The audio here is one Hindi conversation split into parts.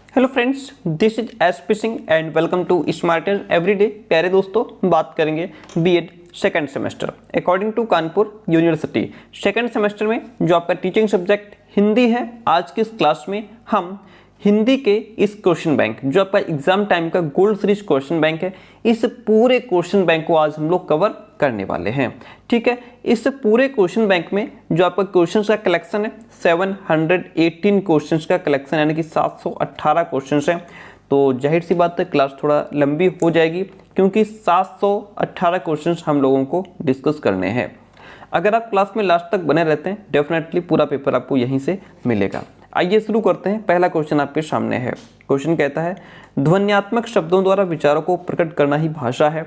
Hello friends, this is SP Singh and welcome to smarter everyday. प्यारे दोस्तों, बात करेंगे BEd second semester according to Kanpur university. Second semester में जो आपका टीचिंग सब्जेक्ट हिंदी है, आज की इस क्लास में हम हिंदी के इस क्वेश्चन बैंक, जो आपका एग्जाम टाइम का गोल्ड सीरीज क्वेश्चन बैंक है, इस पूरे क्वेश्चन बैंक को आज हम लोग कवर करने वाले हैं। ठीक है, इस पूरे क्वेश्चन बैंक में जो आपका क्वेश्चंस का कलेक्शन है 718 क्वेश्चंस का कलेक्शन, यानी कि 718 क्वेश्चंस हैं। तो जाहिर सी बात है क्लास थोड़ा लंबी हो जाएगी, क्योंकि 718 क्वेश्चंस हम लोगों को डिस्कस करने हैं। अगर आप क्लास में लास्ट तक बने रहते हैं, डेफिनेटली पूरा पेपर आपको यहीं से मिलेगा। आइए शुरू करते हैं। पहला क्वेश्चन आपके सामने है। क्वेश्चन कहता है, ध्वन्यात्मक शब्दों द्वारा विचारों को प्रकट करना ही भाषा है।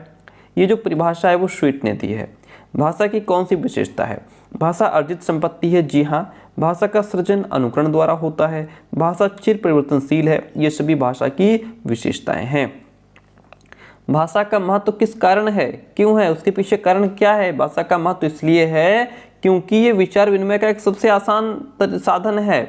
ये जो परिभाषा है वो स्वीट ने दी है। भाषा की कौन सी विशेषता है? भाषा अर्जित संपत्ति है। जी हाँ। भाषा का सृजन अनुकरण द्वारा होता है। भाषा चिर परिवर्तनशील है। ये सभी भाषा की विशेषताएं हैं। भाषा का महत्व किस कारण है, क्यों है, उसके पीछे कारण क्या है? भाषा का महत्व इसलिए है क्योंकि ये विचार विनिमय का एक सबसे आसान साधन है,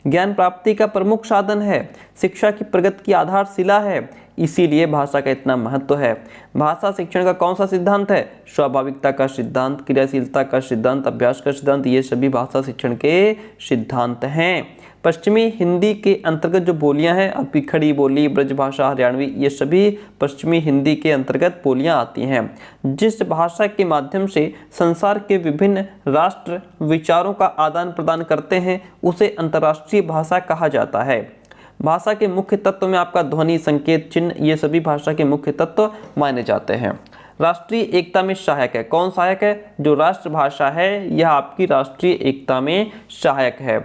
ज्ञान प्राप्ति का प्रमुख साधन है, शिक्षा की प्रगति की आधारशिला है, इसीलिए भाषा का इतना महत्व है। भाषा शिक्षण का कौन सा सिद्धांत है? स्वाभाविकता का सिद्धांत, क्रियाशीलता का सिद्धांत, अभ्यास का सिद्धांत, ये सभी भाषा शिक्षण के सिद्धांत हैं। पश्चिमी हिंदी के अंतर्गत जो बोलियां हैं, आपकी खड़ी बोली, ब्रजभाषा, हरियाणवी, ये सभी पश्चिमी हिंदी के अंतर्गत बोलियां आती हैं। जिस भाषा के माध्यम से संसार के विभिन्न राष्ट्र विचारों का आदान प्रदान करते हैं, उसे अंतर्राष्ट्रीय भाषा कहा जाता है। भाषा के मुख्य तत्व में आपका ध्वनि, संकेत, चिन्ह, ये सभी भाषा के मुख्य तत्व माने जाते हैं। राष्ट्रीय एकता में सहायक है। कौन सहायक है? जो राष्ट्रभाषा है, यह आपकी राष्ट्रीय एकता में सहायक है।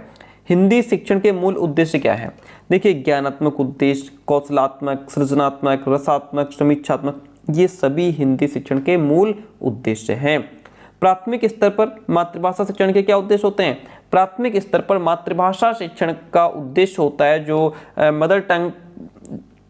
हिंदी शिक्षण के मूल उद्देश्य क्या है? देखिए, ज्ञानात्मक उद्देश्य, कौशलात्मक, सृजनात्मक, रसात्मक, समीक्षात्मक, ये सभी हिंदी शिक्षण के मूल उद्देश्य हैं। प्राथमिक स्तर पर मातृभाषा शिक्षण के क्या उद्देश्य होते हैं? प्राथमिक स्तर पर मातृभाषा शिक्षण का उद्देश्य होता है जो मदर टंग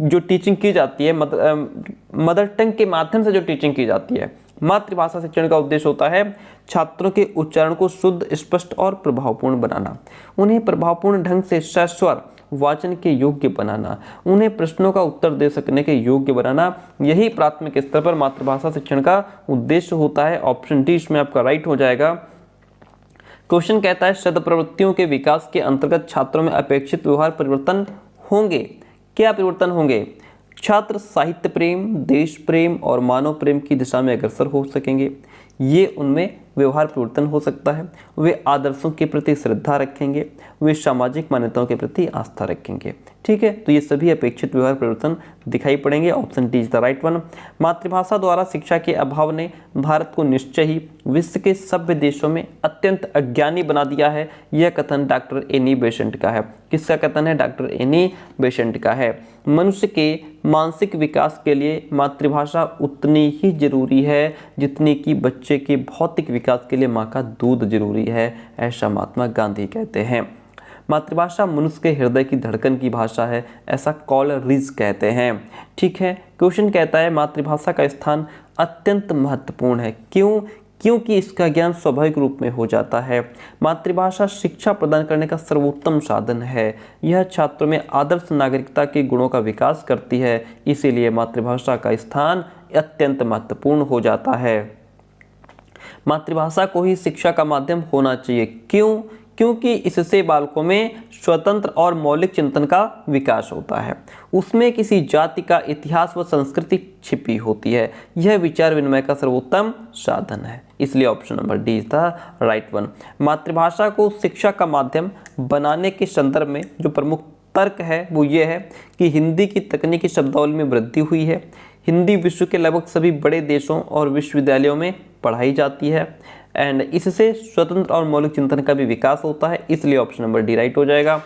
जो टीचिंग की जाती है, मदर टंग के माध्यम से जो टीचिंग की जाती है, मातृभाषा शिक्षण का उद्देश्य होता है छात्रों के उच्चारण को शुद्ध, स्पष्ट और प्रभावपूर्ण बनाना, उन्हें प्रभावपूर्ण ढंग से सस्वर वाचन के योग्य बनाना, उन्हें प्रश्नों का उत्तर दे सकने के योग्य बनाना, यही प्राथमिक स्तर पर मातृभाषा शिक्षण का उद्देश्य होता है। ऑप्शन डी इसमें आपका राइट हो जाएगा। क्वेश्चन कहता है, शब्द प्रवृत्तियों के विकास के अंतर्गत छात्रों में अपेक्षित व्यवहार परिवर्तन होंगे। क्या परिवर्तन होंगे? छात्र साहित्य प्रेम, देश प्रेम और मानव प्रेम की दिशा में अग्रसर हो सकेंगे। ये उनमें व्यवहार परिवर्तन हो सकता है। वे आदर्शों के प्रति श्रद्धा रखेंगे, वे सामाजिक मान्यताओं के प्रति आस्था रखेंगे। ठीक है, तो ये सभी अपेक्षित व्यवहार परिवर्तन दिखाई पड़ेंगे। Option D is the right one. मातृभाषा द्वारा शिक्षा के अभाव ने भारत को निश्चय ही विश्व के सभ्य देशों में अत्यंत अज्ञानी बना दिया है। यह कथन डॉक्टर एनी बेसेंट का है। किसका कथन है? डॉक्टर एनी बेसेंट का है। मनुष्य के मानसिक विकास के लिए मातृभाषा उतनी ही जरूरी है जितनी कि बच्चे के भौतिक विकास के लिए माँ का दूध जरूरी है, ऐसा महात्मा गांधी कहते हैं। मातृभाषा मनुष्य के हृदय की धड़कन की भाषा है, ऐसा कॉलरिज कहते हैं। ठीक है, क्वेश्चन कहता है, मातृभाषा का स्थान अत्यंत महत्वपूर्ण है। क्यों? क्योंकि इसका ज्ञान स्वाभाविक रूप में हो जाता है। मातृभाषा शिक्षा प्रदान करने का सर्वोत्तम साधन है। यह छात्रों में आदर्श नागरिकता के गुणों का विकास करती है, इसीलिए मातृभाषा का स्थान अत्यंत महत्वपूर्ण हो जाता है। मातृभाषा को ही शिक्षा का माध्यम होना चाहिए। क्यों? क्योंकि इससे बालकों में स्वतंत्र और मौलिक चिंतन का विकास होता है। उसमें किसी जाति का इतिहास व संस्कृति छिपी होती है। यह विचार विनिमय का सर्वोत्तम साधन है, इसलिए option number D is the right one. मातृभाषा को शिक्षा का माध्यम बनाने के संदर्भ में जो प्रमुख तर्क है वो ये है कि हिंदी की तकनीकी शब्दावली में वृद्धि हुई है। हिंदी विश्व के लगभग सभी बड़े देशों और विश्वविद्यालयों में पढ़ाई जाती है एंड इससे स्वतंत्र और मौलिक चिंतन का भी विकास होता है, इसलिए ऑप्शन नंबर डी राइट हो जाएगा।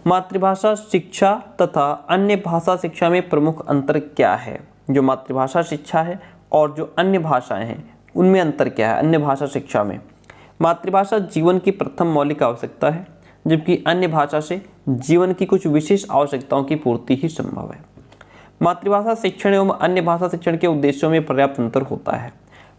मातृभाषा शिक्षा तथा अन्य भाषा शिक्षा में प्रमुख अंतर क्या है? जो मातृभाषा शिक्षा है और जो अन्य भाषाएं हैं उनमें अंतर क्या है? अन्य भाषा शिक्षा में मातृभाषा जीवन की प्रथम मौलिक आवश्यकता है, जबकि अन्य भाषा से जीवन की कुछ विशेष आवश्यकताओं की पूर्ति ही संभव है। मातृभाषा शिक्षण एवं अन्य भाषा शिक्षण के उद्देश्यों में पर्याप्त अंतर होता है।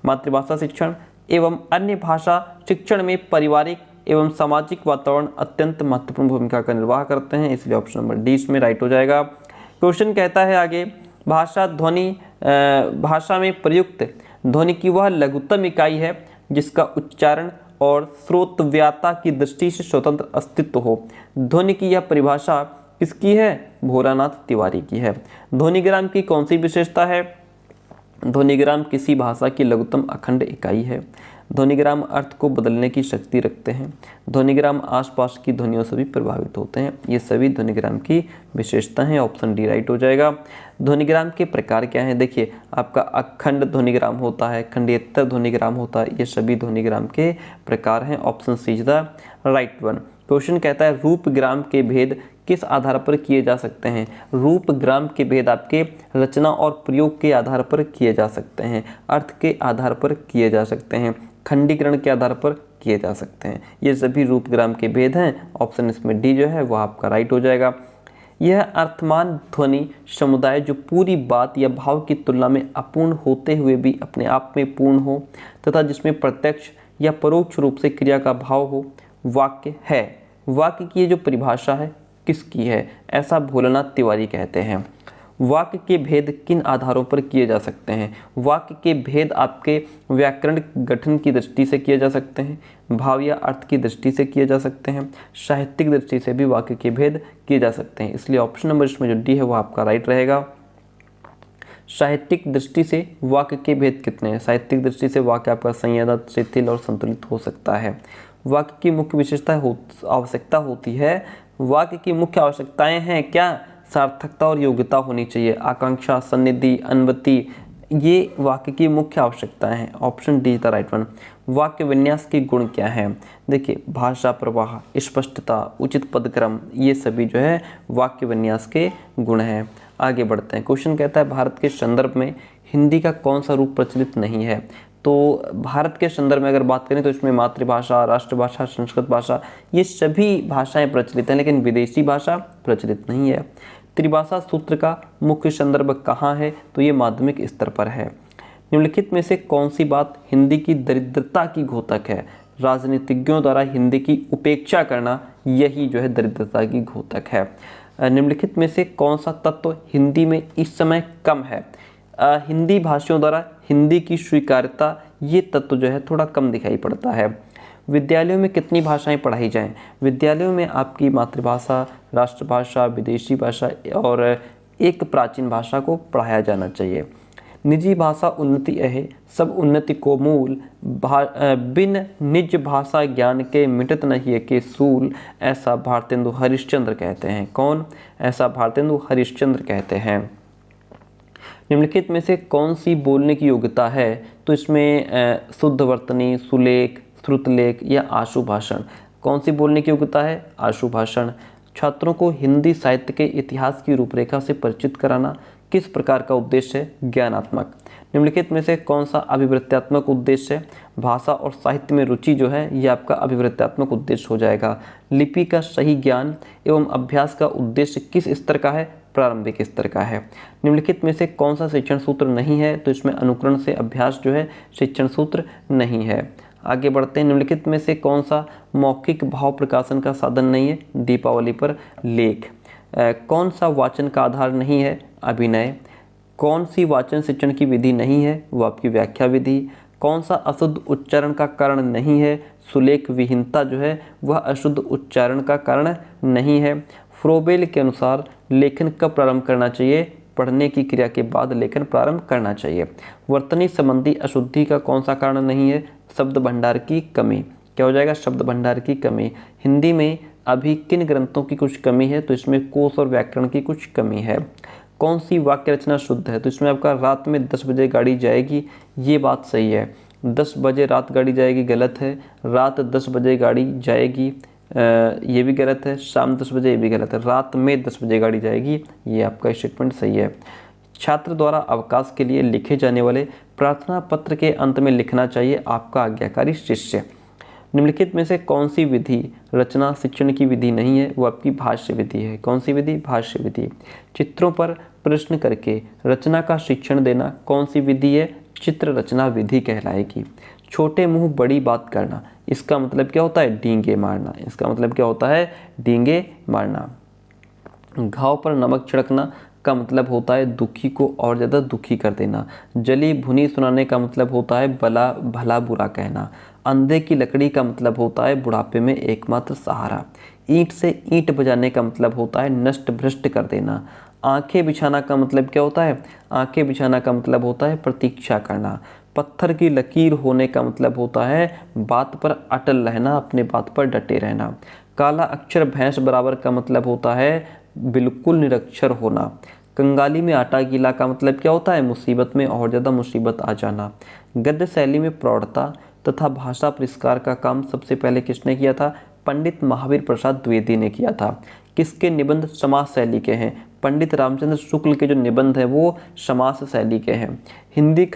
मातृभाषा शिक्षण एवं अन्य भाषा शिक्षण में पारिवारिक एवं सामाजिक वातावरण अत्यंत महत्वपूर्ण भूमिका का निर्वाह करते हैं, इसलिए ऑप्शन नंबर डी इसमें राइट हो जाएगा। क्वेश्चन कहता है आगे, भाषा में प्रयुक्त ध्वनि की वह लघुत्तम इकाई है जिसका उच्चारण और श्रोतव्यता की दृष्टि से स्वतंत्र अस्तित्व हो। ध्वनि की यह परिभाषा किसकी है? भोलानाथ तिवारी की है। ध्वनिग्राम की कौन सी विशेषता है? ध्वनिग्राम किसी भाषा की लघुत्तम अखंड इकाई है। ध्वनिग्राम अर्थ को बदलने की शक्ति रखते हैं। ध्वनिग्राम आसपास की ध्वनियों से भी प्रभावित होते हैं। ये सभी ध्वनिग्राम की विशेषता हैं, ऑप्शन डी राइट हो जाएगा। ध्वनिग्राम के प्रकार क्या हैं? देखिए, आपका अखंड ध्वनिग्राम होता है, खंडेतर ध्वनिग्राम होता है, ये सभी ध्वनिग्राम के प्रकार हैं, option C is the right one. Question कहता है, रूपग्राम के भेद किस आधार पर किए जा सकते हैं? रूपग्राम के भेद आपके रचना और प्रयोग के आधार पर किए जा सकते हैं, अर्थ के आधार पर किए जा सकते हैं, खंडीकरण के आधार पर किए जा सकते हैं। ये सभी रूपग्राम के भेद हैं, ऑप्शन इसमें डी जो है वो आपका राइट हो जाएगा। यह अर्थमान ध्वनि समुदाय जो पूरी बात या भाव की तुलना में अपूर्ण होते हुए भी अपने आप में पूर्ण हो तथा जिसमें प्रत्यक्ष या परोक्ष रूप से क्रिया का भाव हो, वाक्य है। वाक्य की ये जो परिभाषा है किसकी है? ऐसा भोलानाथ तिवारी कहते हैं। वाक्य के भेद किन आधारों पर किए जा सकते हैं? वाक्य के भेद आपके व्याकरण गठन की दृष्टि से किए जा सकते हैं, भाव या अर्थ की दृष्टि से किए जा सकते हैं, साहित्यिक दृष्टि से भी वाक्य के भेद किए जा सकते हैं, इसलिए ऑप्शन नंबर इसमें जो डी है वो आपका राइट रहेगा। साहित्यिक दृष्टि से वाक्य के भेद कितने हैं? साहित्यिक दृष्टि से वाक्य आपका संयत, शिथिल और संतुलित हो सकता है। वाक्य की मुख्य विशेषता आवश्यकता होती है, वाक्य की मुख्य आवश्यकताएं हैं क्या? सार्थकता और योग्यता होनी चाहिए, आकांक्षा, सन्निधि, अनुवृत्ति, ये वाक्य की मुख्य आवश्यकताएं हैं, option D the right one. वाक्य विन्यास के गुण क्या हैं? देखिए, भाषा प्रवाह, स्पष्टता, उचित पदक्रम, ये सभी जो है वाक्य विन्यास के गुण हैं। आगे बढ़ते हैं। क्वेश्चन कहता है, भारत के संदर्भ में हिंदी का कौन सा रूप प्रचलित नहीं है? तो भारत के संदर्भ में अगर बात करें तो इसमें मातृभाषा, राष्ट्रभाषा, संस्कृत भाषा, ये सभी भाषाएं प्रचलित हैं, लेकिन विदेशी भाषा प्रचलित नहीं है। त्रिभाषा सूत्र का मुख्य संदर्भ कहाँ है? तो ये माध्यमिक स्तर पर है। निम्नलिखित में से कौन सी बात हिंदी की दरिद्रता की घोतक है? राजनीतिज्ञों द्वारा हिंदी की उपेक्षा करना, यही जो है दरिद्रता की घोतक है। निम्नलिखित में से कौन सा तत्व हिंदी में इस समय कम है? हिंदी भाषियों द्वारा हिंदी की स्वीकार्यता, ये तत्व जो है थोड़ा कम दिखाई पड़ता है। विद्यालयों में कितनी भाषाएं पढ़ाई जाएं? विद्यालयों में आपकी मातृभाषा, राष्ट्रभाषा, विदेशी भाषा और एक प्राचीन भाषा को पढ़ाया जाना चाहिए। निजी भाषा उन्नति है, सब उन्नति को मूल, बिन निज भाषा ज्ञान के मिटत नहीं के सूल, ऐसा भारतेंदु हरिश्चंद्र कहते हैं। कौन? ऐसा भारतेंदु हरिश्चंद्र कहते हैं। निम्नलिखित में से कौन सी बोलने की योग्यता है? तो इसमें शुद्ध वर्तनी, सुलेख, श्रुतलेख या आशु भाषण, कौन सी बोलने की योग्यता है? आशु भाषण। छात्रों को हिंदी साहित्य के इतिहास की रूपरेखा से परिचित कराना किस प्रकार का उद्देश्य है? ज्ञानात्मक। निम्नलिखित में से कौन सा अभिवृत्त्यात्मक उद्देश्य है? भाषा और साहित्य में रुचि जो है ये आपका अभिवृत्त्यात्मक उद्देश्य हो जाएगा। लिपि का सही ज्ञान एवं अभ्यास का उद्देश्य किस स्तर का है? प्रारंभिक स्तर का है। निम्नलिखित में से कौन सा शिक्षण सूत्र नहीं है? तो इसमें अनुकरण से अभ्यास जो है शिक्षण सूत्र नहीं है। आगे बढ़ते हैं। निम्नलिखित में से कौन सा मौखिक भाव प्रकाशन का साधन नहीं है? दीपावली पर लेख। कौन सा वाचन का आधार नहीं है? अभिनय। कौन सी वाचन शिक्षण की विधि नहीं है? वो आपकी व्याख्या विधि। कौन सा अशुद्ध उच्चारण का कारण नहीं है? सुलेख विहीनता जो है वह अशुद्ध उच्चारण का कारण नहीं है। फ्रोबेल के अनुसार लेखन कब प्रारंभ करना चाहिए? पढ़ने की क्रिया के बाद लेखन प्रारंभ करना चाहिए। वर्तनी संबंधी अशुद्धि का कौन सा कारण नहीं है? शब्द भंडार की कमी। क्या हो जाएगा? शब्द भंडार की कमी। हिंदी में अभी किन ग्रंथों की कुछ कमी है? तो इसमें कोश और व्याकरण की कुछ कमी है। कौन सी वाक्य रचना शुद्ध है? तो इसमें आपका रात में 10 बजे गाड़ी जाएगी, ये बात सही है। 10 बजे रात गाड़ी जाएगी गलत है। रात 10 बजे गाड़ी जाएगी ये भी गलत है। शाम 10 बजे ये भी गलत है। रात में 10 बजे गाड़ी जाएगी, ये आपका स्टेटमेंट सही है। छात्र द्वारा अवकाश के लिए लिखे जाने वाले प्रार्थना पत्र के अंत में लिखना चाहिए आपका आज्ञाकारी शिष्य। निम्नलिखित में से कौन सी विधि रचना शिक्षण की विधि नहीं है? वो आपकी भाष्य विधि है। कौन सी विधि? भाष्य विधि। चित्रों पर प्रश्न करके रचना का शिक्षण देना कौन सी विधि है? चित्र रचना विधि कहलाएगी। छोटे मुंह बड़ी बात करना, इसका मतलब क्या होता है? डींगे मारना। इसका मतलब क्या होता है? डींगे मारना। घाव पर नमक छिड़कना का मतलब होता है दुखी को और ज़्यादा दुखी कर देना। जली भुनी सुनाने का मतलब होता है भला बुरा कहना। अंधे की लकड़ी का मतलब होता है बुढ़ापे में एकमात्र सहारा। ईंट से ईंट बजाने का मतलब होता है नष्ट भ्रष्ट कर देना। आंखें बिछाना का मतलब क्या होता है? आंखें बिछाना का मतलब होता है प्रतीक्षा करना। पत्थर की लकीर होने का मतलब होता है बात पर अटल रहना, अपने बात पर डटे रहना। काला अक्षर भैंस बराबर का मतलब होता है बिल्कुल निरक्षर होना। कंगाली में आटा गीला का मतलब क्या होता है? मुसीबत में और ज़्यादा मुसीबत आ जाना। गद्य शैली में प्रौढ़ता तथा भाषा परिष्कार का काम सबसे पहले किसने किया था? पंडित महावीर प्रसाद द्विवेदी ने किया था। किसके निबंध समास शैली के हैं? पंडित रामचंद्र शुक्ल के जो निबंध है वो समास शैली के हैं। हिंदी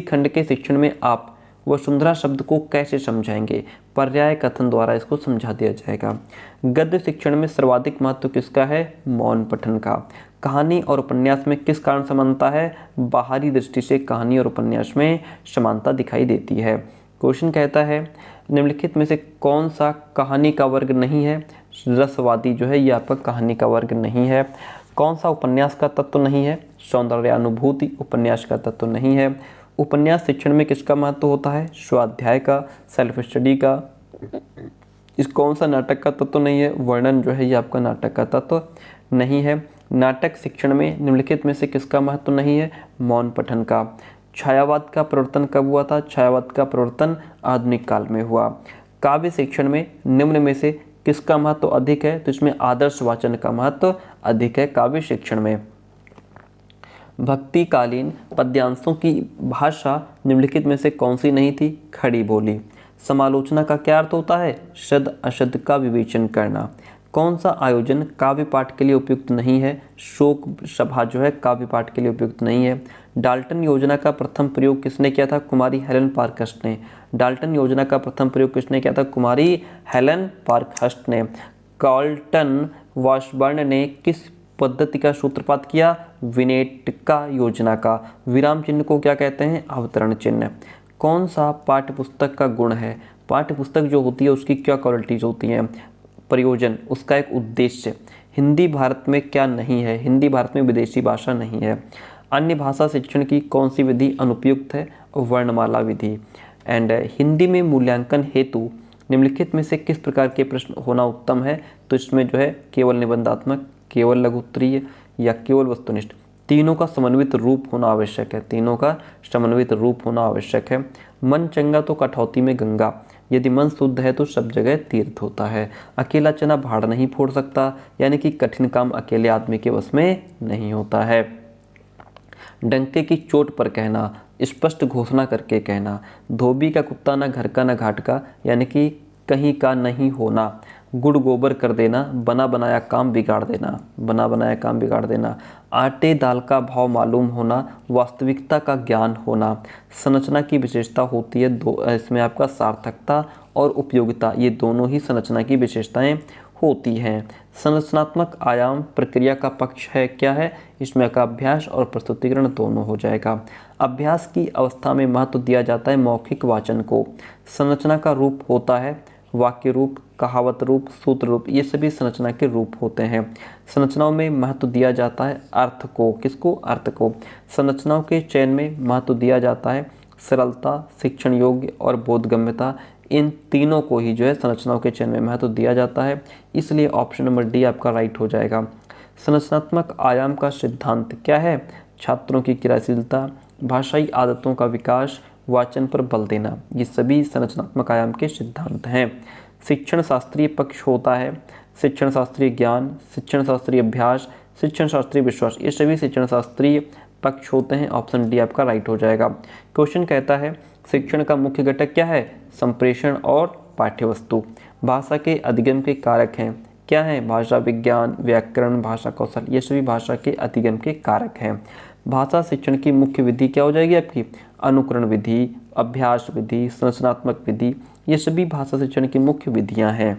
खंड के शिक्षण में आप वसुंधरा शब्द को कैसे समझाएंगे? पर्याय कथन द्वारा इसको समझा दिया जाएगा। गद्य शिक्षण में सर्वाधिक महत्व किसका है? मौन पठन का। कहानी और उपन्यास में किस कारण समानता है? बाहरी दृष्टि से कहानी और उपन्यास में समानता दिखाई देती है। क्वेश्चन कहता है निम्नलिखित में से कौन सा कहानी का वर्ग नहीं है? रसवादी जो है ये आपका कहानी का वर्ग नहीं है। कौन सा उपन्यास का तत्व नहीं है? सौंदर्यानुभूति उपन्यास का तत्व नहीं है। उपन्यास शिक्षण में किसका महत्व होता है? स्वाध्याय का, सेल्फ स्टडी का। इस कौन सा नाटक का तत्व नहीं है? वर्णन जो है ये आपका नाटक का तत्व नहीं है। नाटक शिक्षण में निम्नलिखित में से किसका महत्व नहीं है? मौन पठन का। छायावाद का प्रवर्तन कब हुआ था? छायावाद का प्रवर्तन आधुनिक काल में हुआ। काव्य शिक्षण में निम्न में से किसका महत्व अधिक है? तो इसमें आदर्श वाचन का महत्व अधिक है काव्य शिक्षण में। भक्तिकालीन पद्यांशों की भाषा निम्नलिखित में से कौन सी नहीं थी? खड़ी बोली। समालोचना का क्या अर्थ होता है? शब्द अशब्द का विवेचन करना। कौन सा आयोजन काव्य पाठ के लिए उपयुक्त नहीं है? शोक सभा जो है काव्य पाठ के लिए उपयुक्त नहीं है। डाल्टन योजना का प्रथम प्रयोग किसने किया था? कुमारी हेलन पार्कहर्स्ट ने। डाल्टन योजना का प्रथम प्रयोग किसने किया था? कुमारी हेलन पार्कहर्स्ट ने। कार्लटन वाशबर्न ने किस पद्धति का सूत्रपात किया? विनेटिका योजना का। विराम चिन्ह को क्या कहते हैं? अवतरण चिन्ह। कौन सा पाठ्यपुस्तक का गुण है? पाठ्यपुस्तक जो होती है उसकी क्या क्वालिटीज होती हैं? प्रयोजन, उसका एक उद्देश्य। हिंदी भारत में क्या नहीं है? हिंदी भारत में विदेशी भाषा नहीं है। अन्य भाषा शिक्षण की कौन सी विधि अनुपयुक्त है? वर्णमाला विधि। एंड हिंदी में मूल्यांकन हेतु निम्नलिखित में से किस प्रकार के प्रश्न होना उत्तम है? तो इसमें जो है केवल निबंधात्मक, केवल लघु उत्तरीय या केवल वस्तुनिष्ठ, तीनों का समन्वित रूप होना आवश्यक है। तीनों का समन्वित रूप होना आवश्यक है। मन चंगा तो कठौती में गंगा, यदि मन शुद्ध है तो सब जगह तीर्थ होता है। अकेला चना भाड़ नहीं फोड़ सकता, यानी कि कठिन काम अकेले आदमी के वश में नहीं होता है। डंके की चोट पर कहना, स्पष्ट घोषणा करके कहना। धोबी का कुत्ता न घर का न घाट का, यानी कि कहीं का नहीं होना। गुड़ गोबर कर देना, बना बनाया काम बिगाड़ देना। बना बनाया काम बिगाड़ देना। आटे दाल का भाव मालूम होना, वास्तविकता का ज्ञान होना। संरचना की विशेषता होती है दो, इसमें आपका सार्थकता और उपयोगिता, ये दोनों ही संरचना की विशेषताएं होती हैं। संरचनात्मक आयाम प्रक्रिया का पक्ष है क्या है? इसमें का अभ्यास और प्रस्तुतिकरण दोनों हो जाएगा। अभ्यास की अवस्था में महत्व दिया जाता है मौखिक वाचन को। संरचना का रूप होता है वाक्य रूप, कहावत रूप, सूत्र रूप, ये सभी संरचना के रूप होते हैं। संरचनाओं में महत्व दिया जाता है अर्थ को। किसको? अर्थ को। संरचनाओं के चयन में महत्व दिया जाता है सरलता, शिक्षण योग्य और बोधगम्यता, इन तीनों को ही जो है संरचनाओं के चयन में महत्व दिया जाता है। इसलिए ऑप्शन नंबर डी आपका राइट हो जाएगा। संरचनात्मक आयाम का सिद्धांत क्या है? छात्रों की क्रियाशीलता, भाषाई आदतों का विकास, वाचन पर बल देना, ये सभी संरचनात्मक आयाम के सिद्धांत हैं। शिक्षण शास्त्रीय पक्ष होता है शिक्षण शास्त्रीय ज्ञान, शिक्षण शास्त्रीय अभ्यास, शिक्षण शास्त्रीय विश्वास, ये सभी शिक्षण शास्त्रीय पक्ष होते हैं। ऑप्शन डी आपका राइट हो जाएगा। क्वेश्चन कहता है शिक्षण का मुख्य घटक क्या है? संप्रेषण और पाठ्यवस्तु। भाषा के अधिगम के कारक हैं क्या हैं? भाषा विज्ञान, व्याकरण, भाषा कौशल, ये सभी भाषा के अधिगम के कारक हैं। भाषा शिक्षण की मुख्य विधि क्या हो जाएगी आपकी? अनुकरण विधि, अभ्यास विधि, संरचनात्मक विधि, ये सभी भाषा शिक्षण की मुख्य विधियां हैं।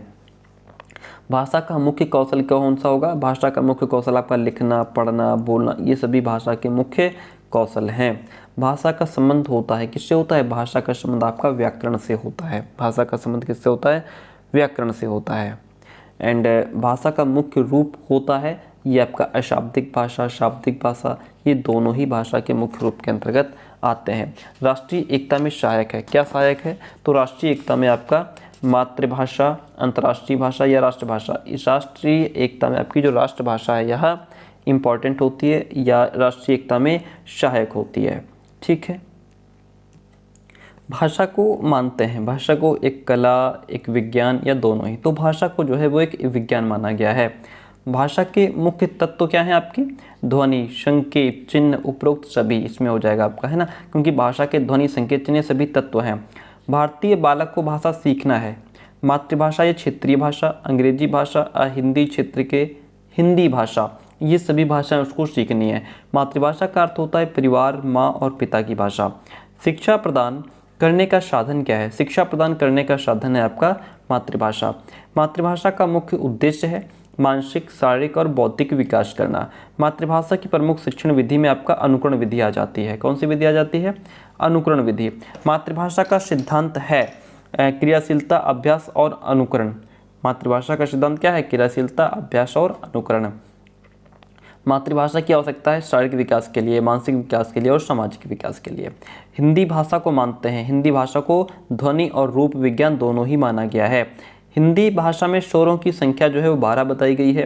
भाषा का मुख्य कौशल कौन सा होगा? भाषा का मुख्य कौशल आपका लिखना, पढ़ना, बोलना, ये सभी भाषा के मुख्य कौशल हैं। भाषा का संबंध होता है किससे होता है? भाषा का संबंध आपका व्याकरण से होता है। भाषा का संबंध किससे होता है? व्याकरण से होता है। एंड भाषा का मुख्य रूप होता है ये आपका अशाब्दिक भाषा, शाब्दिक भाषा, ये दोनों ही भाषा के मुख्य रूप के अंतर्गत आते हैं। राष्ट्रीय एकता में सहायक है, क्या सहायक है? तो राष्ट्रीय एकता में आपका मातृभाषा, अंतर्राष्ट्रीय भाषा या राष्ट्रभाषा। इस राष्ट्रीय एकता में आपकी जो राष्ट्रभाषा है यह इम्पॉर्टेंट होती है या राष्ट्रीय एकता में सहायक होती है। ठीक है। भाषा को मानते हैं, भाषा को एक कला, एक विज्ञान या दोनों ही। तो भाषा को जो है वो एक विज्ञान माना गया है। भाषा के मुख्य तत्व क्या हैं आपकी? ध्वनि, संकेत, चिन्ह, उपरोक्त सभी इसमें हो जाएगा आपका, है ना, क्योंकि भाषा के ध्वनि, संकेत, चिन्ह सभी तत्व हैं। भारतीय बालक को भाषा सीखना है। मातृभाषा या क्षेत्रीय भाषा, अंग्रेजी भाषा, हिंदी क्षेत्र के हिंदी भाषा, ये सभी भाषाएं उसको सीखनी है। मातृभाषा का अर्थ होता है परिवार, माँ और पिता की भाषा। शिक्षा प्रदान करने का साधन क्या है? शिक्षा प्रदान करने का साधन है आपका मातृभाषा। मातृभाषा का मुख्य उद्देश्य है मानसिक, शारीरिक और बौद्धिक विकास करना। मातृभाषा की प्रमुख शिक्षण विधि में आपका अनुकरण विधि आ जाती है। कौन सी विधि आ जाती है? अनुकरण विधि। मातृभाषा का सिद्धांत है क्रियाशीलता, अभ्यास और अनुकरण। मातृभाषा का सिद्धांत क्या है? क्रियाशीलता, अभ्यास और अनुकरण। मातृभाषा की आवश्यकता है शारीरिक विकास के लिए, मानसिक विकास के लिए और सामाजिक विकास के लिए। हिंदी भाषा को मानते हैं। हिंदी भाषा को ध्वनि और रूप विज्ञान दोनों ही माना गया है। हिंदी भाषा में स्वरों की संख्या जो है वो 12 बताई गई है।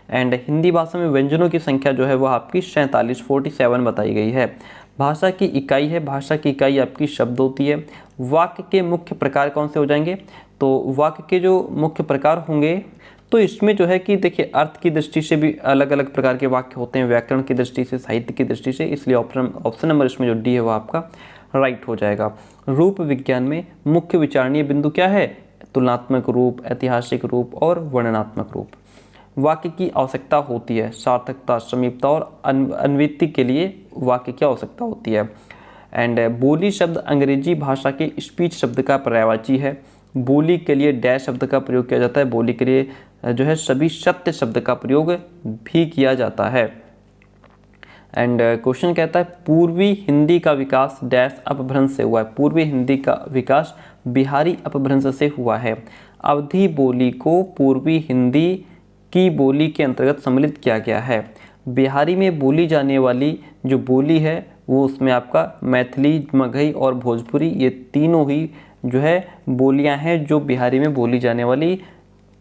एंड हिंदी भाषा में व्यंजनों की संख्या जो है वो आपकी 47 बताई गई है। भाषा की इकाई है, भाषा की इकाई आपकी शब्द होती है। वाक्य के मुख्य प्रकार कौन से हो जाएंगे? तो वाक्य के जो मुख्य प्रकार होंगे तो इसमें जो है कि देखिए अर्थ की दृष्टि से भी अलग अलग प्रकार के वाक्य होते हैं, व्याकरण की दृष्टि से, साहित्य की दृष्टि से, इसलिए ऑप्शन नंबर इसमें जो डी है वो आपका राइट हो जाएगा। रूप विज्ञान में मुख्य विचारणीय बिंदु क्या है? तुलनात्मक रूप, ऐतिहासिक रूप और वर्णनात्मक रूप। वाक्य की आवश्यकता होती है सार्थकता, समीपता और अन्विति के लिए वाक्य की आवश्यकता होती है। एंड बोली शब्द अंग्रेजी भाषा के स्पीच शब्द का पर्यायवाची है। बोली के लिए डैश शब्द का प्रयोग किया जाता है। बोली के लिए जो है सभी सत्य शब्द का प्रयोग भी किया जाता है। एंड क्वेश्चन कहता है पूर्वी हिंदी का विकास डैश अपभ्रंश से हुआ है। पूर्वी हिंदी का विकास बिहारी अपभ्रंश से हुआ है। अवधी बोली को पूर्वी हिंदी की बोली के अंतर्गत सम्मिलित किया गया है। बिहारी में बोली जाने वाली जो बोली है वो उसमें आपका मैथिली, मगही और भोजपुरी, ये तीनों ही जो है बोलियां हैं जो बिहारी में बोली जाने वाली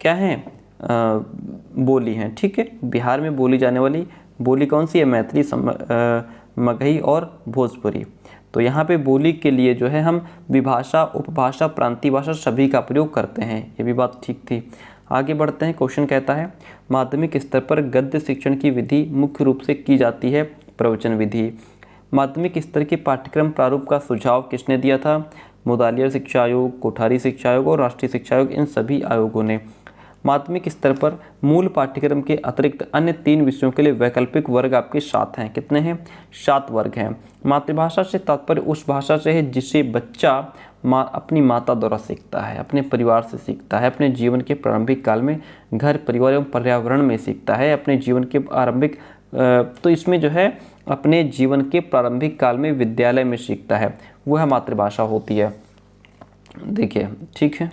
क्या हैं? बोली हैं। ठीक है, बिहार में बोली जाने वाली बोली कौन सी है? मैथिली, मगही और भोजपुरी। तो यहाँ पे बोली के लिए जो है हम विभाषा, उपभाषा, प्रांतीय भाषा सभी का प्रयोग करते हैं। ये भी बात ठीक थी। आगे बढ़ते हैं। क्वेश्चन कहता है माध्यमिक स्तर पर गद्य शिक्षण की विधि मुख्य रूप से की जाती है प्रवचन विधि। माध्यमिक स्तर के पाठ्यक्रम प्रारूप का सुझाव किसने दिया था? मुदालिया शिक्षा आयोग, कोठारी शिक्षा आयोग और राष्ट्रीय शिक्षा आयोग, इन सभी आयोगों ने। माध्यमिक स्तर पर मूल पाठ्यक्रम के अतिरिक्त अन्य 3 विषयों के लिए वैकल्पिक वर्ग आपके 7 हैं। कितने हैं? 7 वर्ग हैं। मातृभाषा से तात्पर्य उस भाषा से है जिसे बच्चा अपनी माता द्वारा सीखता है, अपने परिवार से सीखता है, अपने जीवन के प्रारंभिक काल में घर, परिवार एवं पर्यावरण में सीखता है, अपने जीवन के आरंभिक तो इसमें जो है अपने जीवन के प्रारंभिक काल में विद्यालय में सीखता है, वह मातृभाषा होती है। देखिए, ठीक है,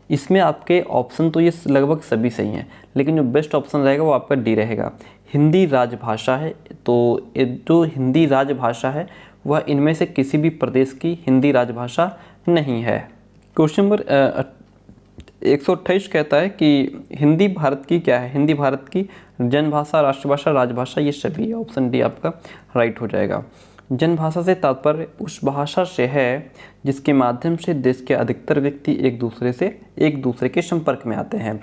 इसमें आपके ऑप्शन तो ये लगभग सभी सही हैं, लेकिन जो बेस्ट ऑप्शन रहेगा वो आपका डी रहेगा। हिंदी राजभाषा है, तो जो हिंदी राजभाषा है वह इनमें से किसी भी प्रदेश की हिंदी राजभाषा नहीं है। क्वेश्चन नंबर 128 कहता है कि हिंदी भारत की क्या है? हिंदी भारत की जनभाषा, राष्ट्रभाषा, राजभाषा, ये सभी। ऑप्शन डी आपका राइट हो जाएगा। जनभाषा से तात्पर्य उस भाषा से है जिसके माध्यम से देश के अधिकतर व्यक्ति एक दूसरे के संपर्क में आते हैं।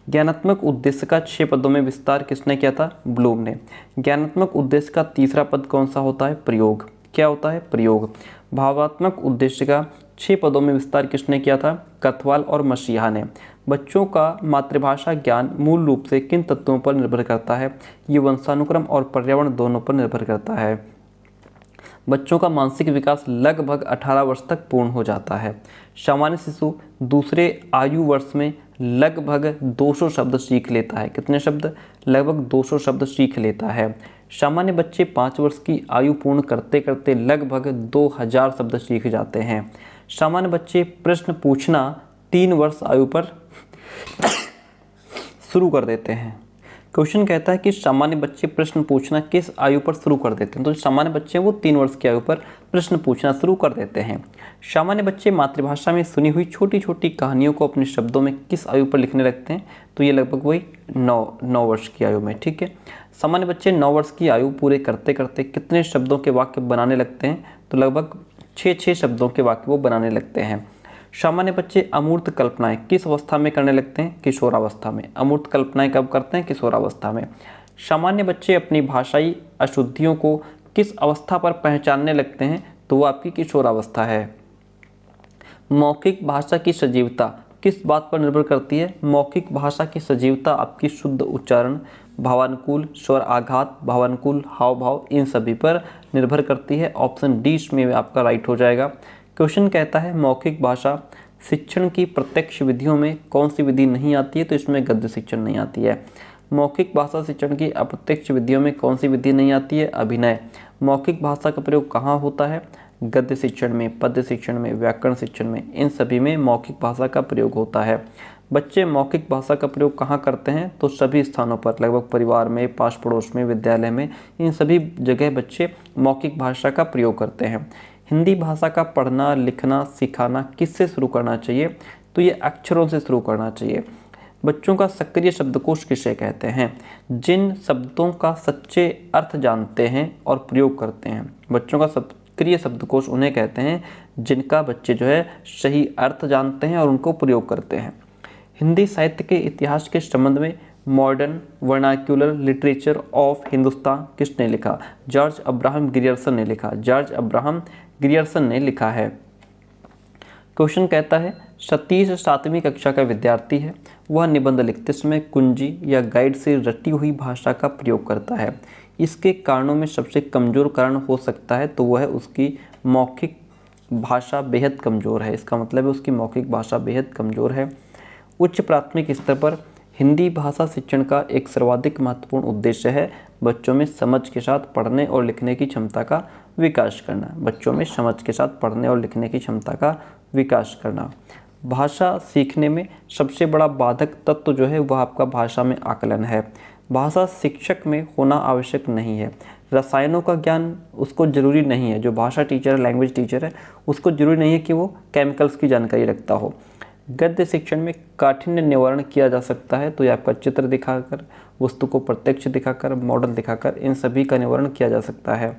ज्ञानात्मक उद्देश्य का 6 पदों में विस्तार किसने किया था? ब्लूम ने। ज्ञानात्मक उद्देश्य का तीसरा पद कौन सा होता है? प्रयोग। क्या होता है? प्रयोग। भावात्मक उद्देश्य का 6 पदों में विस्तार किसने किया था? कथवाल और मसीहा ने। बच्चों का मातृभाषा ज्ञान मूल रूप से किन तत्वों पर निर्भर करता है? ये वंशानुक्रम और पर्यावरण दोनों पर निर्भर करता है। बच्चों का मानसिक विकास लगभग 18 वर्ष तक पूर्ण हो जाता है। सामान्य शिशु दूसरे आयु वर्ष में लगभग 200 शब्द सीख लेता है। कितने शब्द? लगभग 200 शब्द सीख लेता है। सामान्य बच्चे 5 वर्ष की आयु पूर्ण करते करते लगभग 2000 शब्द सीख जाते हैं। सामान्य बच्चे प्रश्न पूछना 3 वर्ष आयु पर शुरू कर देते हैं। क्वेश्चन कहता है कि सामान्य बच्चे प्रश्न पूछना किस आयु पर शुरू कर देते हैं। तो सामान्य बच्चे हैं वो 3 वर्ष की आयु पर प्रश्न पूछना शुरू कर देते हैं। सामान्य बच्चे मातृभाषा में सुनी हुई छोटी छोटी कहानियों को अपने शब्दों में किस आयु पर लिखने लगते हैं। तो ये लगभग वही 9 वर्ष की आयु में। ठीक है, सामान्य बच्चे 9 वर्ष की आयु पूरे करते करते कितने शब्दों के वाक्य बनाने लगते हैं। तो लगभग 6 शब्दों के वाक्य वो बनाने लगते हैं। सामान्य बच्चे अमूर्त कल्पनाएं किस अवस्था में करने लगते हैं। किशोरावस्था में। अमूर्त कल्पनाएं कब करते हैं। किशोरावस्था में। सामान्य बच्चे अपनी भाषाई अशुद्धियों को किस अवस्था पर पहचानने लगते हैं। तो वो आपकी किशोरावस्था है। मौखिक भाषा की सजीवता किस बात पर निर्भर करती है। मौखिक भाषा की सजीवता आपकी शुद्ध उच्चारण, भावानुकूल स्वर आघात, भावानुकूल हाव भाव, इन सभी पर निर्भर करती है। ऑप्शन डी इसमें आपका राइट हो जाएगा। क्वेश्चन कहता है मौखिक भाषा शिक्षण की प्रत्यक्ष विधियों में कौन सी विधि नहीं आती है। तो इसमें गद्य शिक्षण नहीं आती है। मौखिक भाषा शिक्षण की अप्रत्यक्ष विधियों में कौन सी विधि नहीं आती है। अभिनय। मौखिक भाषा का प्रयोग कहाँ होता है। गद्य शिक्षण में, पद्य शिक्षण में, व्याकरण शिक्षण में, इन सभी में मौखिक भाषा का प्रयोग होता है। बच्चे मौखिक भाषा का प्रयोग कहाँ करते हैं। तो सभी स्थानों पर, लगभग परिवार में, पास पड़ोस में, विद्यालय में, इन सभी जगह बच्चे मौखिक भाषा का प्रयोग करते हैं। हिंदी भाषा का पढ़ना लिखना सिखाना किससे शुरू करना चाहिए। तो ये अक्षरों से शुरू करना चाहिए। बच्चों का सक्रिय शब्दकोश किसे कहते हैं। जिन शब्दों का सच्चे अर्थ जानते हैं और प्रयोग करते हैं। बच्चों का सक्रिय शब्दकोश उन्हें कहते हैं जिनका बच्चे जो है सही अर्थ जानते हैं और उनको प्रयोग करते हैं। हिंदी साहित्य के इतिहास के संबंध में modern vernacular literature of Hindustan किसने लिखा। जॉर्ज अब्राहम ग्रियर्सन ने लिखा। जॉर्ज अब्राहम ग्रियर्सन ने लिखा है। क्वेश्चन कहता है सतीश 7वीं कक्षा का विद्यार्थी है। वह निबंध लिखते समय कुंजी या गाइड से रटी हुई भाषा का प्रयोग करता है। इसके कारणों में सबसे कमज़ोर कारण हो सकता है। तो वह उसकी मौखिक भाषा बेहद कमज़ोर है। इसका मतलब है उसकी मौखिक भाषा बेहद कमज़ोर है। उच्च प्राथमिक स्तर पर हिंदी भाषा शिक्षण का एक सर्वाधिक महत्वपूर्ण उद्देश्य है बच्चों में समझ के साथ पढ़ने और लिखने की क्षमता का विकास करना। बच्चों में समझ के साथ पढ़ने और लिखने की क्षमता का विकास करना। भाषा सीखने में सबसे बड़ा बाधक तत्व जो है वह आपका भाषा में आकलन है। भाषा शिक्षक में होना आवश्यक नहीं है। रसायनों का ज्ञान उसको ज़रूरी नहीं है। जो भाषा टीचर है, लैंग्वेज टीचर है, उसको ज़रूरी नहीं है कि वो केमिकल्स की जानकारी रखता हो। गद्य शिक्षण में काठिन्य निवारण किया जा सकता है। तो ये आपका चित्र दिखाकर, वस्तु को प्रत्यक्ष दिखाकर, मॉडल दिखाकर, इन सभी का निवारण किया जा सकता है।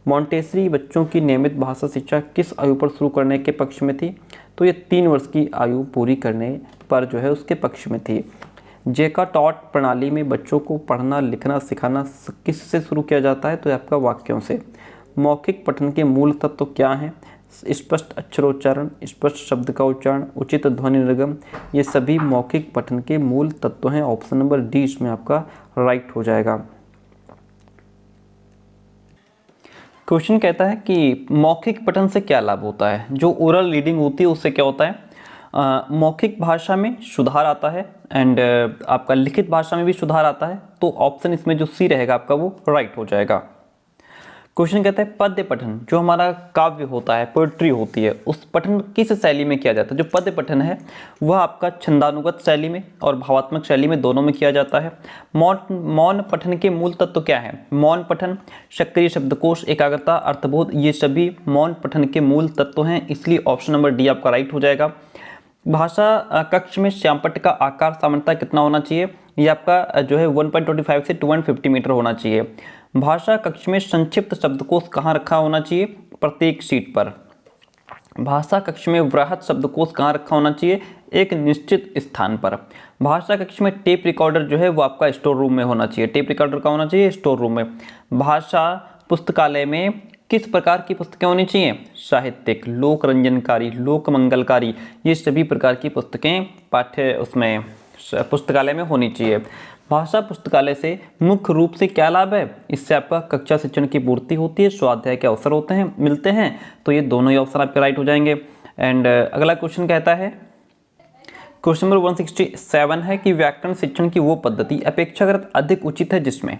मॉन्टेसरी बच्चों की नियमित भाषा शिक्षा किस आयु पर शुरू करने के पक्ष में थी। तो ये 3 वर्ष की आयु पूरी करने पर जो है उसके पक्ष में थी। जेका टॉट प्रणाली में बच्चों को पढ़ना लिखना सिखाना किससे शुरू किया जाता है। तो ये आपका वाक्यों से। मौखिक पठन के मूल तत्व क्या हैं। स्पष्ट अक्षरोच्चारण, स्पष्ट शब्द का उच्चारण, उचित ध्वनि निर्गम, ये सभी मौखिक पठन के मूल तत्व हैं। ऑप्शन नंबर डी इसमें आपका राइट हो जाएगा। क्वेश्चन कहता है कि मौखिक पठन से क्या लाभ होता है। जो ओरल रीडिंग होती है उससे क्या होता है। मौखिक भाषा में सुधार आता है एंड आपका लिखित भाषा में भी सुधार आता है। तो ऑप्शन इसमें जो सी रहेगा आपका वो राइट हो जाएगा। क्वेश्चन कहता है पद्य पठन, जो हमारा काव्य होता है, पोएट्री होती है, उस पठन किस शैली में किया जाता है। जो पद्य पठन है वह आपका छंदानुगत शैली में और भावात्मक शैली में, दोनों में किया जाता है। मौन पठन के मूल तत्व क्या है। मौन पठन, सक्रिय शब्दकोश, एकाग्रता, अर्थबोध, ये सभी मौन पठन के मूल तत्व हैं। इसलिए ऑप्शन नंबर डी आपका राइट हो जाएगा। भाषा कक्ष में श्यामपट्ट का आकार सामान्यतः कितना होना चाहिए। ये आपका जो है 1.25 से 250 मीटर होना चाहिए। भाषा कक्ष में संक्षिप्त शब्दकोश कहाँ रखा होना चाहिए। प्रत्येक सीट पर। भाषा कक्ष में वृहत शब्दकोश कहाँ रखा होना चाहिए। एक निश्चित स्थान पर। भाषा कक्ष में टेप रिकॉर्डर जो है वो आपका स्टोर रूम में होना चाहिए। टेप रिकॉर्डर का होना चाहिए स्टोर रूम में। भाषा पुस्तकालय में किस प्रकार की पुस्तकें होनी चाहिए। साहित्यिक, लोक रंजनकारी, लोक मंगलकारी, ये सभी प्रकार की पुस्तकें पुस्तकालय में होनी चाहिए। भाषा पुस्तकालय से मुख्य रूप से क्या लाभ है। इससे आपका कक्षा शिक्षण की पूर्ति होती है, स्वाध्याय के अवसर होते हैं, मिलते हैं। तो ये दोनों ही ऑप्शन आपके राइट हो जाएंगे। एंड अगला क्वेश्चन कहता है, क्वेश्चन नंबर 167 है कि व्याकरण शिक्षण की वो पद्धति अपेक्षाकृत अधिक उचित है जिसमें।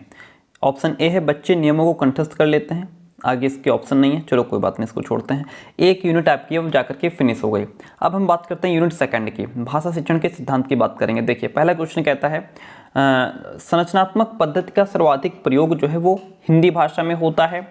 ऑप्शन ए है बच्चे नियमों को कंठस्थ कर लेते हैं। आगे इसके ऑप्शन नहीं है, चलो कोई बात नहीं, इसको छोड़ते हैं। एक यूनिट आपकी अब जाकर के फिनिश हो गई। अब हम बात करते हैं यूनिट सेकंड की, भाषा शिक्षण के सिद्धांत की बात करेंगे। देखिए पहला क्वेश्चन कहता है संरचनात्मक पद्धति का सर्वाधिक प्रयोग जो है वो हिंदी भाषा में होता है।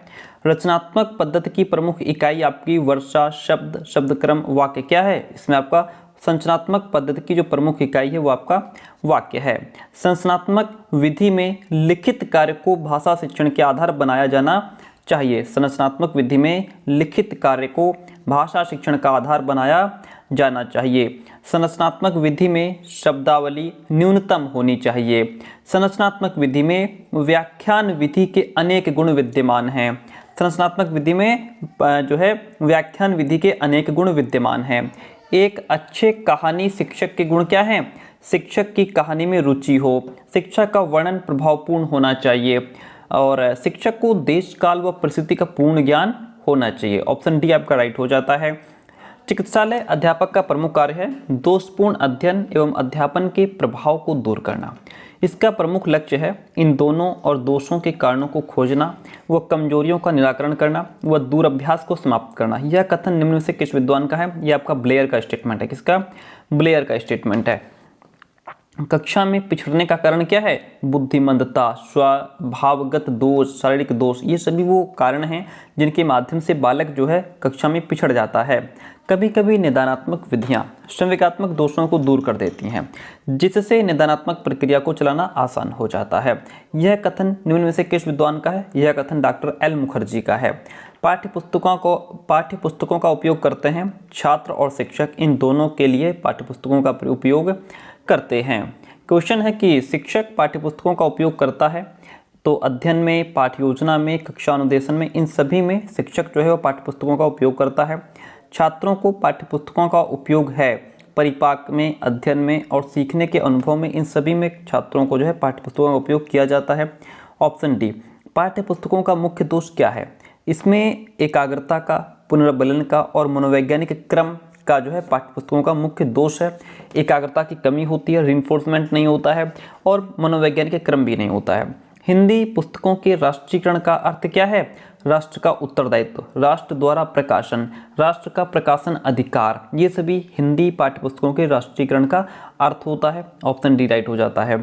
रचनात्मक पद्धति की प्रमुख इकाई आपकी वर्षा, शब्द, शब्दक्रम, वाक्य क्या है? इसमें आपका संरचनात्मक पद्धति की जो प्रमुख इकाई है वो आपका वाक्य है। संरचनात्मक विधि में लिखित कार्य को भाषा शिक्षण के आधार बनाया जाना चाहिए। संरचनात्मक विधि में लिखित कार्य को भाषा शिक्षण का आधार बनाया जाना चाहिए। संरचनात्मक विधि में शब्दावली न्यूनतम होनी चाहिए। संरचनात्मक विधि में व्याख्यान विधि के अनेक गुण विद्यमान हैं। संरचनात्मक विधि में जो है व्याख्यान विधि के अनेक गुण विद्यमान हैं। एक अच्छे कहानी शिक्षक के गुण क्या हैं? शिक्षक की कहानी में रुचि हो, शिक्षक का वर्णन प्रभावपूर्ण होना चाहिए और शिक्षक को देश काल व परिस्थिति का पूर्ण ज्ञान होना चाहिए। ऑप्शन डी आपका राइट हो जाता है। चिकित्सालय अध्यापक का प्रमुख कार्य है दोषपूर्ण अध्ययन एवं अध्यापन के प्रभाव को दूर करना। इसका प्रमुख लक्ष्य है इन दोनों और दोषों के कारणों को खोजना व कमजोरियों का निराकरण करना व दूराभ्यास को समाप्त करना। यह कथन निम्न में से किस विद्वान का है? यह आपका ब्लेयर का स्टेटमेंट है। किसका? ब्लेयर का स्टेटमेंट है। कक्षा में पिछड़ने का कारण क्या है? बुद्धिमंदता, स्वभावगत दोष, शारीरिक दोष, ये सभी वो कारण हैं जिनके माध्यम से बालक जो है कक्षा में पिछड़ जाता है। कभी कभी निदानात्मक विधियां संवेगात्मक दोषों को दूर कर देती हैं, जिससे निदानात्मक प्रक्रिया को चलाना आसान हो जाता है। यह कथन निम्न में से किस विद्वान का है? यह कथन डॉक्टर एल मुखर्जी का है। पाठ्यपुस्तकों का उपयोग करते हैं छात्र और शिक्षक, इन दोनों के लिए पाठ्यपुस्तकों का उपयोग करते हैं। क्वेश्चन है कि शिक्षक पाठ्यपुस्तकों का उपयोग करता है तो अध्ययन में, पाठ्य योजना में, कक्षा अनुदेशन में, इन सभी में शिक्षक जो है वो पाठ्यपुस्तकों का उपयोग करता है। छात्रों को पाठ्यपुस्तकों का उपयोग है परिपाक में, अध्ययन में और सीखने के अनुभव में, इन सभी में छात्रों को जो है पाठ्यपुस्तकों का उपयोग किया जाता है। Option D. पाठ्यपुस्तकों का मुख्य दोष क्या है? इसमें एकाग्रता का, पुनर्बलन का और मनोवैज्ञानिक क्रम का जो है पाठ्यपुस्तकों का मुख्य दोष है। एकाग्रता की कमी होती है, रिइंफोर्समेंट नहीं होता है और मनोवैज्ञानिक क्रम भी नहीं होता है। हिंदी पुस्तकों के राष्ट्रीयकरण का अर्थ क्या है? राष्ट्र का उत्तरदायित्व, राष्ट्र द्वारा प्रकाशन, राष्ट्र का प्रकाशन अधिकार, ये सभी हिंदी पाठ्यपुस्तकों के राष्ट्रीयकरण का अर्थ होता है। ऑप्शन डी राइट हो जाता है।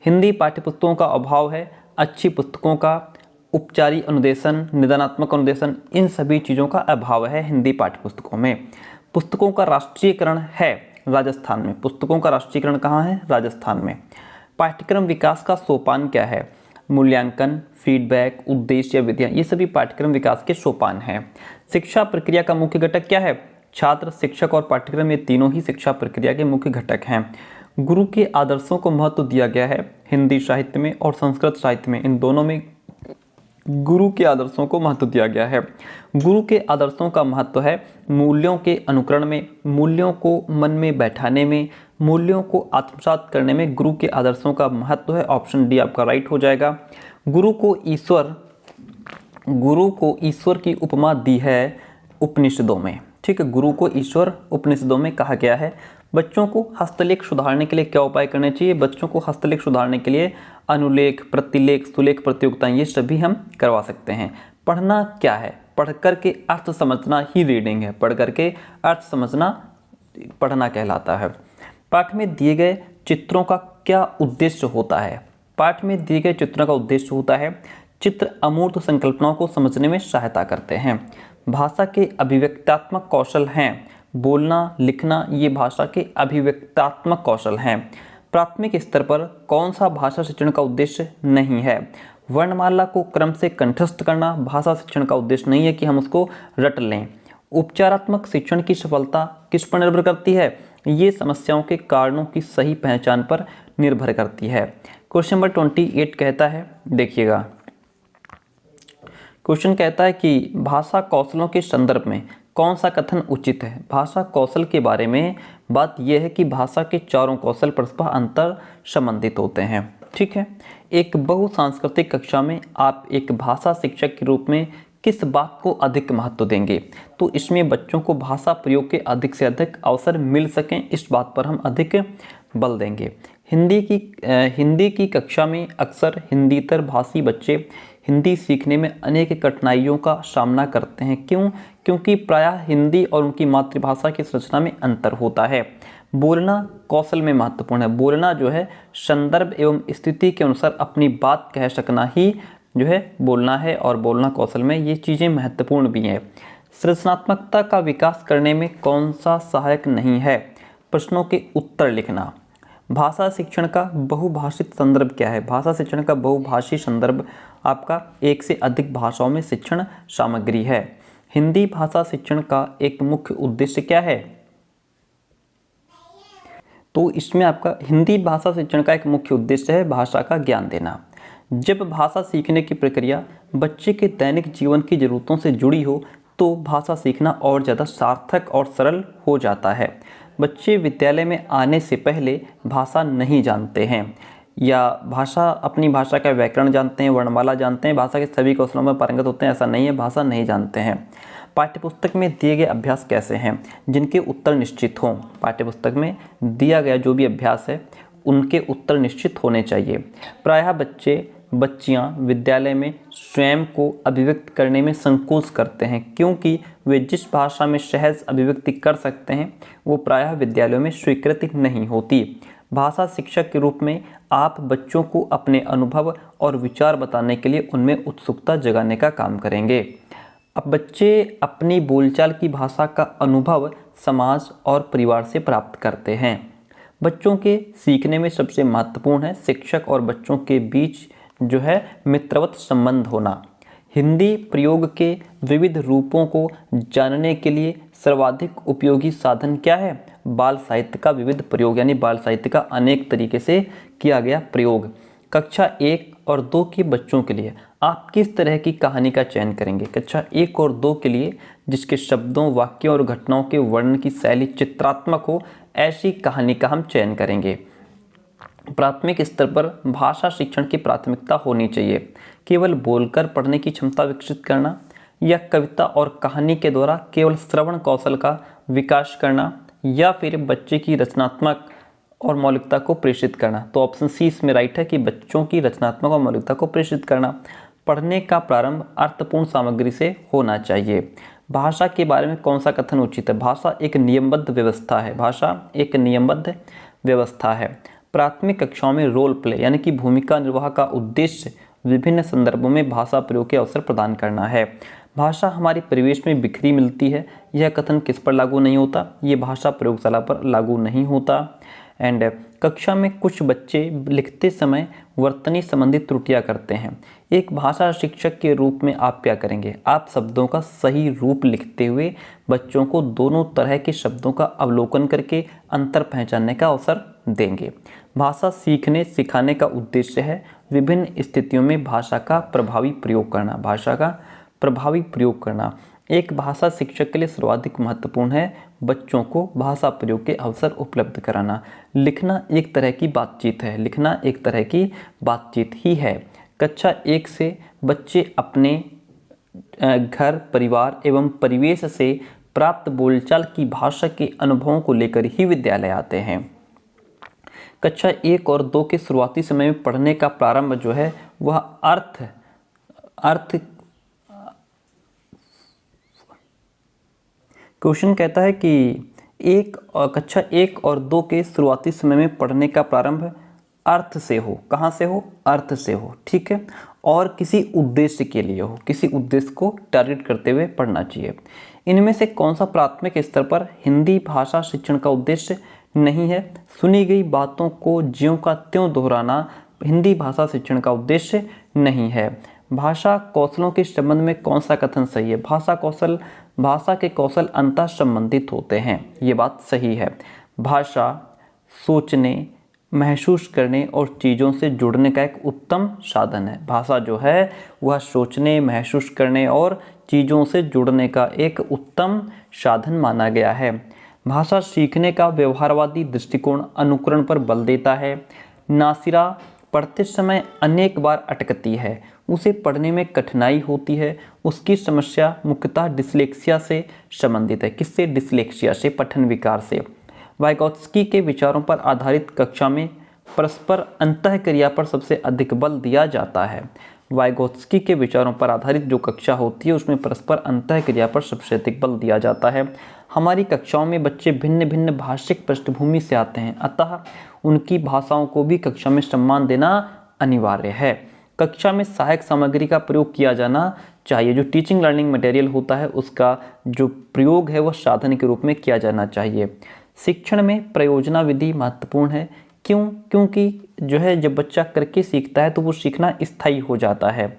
हिंदी पाठ्यपुस्तकों का अभाव है अच्छी पुस्तकों का, उपचारी अनुदेशन, निदानात्मक अनुदेशन, इन सभी चीज़ों का अभाव है हिंदी पाठ्यपुस्तकों में। पुस्तकों का राष्ट्रीयकरण है राजस्थान में। पुस्तकों का राष्ट्रीयकरण कहाँ है? राजस्थान में। पाठ्यक्रम विकास का सोपान क्या है? मूल्यांकन, फीडबैक, उद्देश्य, विधियाँ, ये सभी पाठ्यक्रम विकास के सोपान हैं। शिक्षा प्रक्रिया का मुख्य घटक क्या है? छात्र, शिक्षक और पाठ्यक्रम, ये तीनों ही शिक्षा प्रक्रिया के मुख्य घटक हैं। गुरु के आदर्शों को महत्व दिया गया है हिंदी साहित्य में और संस्कृत साहित्य में, इन दोनों में गुरु के आदर्शों को महत्व दिया गया है। गुरु के आदर्शों का महत्व है मूल्यों के अनुकरण में, मूल्यों को मन में बैठाने में, मूल्यों को आत्मसात करने में गुरु के आदर्शों का महत्व है। ऑप्शन डी आपका राइट हो जाएगा। गुरु को ईश्वर की उपमा दी है उपनिषदों में। ठीक है, गुरु को ईश्वर उपनिषदों में कहा गया है। बच्चों को हस्तलेख सुधारने के लिए क्या उपाय करने चाहिए? बच्चों को हस्तलेख सुधारने के लिए अनुलेख, प्रतिलेख, सुलेख प्रतियोगिताएं, ये सभी हम करवा सकते हैं। पढ़ना क्या है? पढ़ कर के अर्थ समझना ही रीडिंग है। पढ़ कर के अर्थ समझना पढ़ना कहलाता है। पाठ में दिए गए चित्रों का क्या उद्देश्य होता है? पाठ में दिए गए चित्रों का उद्देश्य होता है चित्र अमूर्त संकल्पनाओं को समझने में सहायता करते हैं। भाषा के अभिव्यक्तात्मक कौशल हैं बोलना, लिखना, ये भाषा के अभिव्यक्तात्मक कौशल हैं। प्राथमिक स्तर पर कौन सा भाषा शिक्षण का उद्देश्य नहीं है? वर्णमाला को क्रम से कंठस्थ करना भाषा शिक्षण का उद्देश्य नहीं है कि हम उसको रट लें। उपचारात्मक शिक्षण की सफलता किस पर निर्भर करती है? ये समस्याओं के कारणों की सही पहचान पर निर्भर करती है। क्वेश्चन नंबर 28 कहता है, देखिएगा, क्वेश्चन कहता है कि भाषा कौशलों के संदर्भ में कौन सा कथन उचित है? भाषा कौशल के बारे में बात यह है कि भाषा के चारों कौशल परस्पर अंतर संबंधित होते हैं। ठीक है, एक बहुसांस्कृतिक कक्षा में आप एक भाषा शिक्षक के रूप में किस बात को अधिक महत्व देंगे? तो इसमें बच्चों को भाषा प्रयोग के अधिक से अधिक अवसर मिल सकें, इस बात पर हम अधिक बल देंगे। हिंदी की कक्षा में अक्सर हिंदीतर भाषी बच्चे हिंदी सीखने में अनेक कठिनाइयों का सामना करते हैं। क्यों? क्योंकि प्रायः हिंदी और उनकी मातृभाषा की संरचना में अंतर होता है। बोलना कौशल में महत्वपूर्ण है। बोलना जो है संदर्भ एवं स्थिति के अनुसार अपनी बात कह सकना ही जो है बोलना है, और बोलना कौशल में ये चीज़ें महत्वपूर्ण भी हैं। सृजनात्मकता का विकास करने में कौन सा सहायक नहीं है? प्रश्नों के उत्तर लिखना। भाषा शिक्षण का बहुभाषित संदर्भ क्या है? भाषा शिक्षण का बहुभाषी संदर्भ आपका एक से अधिक भाषाओं में शिक्षण सामग्री है। हिंदी भाषा शिक्षण का एक मुख्य उद्देश्य क्या है? तो इसमें आपका हिंदी भाषा शिक्षण का एक मुख्य उद्देश्य है भाषा का ज्ञान देना। जब भाषा सीखने की प्रक्रिया बच्चे के दैनिक जीवन की ज़रूरतों से जुड़ी हो तो भाषा सीखना और ज़्यादा सार्थक और सरल हो जाता है। बच्चे विद्यालय में आने से पहले भाषा नहीं जानते हैं, या अपनी भाषा का व्याकरण जानते हैं, वर्णमाला जानते हैं, भाषा के सभी कौशलों में पारंगत होते हैं, ऐसा नहीं है। भाषा नहीं जानते हैं। पाठ्यपुस्तक में दिए गए अभ्यास कैसे हैं जिनके उत्तर निश्चित हों? पाठ्यपुस्तक में दिया गया जो भी अभ्यास है उनके उत्तर निश्चित होने चाहिए। प्रायः बच्चियाँ विद्यालय में स्वयं को अभिव्यक्त करने में संकोच करते हैं, क्योंकि वे जिस भाषा में सहज अभिव्यक्ति कर सकते हैं वो प्रायः विद्यालयों में स्वीकृति नहीं होती। भाषा शिक्षक के रूप में आप बच्चों को अपने अनुभव और विचार बताने के लिए उनमें उत्सुकता जगाने का काम करेंगे। अब बच्चे अपनी बोलचाल की भाषा का अनुभव समाज और परिवार से प्राप्त करते हैं। बच्चों के सीखने में सबसे महत्वपूर्ण है शिक्षक और बच्चों के बीच जो है मित्रवत संबंध होना। हिंदी प्रयोग के विविध रूपों को जानने के लिए सर्वाधिक उपयोगी साधन क्या है? बाल साहित्य का विविध प्रयोग, यानी बाल साहित्य का अनेक तरीके से किया गया प्रयोग। कक्षा 1 और 2 के बच्चों के लिए आप किस तरह की कहानी का चयन करेंगे? कक्षा 1 और 2 के लिए जिसके शब्दों, वाक्यों और घटनाओं के वर्णन की शैली चित्रात्मक हो, ऐसी कहानी का हम चयन करेंगे। प्राथमिक स्तर पर भाषा शिक्षण की प्राथमिकता होनी चाहिए केवल बोलकर पढ़ने की क्षमता विकसित करना, या कविता और कहानी के द्वारा केवल श्रवण कौशल का विकास करना, या फिर बच्चे की रचनात्मक और मौलिकता को प्रेषित करना। तो ऑप्शन सी इसमें राइट है कि बच्चों की रचनात्मक और मौलिकता को प्रेषित करना। पढ़ने का प्रारंभ अर्थपूर्ण सामग्री से होना चाहिए। भाषा के बारे में कौन सा कथन उचित है? भाषा एक नियमबद्ध व्यवस्था है। भाषा एक नियमबद्ध व्यवस्था है। प्राथमिक कक्षाओं में रोल प्ले यानी कि भूमिका निर्वाह का उद्देश्य विभिन्न संदर्भों में भाषा प्रयोग के अवसर प्रदान करना है। भाषा हमारे परिवेश में बिखरी मिलती है, यह कथन किस पर लागू नहीं होता? ये भाषा प्रयोगशाला पर लागू नहीं होता। एंड कक्षा में कुछ बच्चे लिखते समय वर्तनी संबंधी त्रुटियां करते हैं। एक भाषा शिक्षक के रूप में आप क्या करेंगे? आप शब्दों का सही रूप लिखते हुए बच्चों को दोनों तरह के शब्दों का अवलोकन करके अंतर पहचानने का अवसर देंगे। भाषा सीखने सिखाने का उद्देश्य है विभिन्न स्थितियों में भाषा का प्रभावी प्रयोग करना। भाषा का प्रभावी प्रयोग करना एक भाषा शिक्षक के लिए सर्वाधिक महत्वपूर्ण है। बच्चों को भाषा प्रयोग के अवसर उपलब्ध कराना। लिखना एक तरह की बातचीत है। लिखना एक तरह की बातचीत ही है। कक्षा 1 से बच्चे अपने घर, परिवार एवं परिवेश से प्राप्त बोलचाल की भाषा के अनुभवों को लेकर ही विद्यालय आते हैं। कक्षा 1 और 2 के शुरुआती समय में पढ़ने का प्रारंभ जो है वह क्वेश्चन कहता है कि कक्षा 1 और 2 के शुरुआती समय में पढ़ने का प्रारंभ अर्थ से हो। कहाँ से हो? अर्थ से हो। ठीक है, और किसी उद्देश्य के लिए हो। किसी उद्देश्य को टारगेट करते हुए पढ़ना चाहिए। इनमें से कौन सा प्राथमिक स्तर पर हिंदी भाषा शिक्षण का उद्देश्य नहीं है? सुनी गई बातों को ज्यों का त्यों दोहराना हिंदी भाषा शिक्षण का उद्देश्य नहीं है। भाषा कौशलों के संबंध में कौन सा कथन सही है? भाषा के कौशल अंतः संबंधित होते हैं, ये बात सही है। भाषा सोचने, महसूस करने और चीज़ों से जुड़ने का एक उत्तम साधन है। भाषा जो है वह सोचने, महसूस करने और चीज़ों से जुड़ने का एक उत्तम साधन माना गया है। भाषा सीखने का व्यवहारवादी दृष्टिकोण अनुकरण पर बल देता है। नासिरा पढ़ते समय अनेक बार अटकती है, उसे पढ़ने में कठिनाई होती है। उसकी समस्या मुख्यतः डिस्लेक्सिया से संबंधित है। किससे? डिस्लेक्सिया से, पठन विकार से। वाइगोत्स्की के विचारों पर आधारित कक्षा में परस्पर अंतःक्रिया पर सबसे अधिक बल दिया जाता है। वाइगोत्स्की के विचारों पर आधारित जो कक्षा होती है उसमें परस्पर अंतःक्रिया पर सबसे अधिक बल दिया जाता है। हमारी कक्षाओं में बच्चे भिन्न भिन्न भाषिक पृष्ठभूमि से आते हैं, अतः उनकी भाषाओं को भी कक्षा में सम्मान देना अनिवार्य है। कक्षा में सहायक सामग्री का प्रयोग किया जाना चाहिए। जो टीचिंग लर्निंग मटेरियल होता है उसका जो प्रयोग है वह साधन के रूप में किया जाना चाहिए। शिक्षण में प्रयोजना विधि महत्वपूर्ण है। क्यों? क्योंकि जो है जब बच्चा करके सीखता है तो वो सीखना स्थायी हो जाता है।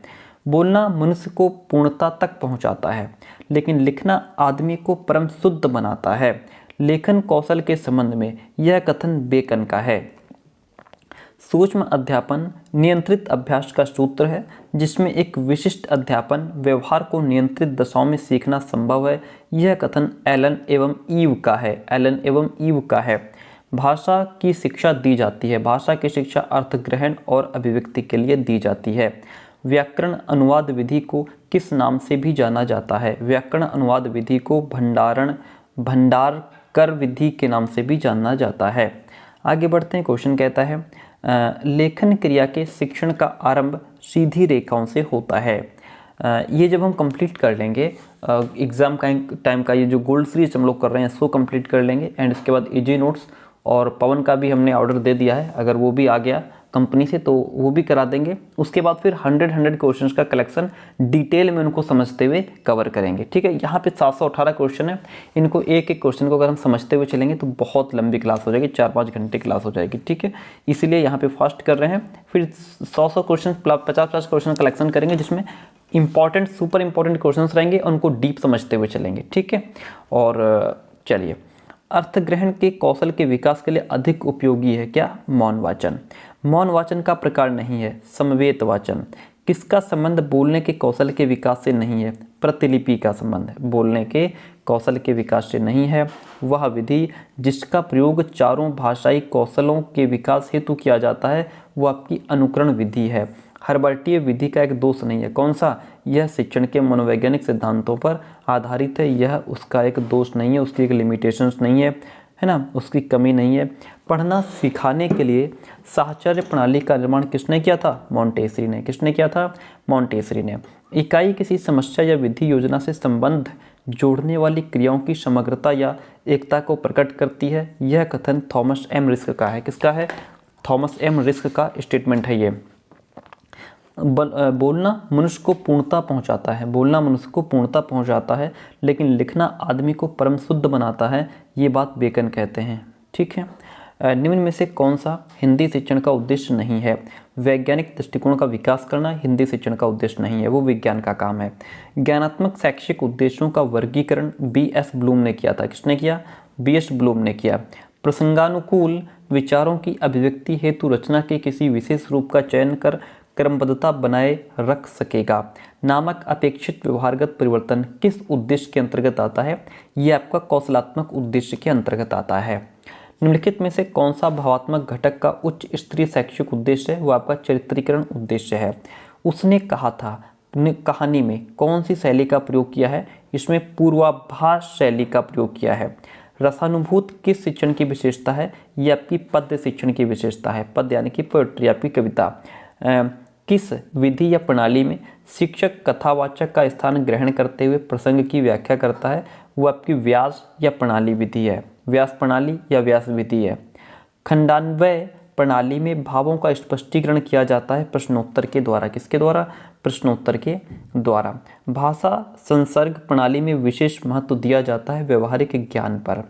बोलना मनुष्य को पूर्णता तक पहुंचाता है, लेकिन लिखना आदमी को परम शुद्ध बनाता है। लेखन कौशल के संबंध में यह कथन बेकन का है। सूक्ष्म अध्यापन नियंत्रित अभ्यास का सूत्र है, जिसमें एक विशिष्ट अध्यापन व्यवहार को नियंत्रित दशाओं में सीखना संभव है। यह कथन एलन एवं ईव का है। भाषा की शिक्षा दी जाती है। भाषा की शिक्षा अर्थग्रहण और अभिव्यक्ति के लिए दी जाती है। व्याकरण अनुवाद विधि को किस नाम से भी जाना जाता है? व्याकरण अनुवाद विधि को भंडारकर विधि के नाम से भी जाना जाता है। आगे बढ़ते हैं। क्वेश्चन कहता है लेखन क्रिया के शिक्षण का आरंभ सीधी रेखाओं से होता है। ये जब हम कंप्लीट कर लेंगे एग्ज़ाम का टाइम का ये जो गोल्ड सीरीज हम लोग कर रहे हैं इसको कंप्लीट कर लेंगे, एंड इसके बाद इजी नोट्स और पवन का भी हमने ऑर्डर दे दिया है, अगर वो भी आ गया कंपनी से तो वो भी करा देंगे। उसके बाद फिर 100 क्वेश्चंस का कलेक्शन डिटेल में उनको समझते हुए कवर करेंगे। ठीक है, यहाँ पे 718 क्वेश्चन है। इनको एक एक क्वेश्चन को अगर हम समझते हुए चलेंगे तो बहुत लंबी क्लास हो जाएगी, 4-5 घंटे क्लास हो जाएगी। ठीक है, इसीलिए यहाँ पे फास्ट कर रहे हैं। फिर 100 क्वेश्चन 50 क्वेश्चन कलेक्शन करेंगे, जिसमें इंपॉर्टेंट सुपर इंपॉर्टेंट क्वेश्चंस रहेंगे, उनको डीप समझते हुए चलेंगे। ठीक है, और चलिए, अर्थग्रहण के कौशल के विकास के लिए अधिक उपयोगी है क्या? मौन वाचन। मौन वाचन का प्रकार नहीं है समवेत वाचन। किसका संबंध बोलने के कौशल के विकास से नहीं है? प्रतिलिपि का संबंध है, बोलने के कौशल के विकास से नहीं है। वह विधि जिसका प्रयोग चारों भाषाई कौशलों के विकास हेतु किया जाता है वो आपकी अनुकरण विधि है। हर्बर्टीय विधि का एक दोष नहीं है। कौन सा? यह शिक्षण के मनोवैज्ञानिक सिद्धांतों पर आधारित है। यह उसका एक दोष नहीं है, उसकी एक लिमिटेशंस नहीं है ना, उसकी कमी नहीं है। पढ़ना सिखाने के लिए साहचर्य प्रणाली का निर्माण किसने किया था? मॉन्टेसरी ने। किसने किया था? मॉन्टेसरी ने। इकाई किसी समस्या या विधि योजना से संबंध जोड़ने वाली क्रियाओं की समग्रता या एकता को प्रकट करती है। यह कथन थॉमस एम रिस्क का है। किसका है? थॉमस एम रिस्क का स्टेटमेंट है ये। बोलना मनुष्य को पूर्णता पहुंचाता है। बोलना मनुष्य को पूर्णता पहुंचाता है, लेकिन लिखना आदमी को परम शुद्ध बनाता है। ये बात बेकन कहते हैं। ठीक है, निम्न में से कौन सा हिंदी शिक्षण का उद्देश्य नहीं है? वैज्ञानिक दृष्टिकोण का विकास करना हिंदी शिक्षण का उद्देश्य नहीं है, वो विज्ञान का काम है। ज्ञानात्मक शैक्षिक उद्देश्यों का वर्गीकरण B.S. ब्लूम ने किया था। किसने किया? B.S. ब्लूम ने किया। प्रसंगानुकूल विचारों की अभिव्यक्ति हेतु रचना के किसी विशेष रूप का चयन कर क्रमबद्धता बनाए रख सकेगा नामक अपेक्षित व्यवहारगत परिवर्तन किस उद्देश्य के अंतर्गत आता है? यह आपका कौशलात्मक उद्देश्य के अंतर्गत आता है। निम्नलिखित में से कौन सा भावात्मक घटक का उच्च स्तरीय शैक्षिक उद्देश्य है? वो आपका चरित्रीकरण उद्देश्य है। उसने कहा था कहानी में कौन सी शैली का प्रयोग किया है? इसमें पूर्वाभास शैली का प्रयोग किया है। रसानुभूत किस शिक्षण की विशेषता है? यह आपकी पद्य शिक्षण की विशेषता है। पद्य यानी कि पोएट्री, आपकी कविता। किस विधि या प्रणाली में शिक्षक कथावाचक का स्थान ग्रहण करते हुए प्रसंग की व्याख्या करता है? वो आपकी व्यास या प्रणाली विधि है। व्यास प्रणाली या व्यास विधि है। खंडान्वय प्रणाली में भावों का स्पष्टीकरण किया जाता है प्रश्नोत्तर के द्वारा। किसके द्वारा? प्रश्नोत्तर के द्वारा। भाषा संसर्ग प्रणाली में विशेष महत्व दिया जाता है व्यवहारिक ज्ञान पर।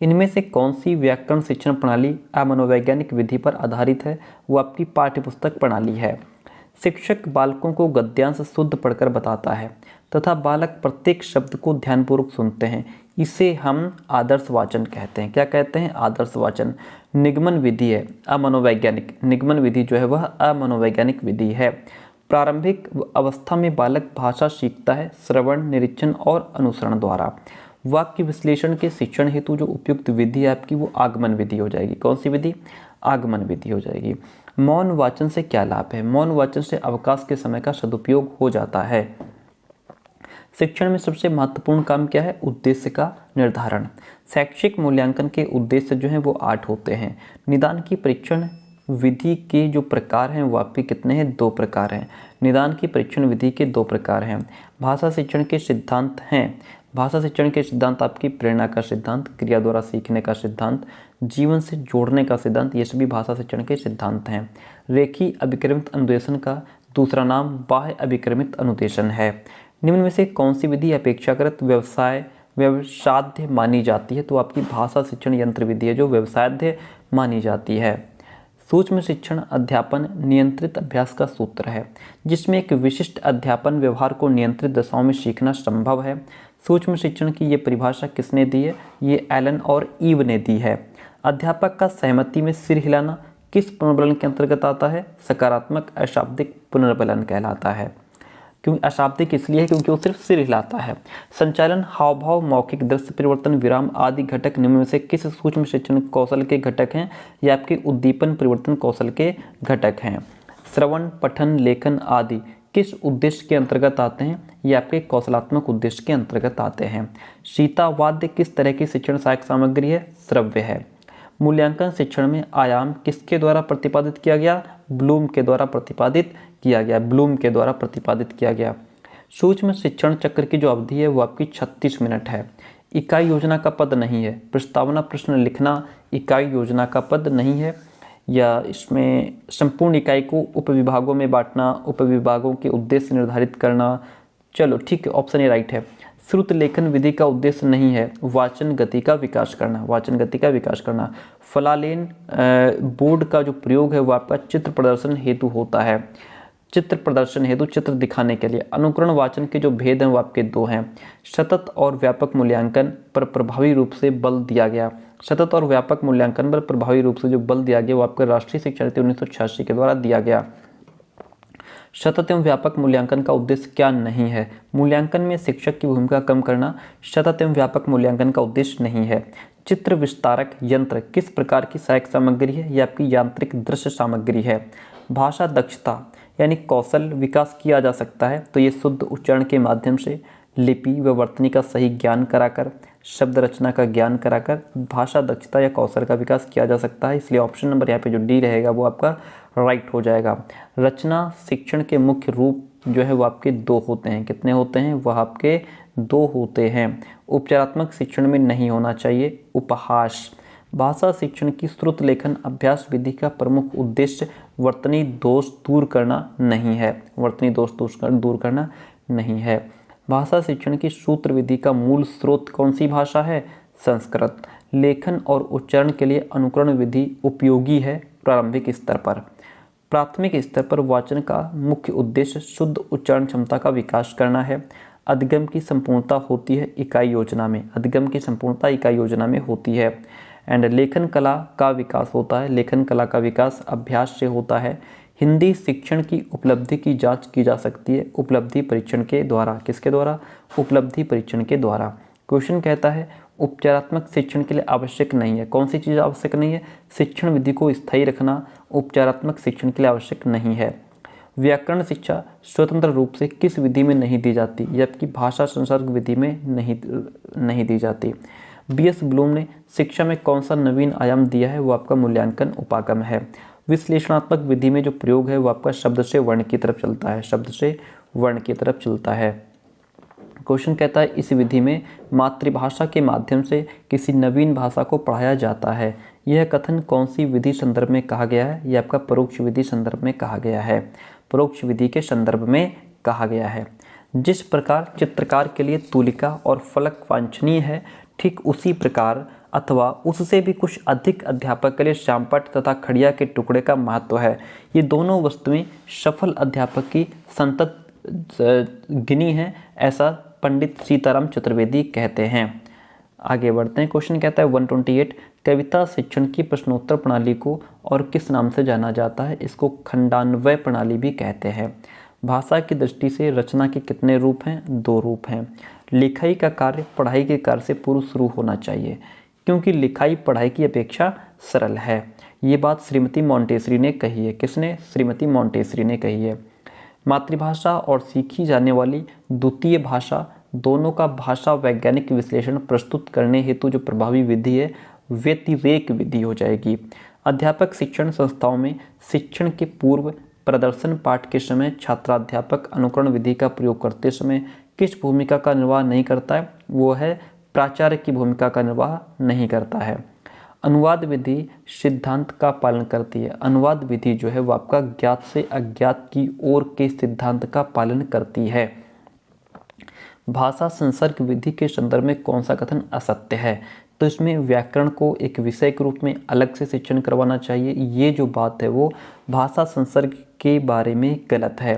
इनमें से कौन सी व्याकरण शिक्षण प्रणाली अमनोवैज्ञानिक विधि पर आधारित है? वो आपकी पाठ्यपुस्तक प्रणाली है। शिक्षक बालकों को गद्यांश शुद्ध पढ़कर बताता है तथा बालक प्रत्येक शब्द को ध्यानपूर्वक सुनते हैं। इसे हम आदर्श वाचन कहते हैं। क्या कहते हैं? आदर्श वाचन। निगमन विधि है अमनोवैज्ञानिक। निगमन विधि जो है वह अमनोवैज्ञानिक विधि है। प्रारंभिक अवस्था में बालक भाषा सीखता है श्रवण, निरीक्षण और अनुसरण द्वारा। वाक्य विश्लेषण के शिक्षण हेतु जो उपयुक्त विधि है आपकी वो आगमन विधि हो जाएगी। कौन सी विधि? आगमन विधि हो जाएगी। मौन वाचन से क्या लाभ है? मौन वाचन से अवकाश के समय का सदुपयोग हो जाता है। शिक्षण में सबसे महत्वपूर्ण काम क्या है? उद्देश्य का निर्धारण। शैक्षिक मूल्यांकन के उद्देश्य जो हैं वो 8 होते हैं। निदान की परीक्षण विधि के जो प्रकार हैं वो आपके कितने हैं? 2 प्रकार हैं। निदान की परीक्षण विधि के 2 प्रकार हैं। भाषा शिक्षण के सिद्धांत हैं। भाषा शिक्षण के सिद्धांत आपकी प्रेरणा का सिद्धांत, क्रिया द्वारा सीखने का सिद्धांत, जीवन से जोड़ने का सिद्धांत, ये सभी भाषा शिक्षण के सिद्धांत हैं। रेखीय अभिक्रमित अनुदेशन का दूसरा नाम बाह्य अभिक्रमित अनुदेशन है। निम्न में से कौन सी विधि अपेक्षाकृत व्यवसाध्य मानी जाती है? तो आपकी भाषा शिक्षण यंत्र विधि है जो व्यवसाध्य मानी जाती है। सूक्ष्म शिक्षण अध्यापन नियंत्रित अभ्यास का सूत्र है जिसमें एक विशिष्ट अध्यापन व्यवहार को नियंत्रित दशाओं में सीखना संभव है। सूक्ष्म शिक्षण की ये परिभाषा किसने दी है? ये एलन और ईव ने दी है। अध्यापक का सहमति में सिर हिलाना किस पुनर्बलन के अंतर्गत आता है? सकारात्मक अशाब्दिक पुनर्बलन कहलाता है। क्योंकि अशाब्दिक इसलिए है क्योंकि वो सिर्फ सिर हिलाता है। संचालन, हाव भाव, मौखिक दृश्य परिवर्तन, विराम आदि घटक निम्न में से किस सूक्ष्म शिक्षण कौशल के घटक हैं? या आपके उद्दीपन परिवर्तन कौशल के घटक हैं। श्रवण, पठन, लेखन आदि किस उद्देश्य के अंतर्गत आते हैं? ये आपके कौशलात्मक उद्देश्य के अंतर्गत आते हैं। सीतावाद्य किस तरह की शिक्षण सहायक सामग्री है? श्रव्य है। मूल्यांकन शिक्षण में आयाम किसके द्वारा प्रतिपादित किया गया? ब्लूम के द्वारा प्रतिपादित किया गया। ब्लूम के द्वारा प्रतिपादित किया गया। सूक्ष्म शिक्षण चक्र की जो अवधि है वो आपकी 36 मिनट है। इकाई योजना का पद नहीं है। प्रस्तावना प्रश्न लिखना इकाई योजना का पद नहीं है। या इसमें संपूर्ण इकाई को उपविभागों में बांटना, उपविभागों के उद्देश्य निर्धारित करना। चलो ठीक है, ऑप्शन ए राइट है। श्रुत लेखन विधि का उद्देश्य नहीं है वाचन गति का विकास करना, वाचन गति का विकास करना। फलालेन बोर्ड का जो प्रयोग है वो आपका चित्र प्रदर्शन हेतु होता है, चित्र प्रदर्शन हेतु, चित्र दिखाने के लिए। अनुकरण वाचन के जो भेद हैं वो आपके 2 हैं। सतत और व्यापक मूल्यांकन पर प्रभावी रूप से बल दिया गया। सतत और व्यापक मूल्यांकन पर प्रभावी रूप से जो बल दिया गया वो आपके राष्ट्रीय शिक्षा नीति 1986 के द्वारा दिया गया। सतत एवं व्यापक मूल्यांकन का उद्देश्य क्या नहीं है? मूल्यांकन में शिक्षक की भूमिका कम करना सतत एवं व्यापक मूल्यांकन का उद्देश्य नहीं है। चित्र विस्तारक यंत्र किस प्रकार की सहायक सामग्री है? यह आपकी यांत्रिक दृश्य सामग्री है। भाषा दक्षता यानी कौशल विकास किया जा सकता है तो ये शुद्ध उच्चारण के माध्यम से, लिपि व वर्तनी का सही ज्ञान कराकर, शब्द रचना का ज्ञान कराकर भाषा दक्षता या कौशल का विकास किया जा सकता है। इसलिए ऑप्शन नंबर यहाँ पे जो डी रहेगा वो आपका राइट हो जाएगा। रचना शिक्षण के मुख्य रूप जो है वो आपके 2 होते हैं। कितने होते हैं? वह आपके 2 होते हैं। उपचारात्मक शिक्षण में नहीं होना चाहिए उपहास। भाषा शिक्षण की श्रुत लेखन अभ्यास विधि का प्रमुख उद्देश्य वर्तनी दोष दूर करना नहीं है, वर्तनी दोष दूर करना नहीं है। भाषा शिक्षण की सूत्र विधि का मूल स्रोत कौन सी भाषा है? संस्कृत। लेखन और उच्चारण के लिए अनुकरण विधि उपयोगी है प्रारंभिक स्तर पर। प्राथमिक स्तर पर वाचन का मुख्य उद्देश्य शुद्ध उच्चारण क्षमता का विकास करना है। अधिगम की संपूर्णता होती है इकाई योजना में, अधिगम की संपूर्णता इकाई योजना में होती है। एंड लेखन कला का विकास होता है, लेखन कला का विकास अभ्यास से होता है। हिंदी शिक्षण की उपलब्धि की जांच की जा सकती है उपलब्धि परीक्षण के द्वारा। किसके द्वारा? उपलब्धि परीक्षण के द्वारा। क्वेश्चन कहता है उपचारात्मक शिक्षण के लिए आवश्यक नहीं है। कौन सी चीज़ आवश्यक नहीं है? शिक्षण विधि को स्थायी रखना उपचारात्मक शिक्षण के लिए आवश्यक नहीं है। व्याकरण शिक्षा स्वतंत्र रूप से किस विधि में नहीं दी जाती? जबकि भाषा संसर्ग विधि में नहीं दी जाती। बीएस ब्लूम ने शिक्षा में कौन सा नवीन आयाम दिया है? वो आपका मूल्यांकन उपागम है। विश्लेषणात्मक विधि में जो प्रयोग है वो आपका शब्द से वर्ण की तरफ चलता है, शब्द से वर्ण की तरफ चलता है। क्वेश्चन कहता है इस विधि में मातृभाषा के माध्यम से किसी नवीन भाषा को पढ़ाया जाता है। यह कथन कौन सी विधि संदर्भ में कहा गया है? यह आपका परोक्ष विधि संदर्भ में कहा गया है, परोक्ष विधि के संदर्भ में कहा गया है। जिस प्रकार चित्रकार के लिए तूलिका और फलक वांछनीय है, ठीक उसी प्रकार अथवा उससे भी कुछ अधिक अध्यापक के लिए श्यामपट्ट तथा खड़िया के टुकड़े का महत्व है। ये दोनों वस्तुएं सफल अध्यापक की संतत गिनी है, ऐसा पंडित सीताराम चतुर्वेदी कहते हैं। आगे बढ़ते हैं। क्वेश्चन कहता है 128 कविता शिक्षण की प्रश्नोत्तर प्रणाली को और किस नाम से जाना जाता है? इसको खंडान्वय प्रणाली भी कहते हैं। भाषा की दृष्टि से रचना के कितने रूप हैं? 2 रूप हैं। लिखाई का कार्य पढ़ाई के कार्य से पूर्व शुरू होना चाहिए क्योंकि लिखाई पढ़ाई की अपेक्षा सरल है। ये बात श्रीमती मॉन्टेसरी ने कही है। किसने? श्रीमती मॉन्टेसरी ने कही है। मातृभाषा और सीखी जाने वाली द्वितीय भाषा दोनों का भाषा वैज्ञानिक विश्लेषण प्रस्तुत करने हेतु जो प्रभावी विधि है व्यतिरेक विधि हो जाएगी। अध्यापक शिक्षण संस्थाओं में शिक्षण के पूर्व प्रदर्शन पाठ के समय छात्राध्यापक अनुकरण विधि का प्रयोग करते समय किस भूमिका का निर्वाह नहीं करता है? वो है प्राचार्य की भूमिका का निर्वाह नहीं करता है। अनुवाद विधि सिद्धांत का पालन करती है। अनुवाद विधि जो है वो आपका ज्ञात से अज्ञात की ओर के सिद्धांत का पालन करती है। भाषा संसर्ग विधि के संदर्भ में कौन सा कथन असत्य है? तो इसमें व्याकरण को एक विषय के रूप में अलग से शिक्षण करवाना चाहिए, ये जो बात है वो भाषा संसर्ग के बारे में गलत है।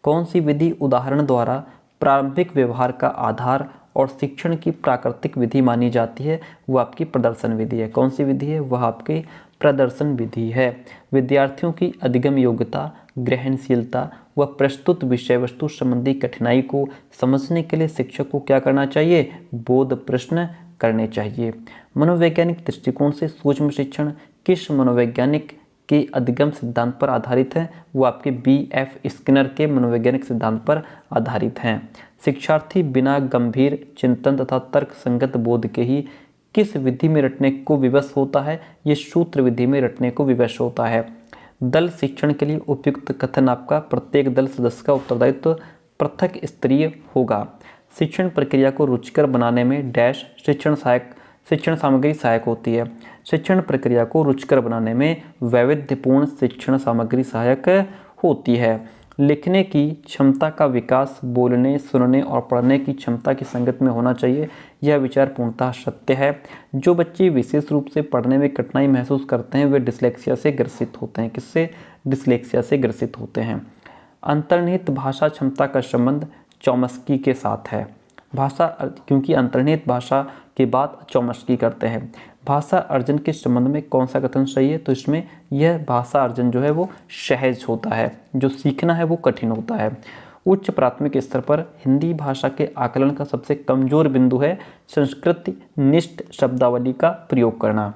कौन सी विधि उदाहरण द्वारा प्रारंभिक व्यवहार का आधार और शिक्षण की प्राकृतिक विधि मानी जाती है? वो आपकी प्रदर्शन विधि है। कौन सी विधि है? वह आपकी प्रदर्शन विधि है। विद्यार्थियों की अधिगम योग्यता, ग्रहणशीलता व प्रस्तुत विषय वस्तु संबंधी कठिनाई को समझने के लिए शिक्षक को क्या करना चाहिए? बोध प्रश्न करने चाहिए। मनोवैज्ञानिक दृष्टिकोण से सूक्ष्म शिक्षण किस मनोवैज्ञानिक के अधिगम सिद्धांत पर आधारित है? वो आपके B.F. स्किनर के मनोवैज्ञानिक सिद्धांत पर आधारित हैं। शिक्षार्थी बिना गंभीर चिंतन तथा तर्क संगत बोध के ही किस विधि में रटने को विवश होता है? ये सूत्र विधि में रटने को विवश होता है। दल शिक्षण के लिए उपयुक्त कथन आपका प्रत्येक दल सदस्य का उत्तरदायित्व पृथक स्तरीय होगा। शिक्षण प्रक्रिया को रुचिकर बनाने में डैश शिक्षण सामग्री सहायक होती है। शिक्षण प्रक्रिया को रुचिकर बनाने में वैविध्यपूर्ण शिक्षण सामग्री सहायक होती है। लिखने की क्षमता का विकास बोलने, सुनने और पढ़ने की क्षमता की संगत में होना चाहिए। यह विचार पूर्णतः सत्य है। जो बच्चे विशेष रूप से पढ़ने में कठिनाई महसूस करते हैं वे डिस्लेक्सिया से ग्रसित होते हैं। किससे? डिस्लेक्सिया से ग्रसित होते हैं। अंतर्निहित भाषा क्षमता का संबंध चॉम्स्की के साथ है। भाषा, क्योंकि अंतर्निहित भाषा के बाद चॉम्स्की करते हैं। भाषा अर्जन के संबंध में कौन सा कथन सही है? तो इसमें यह भाषा अर्जन जो है वो सहज होता है, जो सीखना है वो कठिन होता है। उच्च प्राथमिक स्तर पर हिंदी भाषा के आकलन का सबसे कमजोर बिंदु है संस्कृत निष्ठ शब्दावली का प्रयोग करना।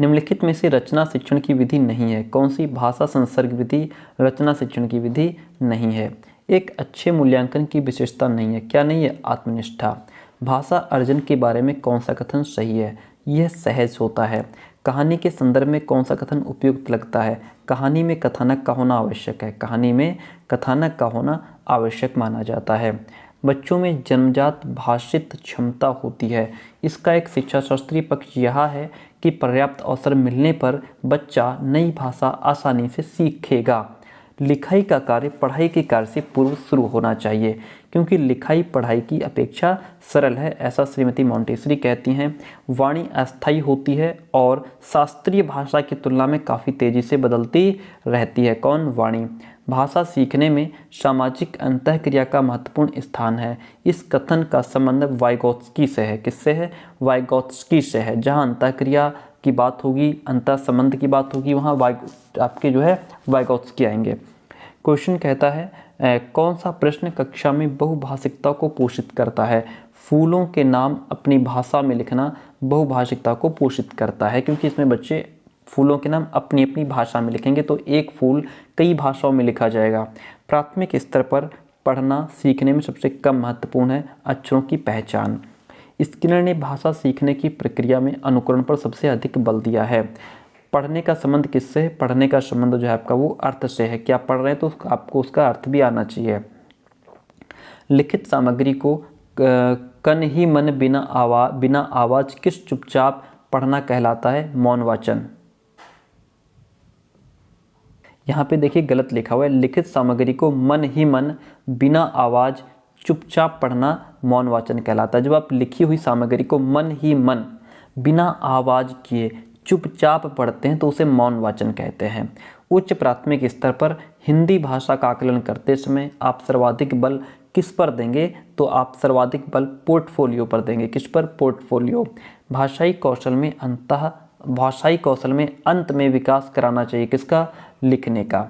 निम्नलिखित में से रचना शिक्षण की विधि नहीं है। कौन सी? भाषा संसर्ग विधि रचना शिक्षण की विधि नहीं है। एक अच्छे मूल्यांकन की विशेषता नहीं है। क्या नहीं है? आत्मनिष्ठा। भाषा अर्जन के बारे में कौन सा कथन सही है? यह सहज होता है। कहानी के संदर्भ में कौन सा कथन उपयुक्त लगता है? कहानी में कथानक का होना आवश्यक है। कहानी में कथानक का होना आवश्यक माना जाता है। बच्चों में जन्मजात भाषित क्षमता होती है। इसका एक शिक्षाशास्त्रीय पक्ष यह है कि पर्याप्त अवसर मिलने पर बच्चा नई भाषा आसानी से सीखेगा। लिखाई का कार्य पढ़ाई के कार्य से पूर्व शुरू होना चाहिए, क्योंकि लिखाई पढ़ाई की अपेक्षा सरल है, ऐसा श्रीमती मॉन्टेसरी कहती हैं। वाणी अस्थायी होती है और शास्त्रीय भाषा की तुलना में काफ़ी तेज़ी से बदलती रहती है। कौन? वाणी। भाषा सीखने में सामाजिक अंतःक्रिया का महत्वपूर्ण स्थान है। इस कथन का संबंध वाइगोत्स्की से है। किससे है? वाइगोत्स्की से है। जहाँ अंतःक्रिया की बात होगी, अंतर संबंध की बात होगी, वहाँ आपके जो है वाइगोत्स्की आएंगे। क्वेश्चन कहता है कौन सा प्रश्न कक्षा में बहुभाषिकता को पोषित करता है? फूलों के नाम अपनी भाषा में लिखना बहुभाषिकता को पोषित करता है, क्योंकि इसमें बच्चे फूलों के नाम अपनी अपनी भाषा में लिखेंगे तो एक फूल कई भाषाओं में लिखा जाएगा। प्राथमिक स्तर पर पढ़ना सीखने में सबसे कम महत्वपूर्ण है अक्षरों की पहचान। स्किनर ने भाषा सीखने की प्रक्रिया में अनुकरण पर सबसे अधिक बल दिया है। पढ़ने का संबंध किससे है? पढ़ने का संबंध जो है आपका वो अर्थ से है। क्या पढ़ रहे हैं तो आपको उसका अर्थ भी आना चाहिए। लिखित सामग्री को कन ही मन बिना आवाज किस चुपचाप पढ़ना कहलाता है? मौन वाचन। यहाँ पे देखिए गलत लिखा हुआ है। लिखित सामग्री को मन ही मन बिना आवाज चुपचाप पढ़ना मौन वाचन कहलाता है। जब आप लिखी हुई सामग्री को मन ही मन बिना आवाज किए चुपचाप पढ़ते हैं तो उसे मौन वाचन कहते हैं। उच्च प्राथमिक स्तर पर हिंदी भाषा का आकलन करते समय आप सर्वाधिक बल किस पर देंगे? तो आप सर्वाधिक बल पोर्टफोलियो पर देंगे। किस पर? पोर्टफोलियो। भाषाई कौशल में अंत में विकास कराना चाहिए। किसका? लिखने का।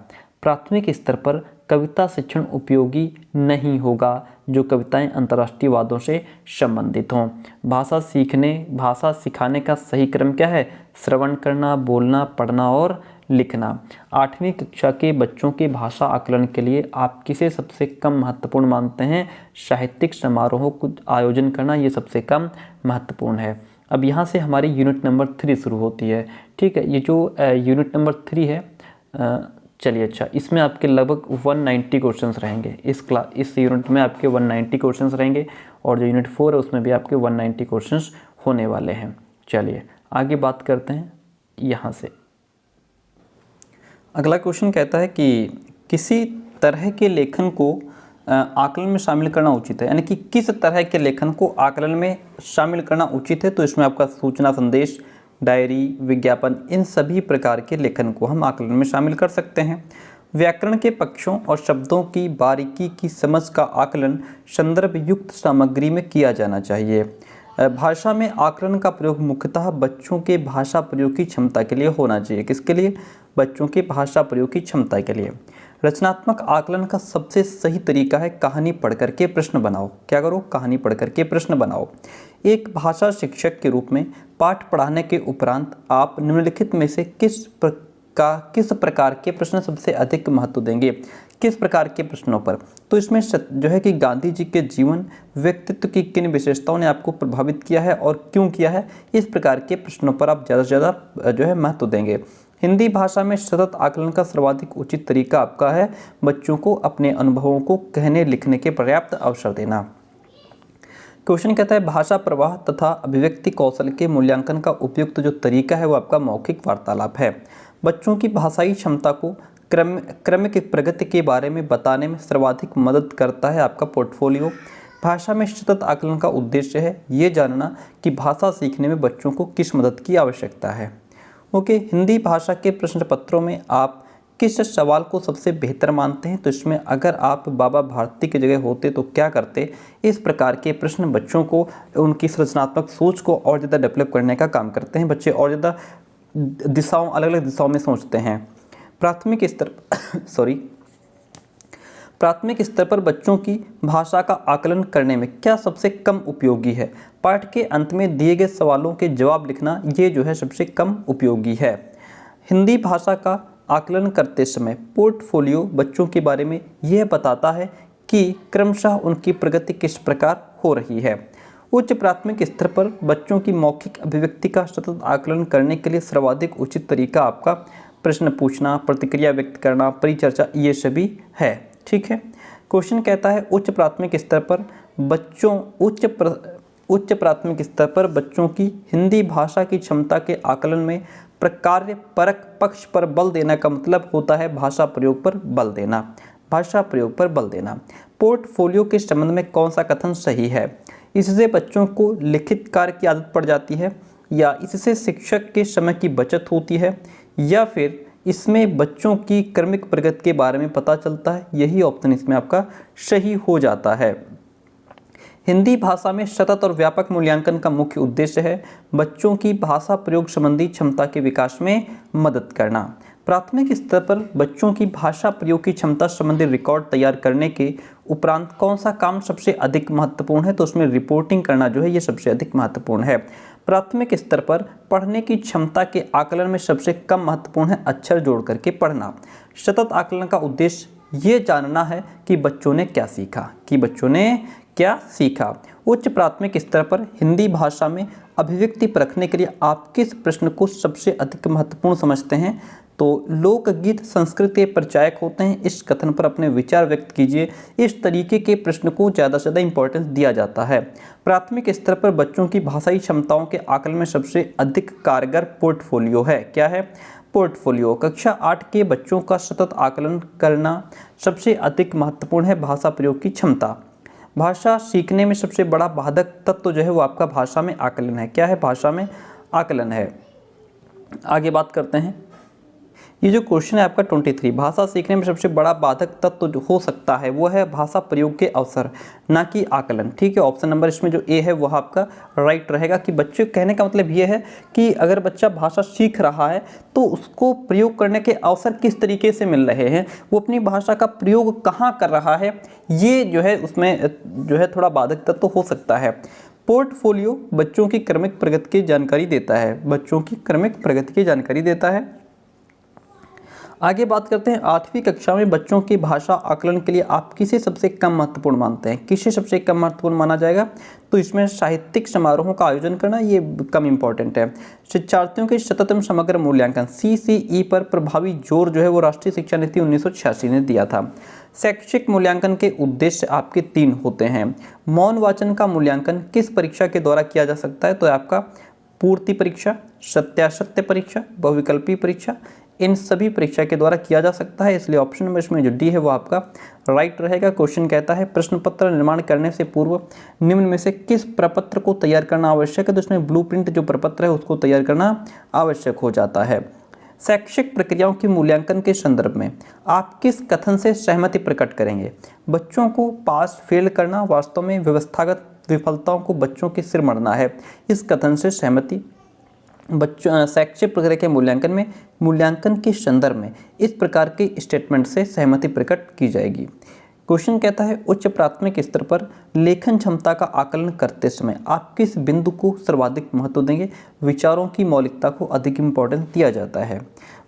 प्राथमिक स्तर पर कविता शिक्षण उपयोगी नहीं होगा जो कविताएं अंतर्राष्ट्रीय वादों से संबंधित हों। भाषा सिखाने का सही क्रम क्या है? श्रवण करना, बोलना, पढ़ना और लिखना। 8वीं कक्षा के बच्चों के भाषा आकलन के लिए आप किसे सबसे कम महत्वपूर्ण मानते हैं? साहित्यिक समारोहों को आयोजन करना ये सबसे कम महत्वपूर्ण है। अब यहाँ से हमारी यूनिट नंबर 3 शुरू होती है। ठीक है, ये जो यूनिट नंबर 3 है, चलिए अच्छा, इसमें आपके लगभग 190 क्वेश्चंस रहेंगे। इस यूनिट में आपके 190 क्वेश्चंस रहेंगे और जो यूनिट 4 है उसमें भी आपके 190 क्वेश्चंस होने वाले हैं। चलिए आगे बात करते हैं। यहाँ से अगला क्वेश्चन कहता है कि किसी तरह के लेखन को आकलन में शामिल करना उचित है, यानी कि किस तरह के लेखन को आकलन में शामिल करना उचित है। तो इसमें आपका सूचना संदेश, डायरी, विज्ञापन, इन सभी प्रकार के लेखन को हम आकलन में शामिल कर सकते हैं। व्याकरण के पक्षों और शब्दों की बारीकी की समझ का आकलन संदर्भ युक्त सामग्री में किया जाना चाहिए। भाषा में आकलन का प्रयोग मुख्यतः बच्चों के भाषा प्रयोग की क्षमता के लिए होना चाहिए। किसके लिए? बच्चों के भाषा प्रयोग की क्षमता के लिए। रचनात्मक आकलन का सबसे सही तरीका है कहानी पढ़ करके प्रश्न बनाओ। क्या करो? कहानी पढ़ करके प्रश्न बनाओ। एक भाषा शिक्षक के रूप में पाठ पढ़ाने के उपरांत आप निम्नलिखित में से किस प्रकार के प्रश्न सबसे अधिक महत्व देंगे? किस प्रकार के प्रश्नों पर? तो इसमें जो है कि गांधी जी के जीवन, व्यक्तित्व की किन विशेषताओं ने आपको प्रभावित किया है और क्यों किया है, इस प्रकार के प्रश्नों पर आप ज़्यादा से ज़्यादा जो है महत्व देंगे। हिंदी भाषा में सतत आकलन का सर्वाधिक उचित तरीका आपका है बच्चों को अपने अनुभवों को कहने लिखने के पर्याप्त अवसर देना। क्वेश्चन कहता है भाषा प्रवाह तथा अभिव्यक्ति कौशल के मूल्यांकन का उपयुक्त जो तरीका है वो आपका मौखिक वार्तालाप है। बच्चों की भाषाई क्षमता को क्रमिक प्रगति के बारे में बताने में सर्वाधिक मदद करता है आपका पोर्टफोलियो। भाषा में सतत आकलन का उद्देश्य है ये जानना कि भाषा सीखने में बच्चों को किस मदद की आवश्यकता है। ओके, हिंदी भाषा के प्रश्न पत्रों में आप किस सवाल को सबसे बेहतर मानते हैं? तो इसमें अगर आप बाबा भारती की जगह होते तो क्या करते? इस प्रकार के प्रश्न बच्चों को उनकी सृजनात्मक सोच को और ज़्यादा डेवलप करने का काम करते हैं। बच्चे और ज़्यादा अलग अलग दिशाओं में सोचते हैं। प्राथमिक स्तर पर बच्चों की भाषा का आकलन करने में क्या सबसे कम उपयोगी है? पाठ के अंत में दिए गए सवालों के जवाब लिखना ये जो है सबसे कम उपयोगी है। हिंदी भाषा का आकलन करते समय पोर्टफोलियो बच्चों के बारे में यह बताता है कि क्रमशः उनकी प्रगति किस प्रकार हो रही है। उच्च प्राथमिक स्तर पर बच्चों की मौखिक अभिव्यक्ति का सतत आकलन करने के लिए सर्वाधिक उचित तरीका आपका प्रश्न पूछना, प्रतिक्रिया व्यक्त करना, परिचर्चा, ये सभी है। ठीक है। क्वेश्चन कहता है उच्च प्राथमिक स्तर पर बच्चों की हिंदी भाषा की क्षमता के आकलन में प्रकार्य परक पक्ष पर बल देना का मतलब होता है भाषा प्रयोग पर बल देना। भाषा प्रयोग पर बल देना। पोर्टफोलियो के संबंध में कौन सा कथन सही है? इससे बच्चों को लिखित कार्य की आदत पड़ जाती है, या इससे शिक्षक के समय की बचत होती है, या फिर इसमें बच्चों की क्रमिक प्रगति के बारे में पता चलता है? यही ऑप्शन इसमें आपका सही हो जाता है। हिंदी भाषा में सतत और व्यापक मूल्यांकन का मुख्य उद्देश्य है बच्चों की भाषा प्रयोग संबंधी क्षमता के विकास में मदद करना। प्राथमिक स्तर पर बच्चों की भाषा प्रयोग की क्षमता संबंधी रिकॉर्ड तैयार करने के उपरांत कौन सा काम सबसे अधिक महत्वपूर्ण है? तो उसमें रिपोर्टिंग करना जो है ये सबसे अधिक महत्वपूर्ण है। प्राथमिक स्तर पर पढ़ने की क्षमता के आकलन में सबसे कम महत्वपूर्ण है अक्षर जोड़ करके पढ़ना। सतत आकलन का उद्देश्य ये जानना है कि बच्चों ने क्या सीखा। उच्च प्राथमिक स्तर पर हिंदी भाषा में अभिव्यक्ति परखने के लिए आप किस प्रश्न को सबसे अधिक महत्वपूर्ण समझते हैं? तो लोकगीत संस्कृत के परिचायक होते हैं, इस कथन पर अपने विचार व्यक्त कीजिए। इस तरीके के प्रश्न को ज़्यादा से ज़्यादा इंपॉर्टेंस दिया जाता है। प्राथमिक स्तर पर बच्चों की भाषाई क्षमताओं के आकलन में सबसे अधिक कारगर पोर्टफोलियो है। क्या है? पोर्टफोलियो। कक्षा 8 के बच्चों का सतत आकलन करना सबसे अधिक महत्वपूर्ण है भाषा प्रयोग की क्षमता। भाषा सीखने में सबसे बड़ा बाधक तत्व जो है वो आपका भाषा में आकलन है। क्या है? भाषा में आकलन है। आगे बात करते हैं। ये जो क्वेश्चन है आपका 23, भाषा सीखने में सबसे बड़ा बाधक तत्व जो हो सकता है वो है भाषा प्रयोग के अवसर, ना कि आकलन। ठीक है। ऑप्शन नंबर इसमें जो ए है वह आपका राइट रहेगा कि बच्चे कहने का मतलब ये है कि अगर बच्चा भाषा सीख रहा है तो उसको प्रयोग करने के अवसर किस तरीके से मिल रहे हैं, वो अपनी भाषा का प्रयोग कहाँ कर रहा है, ये जो है उसमें जो है थोड़ा बाधक तत्व हो सकता है। पोर्टफोलियो बच्चों की क्रमिक प्रगति की जानकारी देता है। आगे बात करते हैं 8वीं कक्षा में बच्चों की भाषा आकलन के लिए आप किसे सबसे कम महत्वपूर्ण मानते हैं? किसे सबसे कम महत्वपूर्ण माना जाएगा? तो इसमें साहित्यिक समारोहों का आयोजन करना ये कम इंपॉर्टेंट है। शिक्षार्थियों के सततम समग्र मूल्यांकन CCE पर प्रभावी जोर जो है वो राष्ट्रीय शिक्षा नीति 1986 ने दिया था। शैक्षिक मूल्यांकन के उद्देश्य आपके 3 होते हैं। मौन वाचन का मूल्यांकन किस परीक्षा के द्वारा किया जा सकता है? तो आपका पूर्ति परीक्षा, सत्यासत्य परीक्षा, बहुविकल्पीय परीक्षा, इन सभी परीक्षा के द्वारा किया जा सकता है। इसलिए ऑप्शन नंबर इसमें जो डी है वो आपका राइट रहेगा। क्वेश्चन कहता है प्रश्न पत्र निर्माण करने से पूर्व निम्न में से किस प्रपत्र को तैयार करना आवश्यक है? तो इसमें ब्लूप्रिंट जो प्रपत्र है उसको तैयार करना आवश्यक हो जाता है। शैक्षिक प्रक्रियाओं के मूल्यांकन के संदर्भ में आप किस कथन से सहमति प्रकट करेंगे? बच्चों को पास फेल करना वास्तव में व्यवस्थागत विफलताओं को बच्चों के सिर मढ़ना है। इस कथन से सहमति बच्चों शैक्षिक प्रक्रिया के मूल्यांकन के संदर्भ में इस प्रकार के स्टेटमेंट से सहमति प्रकट की जाएगी। क्वेश्चन कहता है उच्च प्राथमिक स्तर पर लेखन क्षमता का आकलन करते समय आप किस बिंदु को सर्वाधिक महत्व देंगे? विचारों की मौलिकता को अधिक इम्पोर्टेंस दिया जाता है।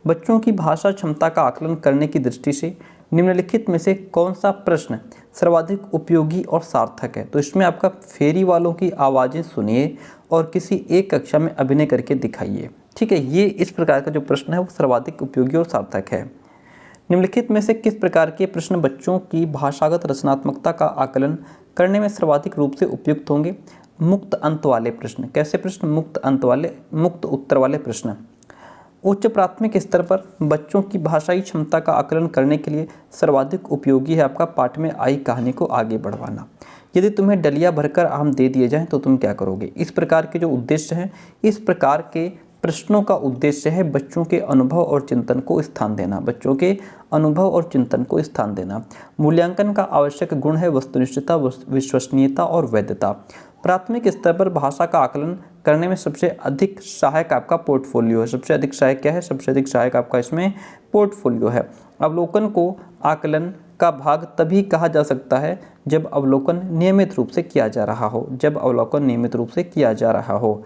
बच्चों की भाषा क्षमता का आकलन करने की दृष्टि से निम्नलिखित में से कौन सा प्रश्न सर्वाधिक उपयोगी और सार्थक है? तो इसमें आपका फेरी वालों की आवाज़ें सुनिए और किसी एक कक्षा में अभिनय करके दिखाइए। ठीक है, ये इस प्रकार का जो प्रश्न है वो सर्वाधिक उपयोगी और सार्थक है। निम्नलिखित में से किस प्रकार के प्रश्न बच्चों की भाषागत रचनात्मकता का आकलन करने में सर्वाधिक रूप से उपयुक्त होंगे? मुक्त अंत वाले प्रश्न। कैसे प्रश्न? मुक्त उत्तर वाले प्रश्न। उच्च प्राथमिक स्तर पर बच्चों की भाषाई क्षमता का आकलन करने के लिए सर्वाधिक उपयोगी है आपका पाठ में आई कहानी को आगे बढ़वाना। यदि तुम्हें डलिया भरकर आम दे दिए जाएं तो तुम क्या करोगे? इस प्रकार के जो उद्देश्य हैं, इस प्रकार के प्रश्नों का उद्देश्य है बच्चों के अनुभव और चिंतन को स्थान देना। बच्चों के अनुभव और चिंतन को स्थान देना। मूल्यांकन का आवश्यक गुण है वस्तुनिष्ठता, विश्वसनीयता और वैधता। प्राथमिक स्तर पर भाषा का आकलन करने में सबसे अधिक सहायक आपका पोर्टफोलियो है। सबसे अधिक सहायक क्या है? सबसे अधिक सहायक आपका इसमें पोर्टफोलियो है। अवलोकन को आकलन का भाग तभी कहा जा सकता है जब अवलोकन नियमित रूप से किया जा रहा हो। जब अवलोकन नियमित रूप से किया जा रहा हो।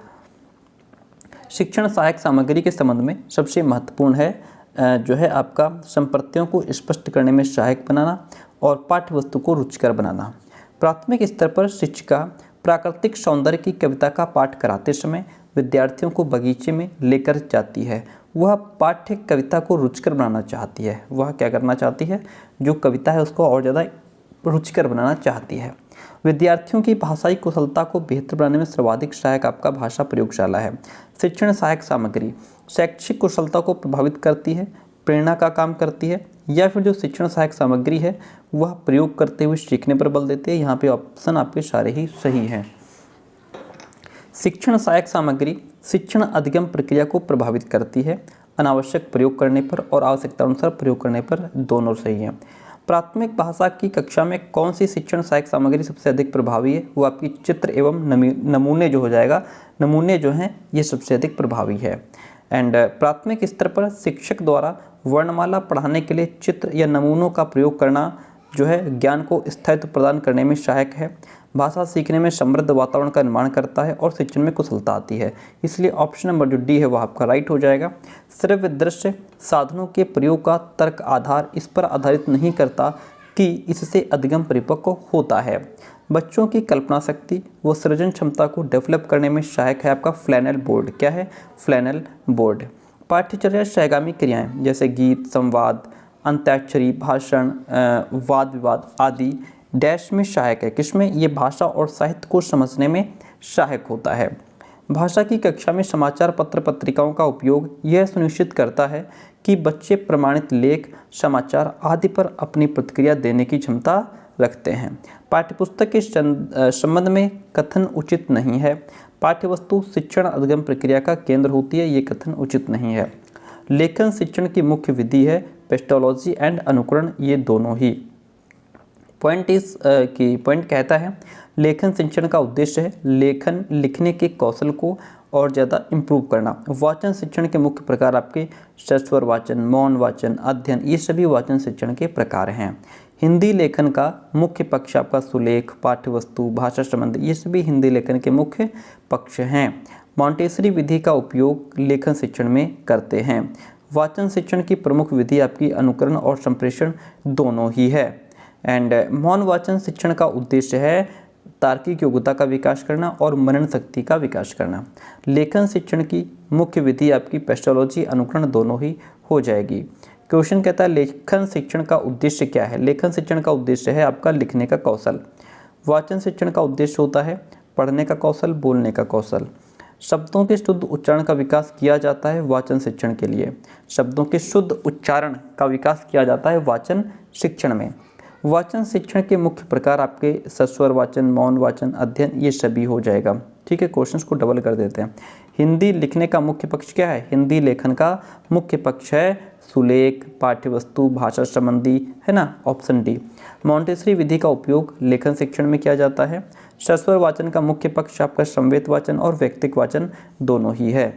शिक्षण सहायक सामग्री के संबंध में सबसे महत्वपूर्ण है जो है आपका संप्रत्तियों को स्पष्ट करने में सहायक बनाना और पाठ्य वस्तु को रुचिकर बनाना। प्राथमिक स्तर पर शिक्षिका प्राकृतिक सौंदर्य की कविता का पाठ कराते समय विद्यार्थियों को बगीचे में लेकर जाती है। वह पाठ्य कविता को रुचिकर बनाना चाहती है। वह क्या करना चाहती है? जो कविता है उसको और ज़्यादा रुचिकर बनाना चाहती है। विद्यार्थियों की भाषाई कुशलता को बेहतर बनाने में सर्वाधिक सहायक आपका भाषा प्रयोगशाला है। शिक्षण सहायक सामग्री शैक्षिक कुशलता को प्रभावित करती है, प्रेरणा का काम करती है, या फिर जो शिक्षण सहायक सामग्री है वह प्रयोग करते हुए सीखने पर बल देती है। यहाँ पे ऑप्शन आपके सारे ही सही हैं। शिक्षण सहायक सामग्री शिक्षण अधिगम प्रक्रिया को प्रभावित करती है, अनावश्यक प्रयोग करने पर और आवश्यकता अनुसार प्रयोग करने पर, दोनों सही हैं। प्राथमिक भाषा की कक्षा में कौन सी शिक्षण सहायक सामग्री सबसे अधिक प्रभावी है? वो आपकी चित्र एवं नमूने जो हो जाएगा, नमूने जो हैं ये सबसे अधिक प्रभावी है। एंड प्राथमिक स्तर पर शिक्षक द्वारा वर्णमाला पढ़ाने के लिए चित्र या नमूनों का प्रयोग करना जो है ज्ञान को स्थायित्व प्रदान करने में सहायक है। भाषा सीखने में समृद्ध वातावरण का निर्माण करता है और शिक्षण में कुशलता आती है। इसलिए ऑप्शन नंबर जो डी है वह आपका राइट हो जाएगा। श्रव्य दृश्य साधनों के प्रयोग का तर्क आधार इस पर आधारित नहीं करता कि इससे अधिगम परिपक्व होता है। बच्चों की कल्पना शक्ति व सृजन क्षमता को डेवलप करने में सहायक है आपका फ्लैनल बोर्ड। क्या है? Flannel board. पाठ्यचर्या सहगामी क्रियाएं जैसे गीत, संवाद, अंत्याक्षरी, भाषण, वाद विवाद आदि डैश में सहायक है। किसमें? ये भाषा और साहित्य को समझने में सहायक होता है। भाषा की कक्षा में समाचार पत्र पत्रिकाओं का उपयोग यह सुनिश्चित करता है कि बच्चे प्रमाणित लेख, समाचार आदि पर अपनी प्रतिक्रिया देने की क्षमता रखते हैं। पाठ्यपुस्तक के संबंध में कथन उचित नहीं है। पाठ्यवस्तु शिक्षण अधिगम प्रक्रिया का केंद्र होती है, ये कथन उचित नहीं है। लेखन शिक्षण की मुख्य विधि है। पेस्टोलॉजी एंड अनुकरण, ये दोनों ही। पॉइंट कहता है लेखन शिक्षण का उद्देश्य है लेखन लिखने के कौशल को और ज़्यादा इम्प्रूव करना। वाचन शिक्षण के मुख्य प्रकार आपके सस्वर वाचन, मौन वाचन, अध्ययन, ये सभी वाचन शिक्षण के प्रकार हैं। हिंदी लेखन का मुख्य पक्ष आपका सुलेख, पाठ्यवस्तु, भाषा संबंध, ये सभी हिंदी लेखन के मुख्य पक्ष हैं। मॉन्टेसरी विधि का उपयोग लेखन शिक्षण में करते हैं। वाचन शिक्षण की प्रमुख विधि आपकी अनुकरण और संप्रेषण दोनों ही है। एंड मौन वाचन शिक्षण का उद्देश्य है तार्किक योग्यता का विकास करना और मनन शक्ति का विकास करना। लेखन शिक्षण की मुख्य विधि आपकी पेस्टोलॉजी अनुकरण दोनों ही हो जाएगी। क्वेश्चन कहता है लेखन शिक्षण का उद्देश्य क्या है। लेखन शिक्षण का उद्देश्य है आपका लिखने का कौशल। वाचन शिक्षण का उद्देश्य होता है पढ़ने का कौशल, बोलने का कौशल। शब्दों के शुद्ध उच्चारण का विकास किया जाता है वाचन शिक्षण के लिए। शब्दों के शुद्ध उच्चारण का विकास किया जाता है वाचन शिक्षण में। वाचन शिक्षण के मुख्य प्रकार आपके सस्वर वाचन, मौन वाचन, अध्ययन, ये सभी हो जाएगा। ठीक है, क्वेश्चंस को डबल कर देते हैं। हिंदी लिखने का मुख्य पक्ष क्या है। हिंदी लेखन का मुख्य पक्ष है सुलेख, पाठ्यवस्तु, भाषा संबंधी, है ना, ऑप्शन डी। मॉन्टेसरी विधि का उपयोग लेखन शिक्षण में किया जाता है। सस्वर वाचन का मुख्य पक्ष आपका संवेद वाचन और व्यक्तिक वाचन दोनों ही है।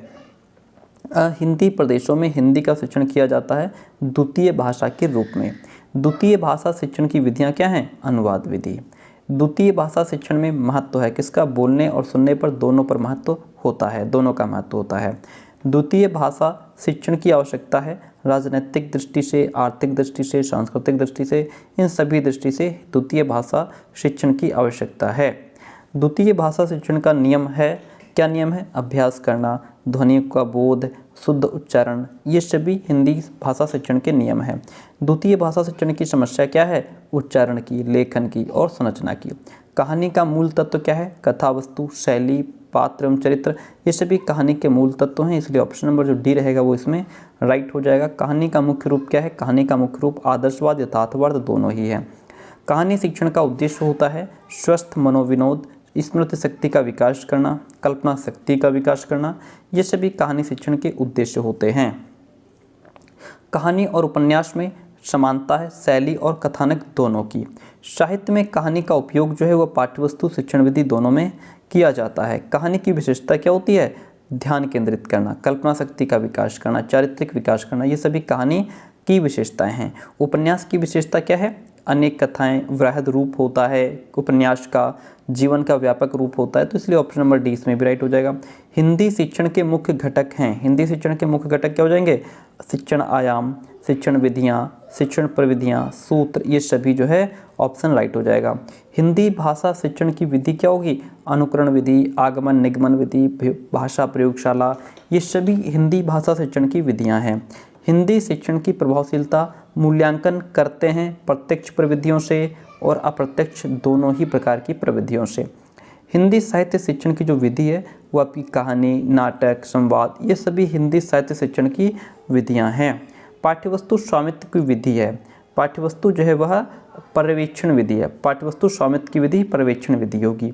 हिंदी प्रदेशों में हिंदी का शिक्षण किया जाता है द्वितीय भाषा के रूप में। द्वितीय भाषा शिक्षण की विधियां क्या हैं। अनुवाद विधि। द्वितीय भाषा शिक्षण में महत्व है किसका। बोलने और सुनने पर दोनों पर महत्व होता है, दोनों का महत्व होता है। द्वितीय भाषा शिक्षण की आवश्यकता है राजनीतिक दृष्टि से, आर्थिक दृष्टि से, सांस्कृतिक दृष्टि से, इन सभी दृष्टि से द्वितीय भाषा शिक्षण की आवश्यकता है। द्वितीय भाषा शिक्षण का नियम है, क्या नियम है। अभ्यास करना, ध्वनि का बोध, शुद्ध उच्चारण, ये सभी हिंदी भाषा शिक्षण के नियम हैं। द्वितीय भाषा शिक्षण की समस्या क्या है। उच्चारण की, लेखन की और संरचना की। कहानी का मूल तत्व क्या है। कथा वस्तु, शैली, पात्र एवं चरित्र, ये सभी कहानी के मूल तत्व हैं, इसलिए ऑप्शन नंबर जो डी रहेगा वो इसमें राइट हो जाएगा। कहानी का मुख्य रूप क्या है। कहानी का मुख्य रूप आदर्शवाद, यथार्थवाद दोनों ही है। कहानी शिक्षण का उद्देश्य होता है स्वस्थ मनोविनोद, स्मृति शक्ति का विकास करना, कल्पना शक्ति का विकास करना, ये सभी कहानी शिक्षण के उद्देश्य होते हैं। कहानी और उपन्यास में समानता है शैली और कथानक दोनों की। साहित्य में कहानी का उपयोग जो है वह पाठ्यवस्तु, शिक्षण विधि दोनों में किया जाता है। कहानी की विशेषता क्या होती है। ध्यान केंद्रित करना, कल्पना शक्ति का विकास करना, चारित्रिक विकास करना, ये सभी कहानी की विशेषताएं हैं। उपन्यास की विशेषता क्या है। अनेक कथाएं, वृहद रूप होता है उपन्यास का, जीवन का व्यापक रूप होता है, तो इसलिए ऑप्शन नंबर डी इसमें भी राइट हो जाएगा। हिंदी शिक्षण के मुख्य घटक हैं। हिंदी शिक्षण के मुख्य घटक क्या हो जाएंगे। शिक्षण आयाम, शिक्षण विधियाँ, शिक्षण प्रविधियाँ, सूत्र, ये सभी जो है ऑप्शन राइट हो जाएगा। हिंदी भाषा शिक्षण की विधि क्या होगी। अनुकरण विधि, आगमन निगमन विधि, भाषा प्रयोगशाला, ये सभी हिंदी भाषा शिक्षण की विधियाँ हैं। हिंदी शिक्षण की प्रभावशीलता मूल्यांकन करते हैं प्रत्यक्ष प्रविधियों से और अप्रत्यक्ष दोनों ही प्रकार की प्रविधियों से। हिंदी साहित्य शिक्षण की जो विधि है वो आपकी कहानी, नाटक, संवाद, ये सभी हिंदी साहित्य शिक्षण की विधियां हैं। पाठ्यवस्तु स्वामित्व की विधि है। पाठ्यवस्तु जो है वह पर्यवेक्षण विधि है। पाठ्यवस्तु स्वामित्व की विधि पर्यवेक्षण विधि होगी।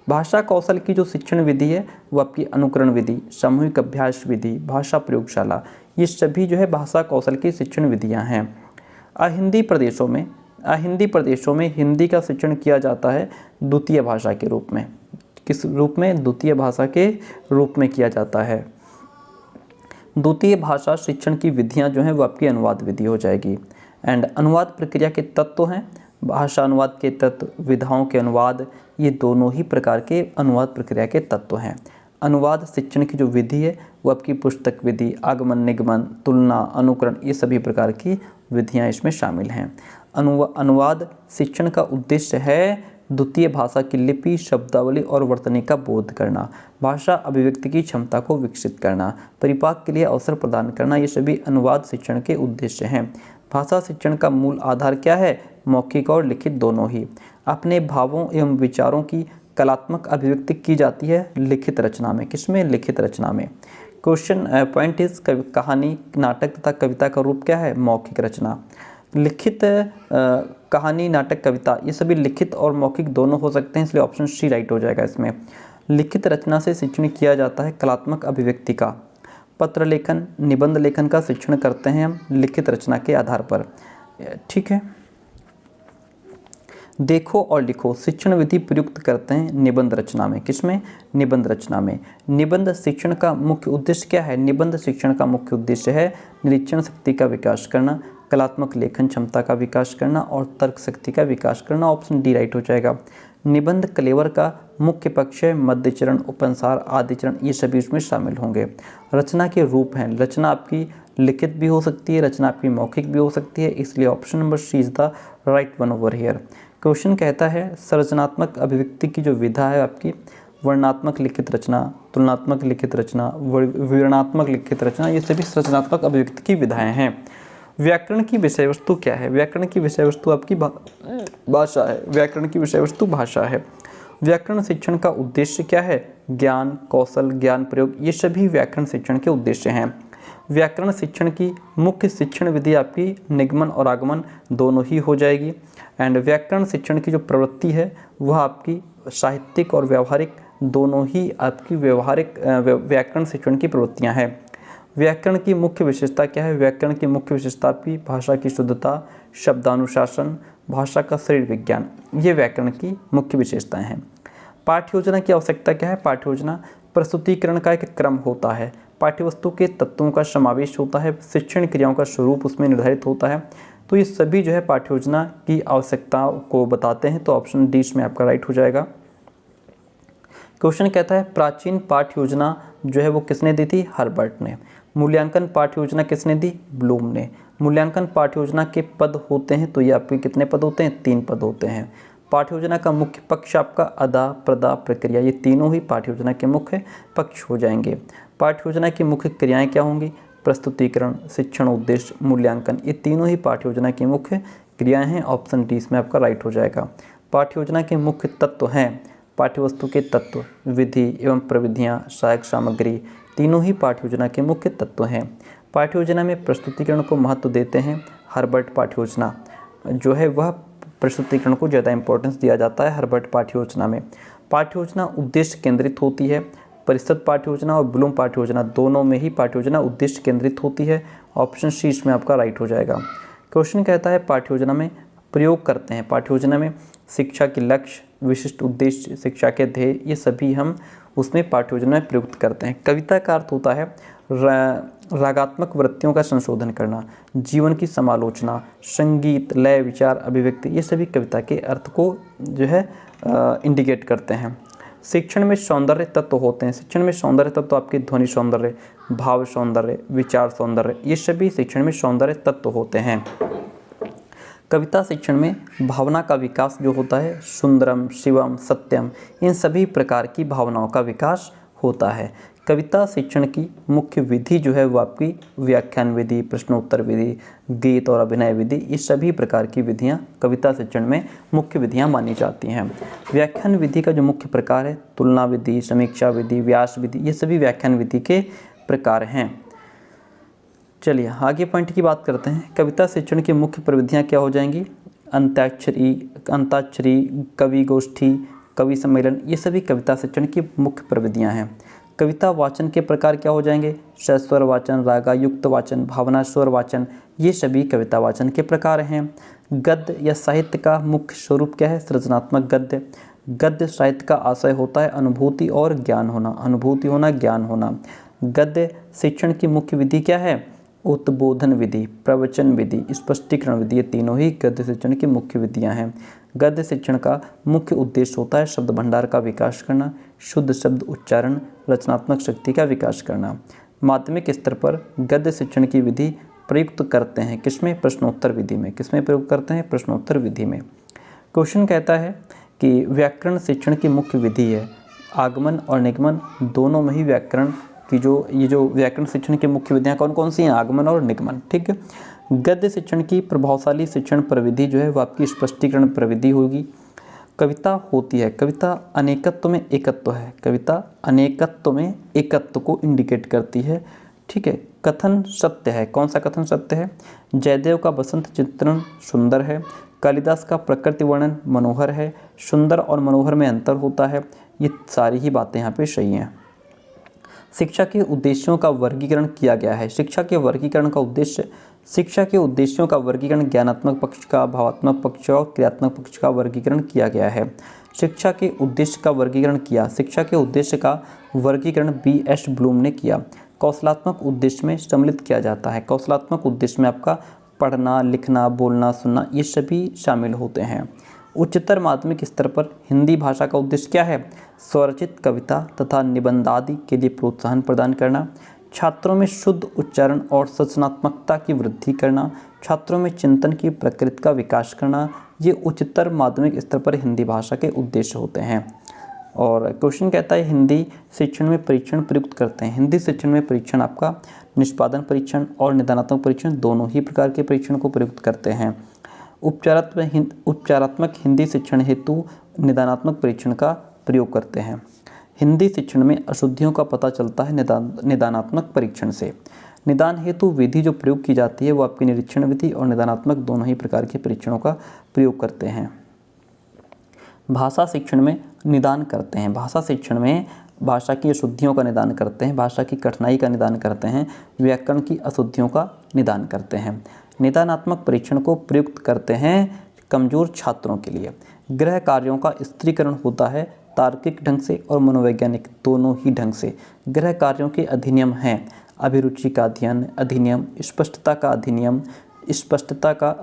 भाषा कौशल की जो शिक्षण विधि है वो आपकी अनुकरण विधि, सामूहिक अभ्यास विधि, भाषा प्रयोगशाला, ये सभी जो है भाषा कौशल की शिक्षण विधियां हैं। अहिंदी प्रदेशों में हिंदी का शिक्षण किया जाता है द्वितीय भाषा के रूप में। किस रूप में। द्वितीय भाषा के रूप में किया जाता है। द्वितीय भाषा शिक्षण की विधियां जो हैं वो आपकी अनुवाद विधि हो जाएगी। एंड अनुवाद प्रक्रिया के तत्व हैं भाषा अनुवाद के तत्व, विधाओं के अनुवाद, ये दोनों ही प्रकार के अनुवाद प्रक्रिया के तत्व हैं। अनुवाद शिक्षण की जो विधि है वो आपकी पुस्तक विधि, आगमन निगमन, तुलना, अनुकरण, ये सभी प्रकार की विधियां इसमें शामिल हैं। अनुवाद शिक्षण का उद्देश्य है द्वितीय भाषा की लिपि, शब्दावली और वर्तनी का बोध करना, भाषा अभिव्यक्ति की क्षमता को विकसित करना, परिपाक के लिए अवसर प्रदान करना, ये सभी अनुवाद शिक्षण के उद्देश्य हैं। भाषा शिक्षण का मूल आधार क्या है। मौखिक और लिखित दोनों ही। अपने भावों एवं विचारों की कलात्मक अभिव्यक्ति की जाती है लिखित रचना में। किसमें। लिखित रचना में। क्वेश्चन पॉइंट इज कहानी, नाटक तथा कविता का रूप क्या है। मौखिक रचना। लिखित कहानी, नाटक, कविता, ये सभी लिखित और मौखिक दोनों हो सकते हैं, इसलिए ऑप्शन सी राइट हो जाएगा इसमें। लिखित रचना से शिक्षण किया जाता है कलात्मक अभिव्यक्ति का। पत्र लेखन, निबंध लेखन का शिक्षण करते हैं हम लिखित रचना के आधार पर। ठीक है। देखो और लिखो शिक्षण विधि प्रयुक्त करते हैं निबंध रचना में। किसमें। निबंध रचना में। निबंध शिक्षण का मुख्य उद्देश्य क्या है। निबंध शिक्षण का मुख्य उद्देश्य है निरीक्षण शक्ति का विकास करना, कलात्मक लेखन क्षमता का विकास करना और तर्क शक्ति का विकास करना। ऑप्शन डी राइट हो जाएगा। निबंध कलेवर का मुख्य पक्ष है, मध्य चरण, उपसंहार, आदि चरण, ये सभी उसमें शामिल होंगे। रचना के रूप हैं, रचना आपकी लिखित भी हो सकती है, रचना आपकी मौखिक भी हो सकती है, इसलिए option number C is the right one over here. Question कहता है संरचनात्मक अभिव्यक्ति की जो विधा है आपकी, वर्णनात्मक लिखित रचना, तुलनात्मक लिखित रचना, विवरणात्मक लिखित रचना, ये सभी संरचनात्मक अभिव्यक्ति की विधाएं हैं। व्याकरण की विषय वस्तु क्या है? व्याकरण की विषय वस्तु आपकी भाषा है। व्याकरण की विषय वस्तु भाषा है। व्याकरण शिक्षण का उद्देश्य क्या है? ज्ञान, कौशल, ज्ञान प्रयोग, ये सभी व्याकरण शिक्षण के उद्देश्य हैं। व्याकरण शिक्षण की मुख्य शिक्षण विधि आपकी निगमन और आगमन दोनों ही हो जाएगी। एंड व्याकरण शिक्षण की जो प्रवृत्ति है वह आपकी साहित्यिक और व्यवहारिक दोनों ही आपकी व्यवहारिक व्याकरण शिक्षण की प्रवृत्तियां हैं। व्याकरण की मुख्य विशेषता क्या है? व्याकरण की मुख्य विशेषता आपकी भाषा की शुद्धता, शब्दानुशासन, भाषा का शरीर विज्ञान, ये व्याकरण की मुख्य विशेषताएं हैं। पाठ्य योजना की आवश्यकता क्या है? पाठ्य योजना प्रस्तुतिकरण का एक क्रम होता है, पाठ्यवस्तु के तत्वों का समावेश होता है, शिक्षण क्रियाओं का स्वरूप उसमें निर्धारित होता है। तो ये सभी जो है पाठ्य योजना की आवश्यकताओं को बताते हैं। तो ऑप्शन डी इसमें आपका राइट हो जाएगा। क्वेश्चन कहता है प्राचीन पाठ्य योजना जो है वो किसने दी थी? हर्बर्ट ने। मूल्यांकन पाठ्य योजना किसने दी? ब्लूम ने। मूल्यांकन पाठ्य योजना के पद होते हैं, तो ये आपके कितने पद होते हैं? 3 पद होते हैं। पाठ्य योजना का मुख्य पक्ष आपका अदा, प्रदा, प्रक्रिया, ये तीनों ही पाठ्य योजना के मुख्य पक्ष हो जाएंगे। पाठ्य योजना की मुख्य क्रियाएं क्या होंगी? प्रस्तुतिकरण, शिक्षण उद्देश्य, मूल्यांकन, ये तीनों ही पाठ्य योजना की मुख्य क्रियाएं हैं। ऑप्शन डी इसमें आपका राइट हो जाएगा। पाठ्य योजना के मुख्य तत्व हैं पाठ्यवस्तु के तत्व, विधि एवं प्रविधियाँ, सहायक सामग्री, तीनों ही पाठ्य योजना के मुख्य तत्व हैं। पाठ्य योजना में प्रस्तुतिकरण को महत्व देते हैं। हर्बर्ट पाठ्य योजना जो है वह प्रस्तुतिकरण को ज़्यादा इंपॉर्टेंस दिया जाता है हर्बर्ट पाठ्य योजना में। पाठ्य योजना उद्देश्य केंद्रित होती है। परिषद पाठ्य योजना और ब्लूम पाठ्य योजना दोनों में ही पाठ्य योजना उद्देश्य केंद्रित होती है। ऑप्शन सी इसमें आपका राइट हो जाएगा। क्वेश्चन कहता है पाठ्य योजना में प्रयोग करते हैं। पाठ्य योजना में शिक्षा के लक्ष्य, विशिष्ट उद्देश्य, शिक्षा के ध्येय, ये सभी हम उसमें पाठ्य योजना में प्रयुक्त करते हैं। कविता का अर्थ होता है रागात्मक वृत्तियों का संशोधन करना, जीवन की समालोचना, संगीत, लय, विचार, अभिव्यक्ति, ये सभी कविता के अर्थ को जो है इंडिकेट करते हैं। शिक्षण में सौंदर्य तत्व होते हैं। शिक्षण में सौंदर्य तत्व आपके ध्वनि सौंदर्य, भाव सौंदर्य, विचार सौंदर्य, ये सभी शिक्षण में सौंदर्य तत्व होते हैं। कविता शिक्षण में भावना का विकास जो होता है, सुंदरम, शिवम, सत्यम, इन सभी प्रकार की भावनाओं का विकास होता है। कविता शिक्षण की मुख्य विधि जो है वो आपकी व्याख्यान विधि, प्रश्नोत्तर विधि, गीत और अभिनय विधि, ये सभी प्रकार की विधियां कविता शिक्षण में मुख्य विधियां मानी जाती हैं। व्याख्यान विधि का जो मुख्य प्रकार है तुलना विधि, समीक्षा विधि, व्यास विधि, ये सभी व्याख्यान विधि के प्रकार हैं। चलिए आगे पॉइंट की बात करते हैं। कविता शिक्षण की मुख्य प्रविधियाँ क्या हो जाएंगी? अंताक्षरी, कवि गोष्ठी, कवि सम्मेलन, ये सभी कविता शिक्षण की मुख्य प्रविधियाँ हैं। कविता वाचन के प्रकार क्या हो जाएंगे? सस्वर वाचन, रागायुक्त वाचन, भावना स्वर वाचन, ये सभी कविता वाचन के प्रकार हैं। गद्य या साहित्य का मुख्य स्वरूप क्या है? सृजनात्मक गद्य। गद्य साहित्य का आशय होता है अनुभूति और ज्ञान होना, अनुभूति होना, ज्ञान होना। गद्य शिक्षण की मुख्य विधि क्या है? उद्बोधन विधि, प्रवचन विधि, स्पष्टीकरण विधि, ये तीनों ही गद्य शिक्षण की मुख्य विधियां हैं। गद्य शिक्षण का मुख्य उद्देश्य होता है शब्द भंडार का विकास करना, शुद्ध शब्द उच्चारण, रचनात्मक शक्ति का विकास करना। माध्यमिक स्तर पर गद्य शिक्षण की विधि प्रयुक्त करते हैं किसमें? प्रश्नोत्तर विधि में। किसमें प्रयोग करते हैं? प्रश्नोत्तर विधि में। क्वेश्चन कहता है कि व्याकरण शिक्षण की मुख्य विधि है आगमन और निगमन, दोनों में ही व्याकरण की जो व्याकरण शिक्षण की मुख्य विधियाँ कौन कौन सी हैं? आगमन और निगमन। ठीक है। गद्य शिक्षण की प्रभावशाली शिक्षण प्रविधि जो है वो आपकी स्पष्टीकरण प्रविधि होगी। कविता होती है, कविता अनेकत्व में एकत्व है, कविता अनेकत्व में एकत्व को इंडिकेट करती है। ठीक है। कथन सत्य है, कौन सा कथन सत्य है? जयदेव का बसंत चित्रण सुंदर है, कालिदास का प्रकृति वर्णन मनोहर है, सुंदर और मनोहर में अंतर होता है, ये सारी ही बातें यहाँ पे सही हैं। शिक्षा के उद्देश्यों का वर्गीकरण किया गया है। शिक्षा के वर्गीकरण का उद्देश्य, शिक्षा के उद्देश्यों का वर्गीकरण ज्ञानात्मक पक्ष का, भावात्मक पक्ष और क्रियात्मक पक्ष का वर्गीकरण किया गया है। शिक्षा के उद्देश्य का वर्गीकरण किया, शिक्षा के उद्देश्य का वर्गीकरण B.S. ब्लूम ने किया। कौशलात्मक उद्देश्य में सम्मिलित किया जाता है। कौशलात्मक उद्देश्य में आपका पढ़ना, लिखना, बोलना, सुनना, ये सभी शामिल होते हैं। उच्चतर माध्यमिक स्तर पर हिंदी भाषा का उद्देश्य क्या है? स्वरचित कविता तथा निबंध आदि के लिए प्रोत्साहन प्रदान करना, छात्रों में शुद्ध उच्चारण और सृजनात्मकता की वृद्धि करना, छात्रों में चिंतन की प्रकृति का विकास करना, ये उच्चतर माध्यमिक स्तर पर हिंदी भाषा के उद्देश्य होते हैं। और क्वेश्चन कहता है हिंदी शिक्षण में परीक्षण प्रयुक्त करते हैं। हिंदी शिक्षण में परीक्षण आपका निष्पादन परीक्षण और निदानात्मक परीक्षण दोनों ही प्रकार के परीक्षण को प्रयुक्त करते हैं। उपचारात्मक हिंदी शिक्षण हेतु निदानात्मक परीक्षण का प्रयोग करते हैं। हिंदी शिक्षण में अशुद्धियों का पता चलता है निदानात्मक परीक्षण से। निदान हेतु विधि जो प्रयोग की जाती है वो आपकी निरीक्षण विधि और निदानात्मक दोनों ही प्रकार के परीक्षणों का प्रयोग करते हैं। भाषा शिक्षण में निदान करते हैं। भाषा शिक्षण में भाषा की अशुद्धियों का निदान करते हैं, भाषा की कठिनाई का निदान करते हैं, व्याकरण की अशुद्धियों का निदान करते हैं। निदानात्मक परीक्षण को प्रयुक्त करते हैं कमजोर छात्रों के लिए। गृह कार्यों का स्त्रीकरण होता है तार्किक ढंग से और मनोवैज्ञानिक दोनों ही ढंग से। गृह कार्यों के अधिनियम हैं अभिरुचि का अध्ययन अधिनियम, स्पष्टता का अधिनियम, स्पष्टता का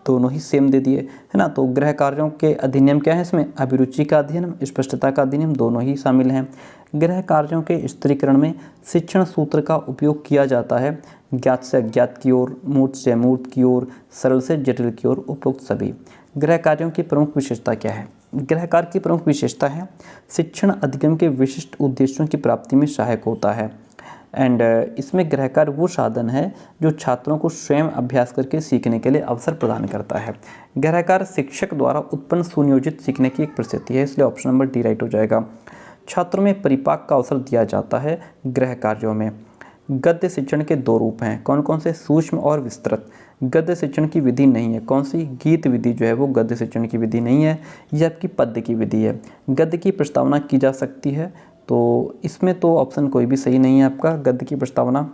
दोनों ही सेम दे दिए है ना। तो गृह कार्यों के अधिनियम क्या है इसमें? अभिरुचि का अधिनियम, स्पष्टता का अधिनियम दोनों ही शामिल हैं। गृह कार्यों के स्त्रीकरण में शिक्षण सूत्र का उपयोग किया जाता है ज्ञात से अज्ञात की ओर, मूर्त से अमूर्त की ओर, सरल से जटिल की ओर, उपरोक्त सभी। गृह कार्यों की प्रमुख विशेषता क्या है? गृह कार्य की प्रमुख विशेषता है शिक्षण अधिगम के विशिष्ट उद्देश्यों की प्राप्ति में सहायक होता है। एंड इसमें गृह कार्य वो साधन है जो छात्रों को स्वयं अभ्यास करके सीखने के लिए अवसर प्रदान करता है। गृह कार्य शिक्षक द्वारा उत्पन्न सुनियोजित सीखने की एक परिस्थिति है, इसलिए ऑप्शन नंबर डी राइट हो जाएगा। छात्रों में परिपाक का अवसर दिया जाता है गृह कार्यों में। गद्य शिक्षण के दो रूप हैं, कौन कौन से? सूक्ष्म और विस्तृत। गद्य शिक्षण की विधि नहीं है, कौन सी? गीत विधि जो है वो गद्य शिक्षण की विधि नहीं है, ये आपकी पद्य की विधि है। गद्य की प्रस्तावना की जा सकती है, तो इसमें तो ऑप्शन कोई भी सही नहीं है आपका। गद्य की प्रस्तावना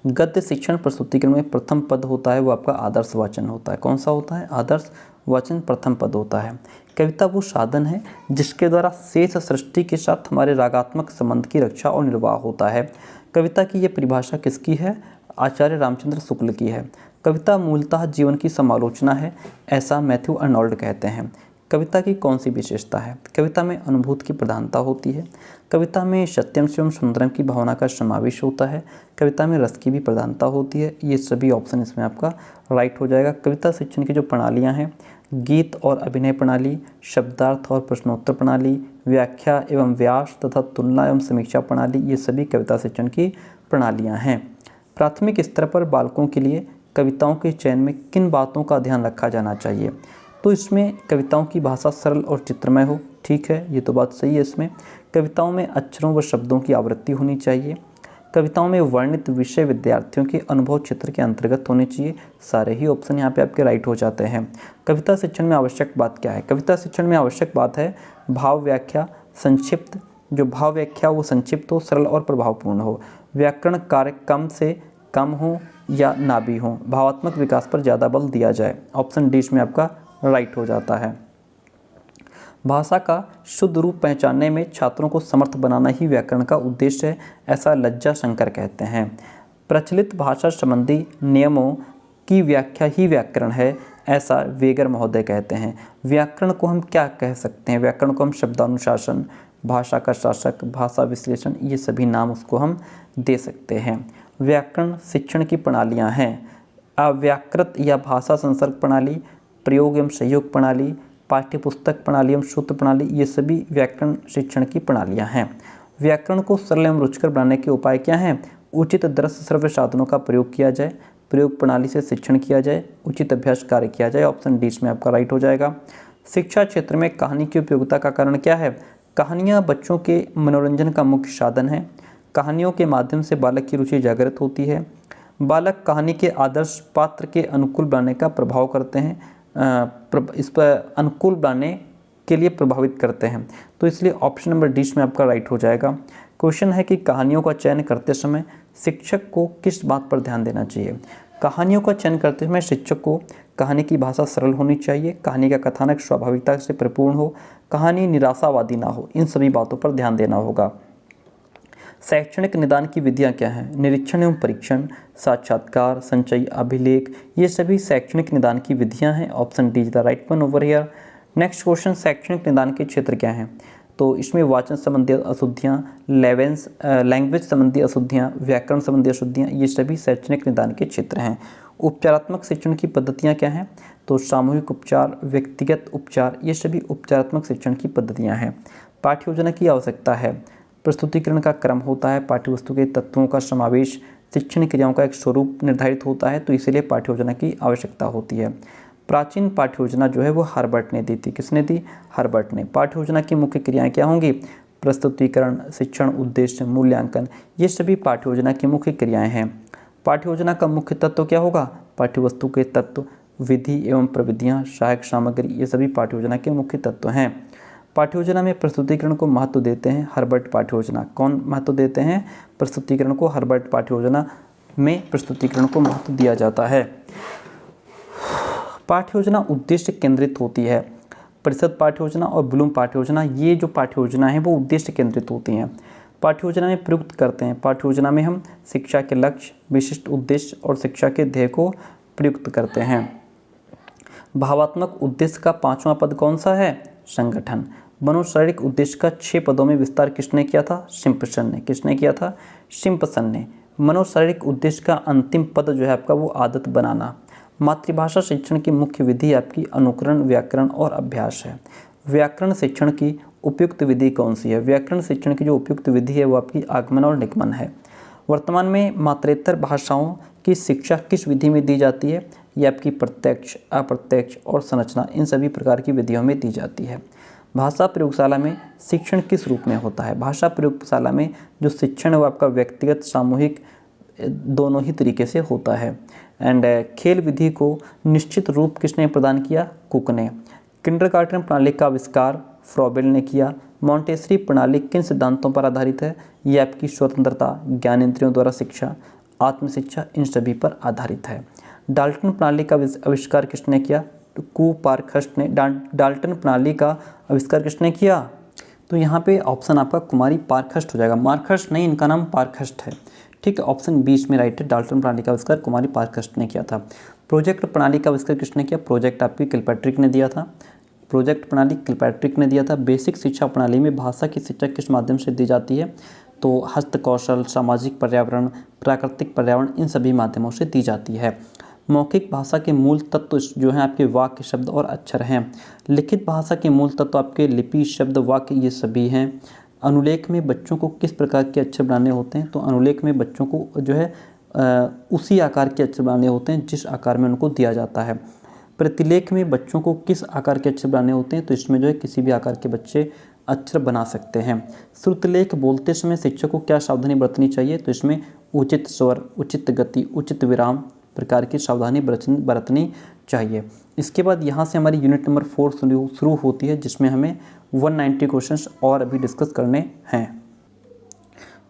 गद्य शिक्षण प्रस्तुतिकरण में प्रथम पद होता है वो आपका आदर्श वाचन होता है। कौन सा होता है? आदर्श वाचन प्रथम पद होता है। कविता वो साधन है जिसके द्वारा शेष सृष्टि के साथ हमारे रागात्मक संबंध की रक्षा और निर्वाह होता है। कविता की ये परिभाषा किसकी है? आचार्य रामचंद्र शुक्ल की है। कविता मूलतः जीवन की समालोचना है, ऐसा मैथ्यू अर्नोल्ड कहते हैं। कविता की कौन सी विशेषता है? कविता में अनुभूति की प्रधानता होती है। कविता में सत्यम शिवम सुंदरम की भावना का समावेश होता है। कविता में रस की भी प्रधानता होती है। ये सभी ऑप्शन इसमें आपका राइट हो जाएगा। कविता शिक्षण की जो प्रणालियाँ हैं, गीत और अभिनय प्रणाली, शब्दार्थ और प्रश्नोत्तर प्रणाली, व्याख्या एवं व्यास तथा तुलना एवं समीक्षा प्रणाली, ये सभी कविता शिक्षण की प्रणालियाँ हैं। प्राथमिक स्तर पर बालकों के लिए कविताओं के चयन में किन बातों का ध्यान रखा जाना चाहिए? तो इसमें कविताओं की भाषा सरल और चित्रमय हो, ठीक है, ये तो बात सही है। इसमें कविताओं में अक्षरों व शब्दों की आवृत्ति होनी चाहिए। कविताओं में वर्णित विषय विद्यार्थियों के अनुभव क्षेत्र के अंतर्गत होने चाहिए। सारे ही ऑप्शन यहाँ पे आपके राइट हो जाते हैं। कविता शिक्षण में आवश्यक बात क्या है? कविता शिक्षण में आवश्यक बात है भाव व्याख्या संक्षिप्त, जो भाव व्याख्या वो संक्षिप्त हो, सरल और प्रभावपूर्ण हो। व्याकरण कार्य कम से कम हो या ना भी हो। भावात्मक विकास पर ज़्यादा बल दिया जाए। ऑप्शन डी में आपका राइट हो जाता है। भाषा का शुद्ध रूप पहचानने में छात्रों को समर्थ बनाना ही व्याकरण का उद्देश्य है, ऐसा लज्जा शंकर कहते हैं। प्रचलित भाषा संबंधी नियमों की व्याख्या ही व्याकरण है, ऐसा वेगर महोदय कहते हैं। व्याकरण को हम क्या कह सकते हैं? व्याकरण को हम शब्दानुशासन, भाषा का शासक, भाषा विश्लेषण, ये सभी नाम उसको हम दे सकते हैं। व्याकरण शिक्षण की प्रणालियाँ हैं अव्याकृत या भाषा संसर्ग प्रणाली, प्रयोग एवं सहयोग प्रणाली, पाठ्यपुस्तक प्रणाली एवं सूत्र प्रणाली, ये सभी व्याकरण शिक्षण की प्रणालियाँ हैं। व्याकरण को सरल एवं रुचिकर बनाने के उपाय क्या हैं? उचित दृश्य श्रव्य साधनों का प्रयोग किया जाए, प्रयोग प्रणाली से शिक्षण किया जाए, उचित अभ्यास कार्य किया जाए। ऑप्शन डी में आपका राइट हो जाएगा। शिक्षा क्षेत्र में कहानी की उपयोगिता का कारण क्या है? कहानियाँ बच्चों के मनोरंजन का मुख्य साधन है। कहानियों के माध्यम से बालक की रुचि जागृत होती है। बालक कहानी के आदर्श पात्र के अनुकूल बनाने का प्रभाव करते हैं, इस पर अनुकूल बनाने के लिए प्रभावित करते हैं। तो इसलिए ऑप्शन नंबर डी में आपका राइट हो जाएगा। क्वेश्चन है कि कहानियों का चयन करते समय शिक्षक को किस बात पर ध्यान देना चाहिए? कहानियों का चयन करते समय शिक्षक को कहानी की भाषा सरल होनी चाहिए, कहानी का कथानक स्वाभाविकता से परिपूर्ण हो, कहानी निराशावादी ना हो, इन सभी बातों पर ध्यान देना होगा। शैक्षणिक निदान की विधियाँ क्या हैं? निरीक्षण एवं परीक्षण, साक्षात्कार, संचयी अभिलेख, ये सभी शैक्षणिक निदान की विधियाँ हैं। Option D is the right one over here. Next question, शैक्षणिक निदान के क्षेत्र क्या हैं? तो इसमें वाचन संबंधी अशुद्धियाँ, लैंग्वेज संबंधी अशुद्धियाँ, व्याकरण संबंधी अशुद्धियाँ, ये सभी शैक्षणिक निदान के क्षेत्र हैं। उपचारात्मक शिक्षण की पद्धतियाँ क्या हैं? तो सामूहिक उपचार, व्यक्तिगत उपचार, ये सभी उपचारात्मक शिक्षण की पद्धतियाँ हैं। पाठ्य योजना की आवश्यकता है। प्रस्तुतिकरण का क्रम होता है, पाठ्यवस्तु के तत्वों का समावेश, शिक्षण क्रियाओं का एक स्वरूप निर्धारित होता है, तो इसीलिए पाठ्य योजना की आवश्यकता होती है। प्राचीन पाठ्य योजना जो है वो हर्बर्ट ने दी थी। किसने दी? हर्बर्ट ने। पाठ्य योजना की मुख्य क्रियाएं क्या होंगी? प्रस्तुतिकरण, शिक्षण उद्देश्य, मूल्यांकन, ये सभी पाठ्य योजना की मुख्य क्रियाएं हैं। पाठ्य योजना का मुख्य तत्व क्या होगा? पाठ्यवस्तु के तत्व, विधि एवं प्रविधियाँ, सहायक सामग्री, ये सभी पाठ्य योजना के मुख्य तत्व हैं। पाठ्य योजना में प्रस्तुतिकरण को महत्व देते हैं हर्बर्ट पाठ्य योजना। कौन महत्व देते हैं? प्रस्तुतिकरण को हर्बर्ट पाठ्य योजना में प्रस्तुतिकरण को महत्व दिया जाता है। पाठ्य योजना उद्देश्य केंद्रित होती है। परिषद पाठ्य योजना और ब्लूम पाठ्य योजना, ये जो पाठ्य योजना है वो उद्देश्य केंद्रित होती हैं। पाठ्य योजना में प्रयुक्त करते हैं। पाठ्य योजना में हम शिक्षा के लक्ष्य, विशिष्ट उद्देश्य और शिक्षा के ध्येय को प्रयुक्त करते हैं। भावात्मक उद्देश्य का 5वां पद कौन सा है? संगठन। मनोशारीरिक उद्देश्य का 6 पदों में विस्तार किसने किया था? सिम्पसन ने। किसने किया था? सिम्पसन ने। मनोशारीरिक उद्देश्य का अंतिम पद जो है आपका वो आदत बनाना। मातृभाषा शिक्षण की मुख्य विधि आपकी अनुकरण, व्याकरण और अभ्यास है। व्याकरण शिक्षण की उपयुक्त विधि कौन सी है? व्याकरण शिक्षण की जो उपयुक्त विधि है वो आपकी आगमन और निगमन है। वर्तमान में मात्रेतर भाषाओं की शिक्षा किस विधि में दी जाती है? ये आपकी प्रत्यक्ष, अप्रत्यक्ष और संरचना, इन सभी प्रकार की विधियों में दी जाती है। भाषा प्रयोगशाला में शिक्षण किस रूप में होता है? भाषा प्रयोगशाला में जो शिक्षण है वो आपका व्यक्तिगत, सामूहिक, दोनों ही तरीके से होता है। एंड खेल विधि को निश्चित रूप किसने प्रदान किया? कुक ने। किंडरगार्टन प्रणाली का आविष्कार फ्रॉबेल ने किया। मॉन्टेसरी प्रणाली किन सिद्धांतों पर आधारित है? ये आपकी स्वतंत्रता, ज्ञानेंद्रियों द्वारा शिक्षा, आत्मशिक्षा, इन सभी पर आधारित है। डाल्टन प्रणाली का आविष्कार किसने किया? पार्खस्ट ने। डाल्टन प्रणाली का आविष्कार किसने किया? तो यहाँ पे ऑप्शन आपका कुमारी पार्खस्ट हो जाएगा। मार्खस्ट नहीं, इनका नाम पार्खस्ट है। ठीक है, ऑप्शन 20 में राइट है। डाल्टन प्रणाली का आविष्कार कुमारी पार्खस्ट ने किया था। प्रोजेक्ट प्रणाली का आविष्कार किसने किया? प्रोजेक्ट आपकी किलपैट्रिक ने दिया था। प्रोजेक्ट प्रणाली किलपैट्रिक ने दिया था। बेसिक शिक्षा प्रणाली में भाषा की शिक्षा किस माध्यम से दी जाती है? तो हस्त कौशल, सामाजिक पर्यावरण, प्राकृतिक पर्यावरण, इन सभी माध्यमों से दी जाती है। मौखिक भाषा के मूल तत्व जो हैं आपके वाक्य, शब्द और अक्षर हैं। लिखित भाषा के मूल तत्व आपके लिपि, शब्द, वाक्य, ये सभी हैं। अनुलेख में बच्चों को किस प्रकार के अक्षर बनाने होते हैं? तो अनुलेख में बच्चों को जो है उसी आकार के अक्षर बनाने होते हैं जिस आकार में उनको दिया जाता है। प्रतिलेख में बच्चों को किस आकार के अक्षर बनाने होते हैं? तो इसमें जो है किसी भी आकार के बच्चे अक्षर बना सकते हैं। श्रुतलेख बोलते समय शिक्षक को क्या सावधानी बरतनी चाहिए? तो इसमें उचित स्वर, उचित गति, उचित विराम प्रकार की सावधानी बरतनी चाहिए। इसके बाद यहाँ से हमारी यूनिट नंबर 4 शुरू होती है, जिसमें हमें 190 क्वेश्चंस और अभी डिस्कस करने हैं।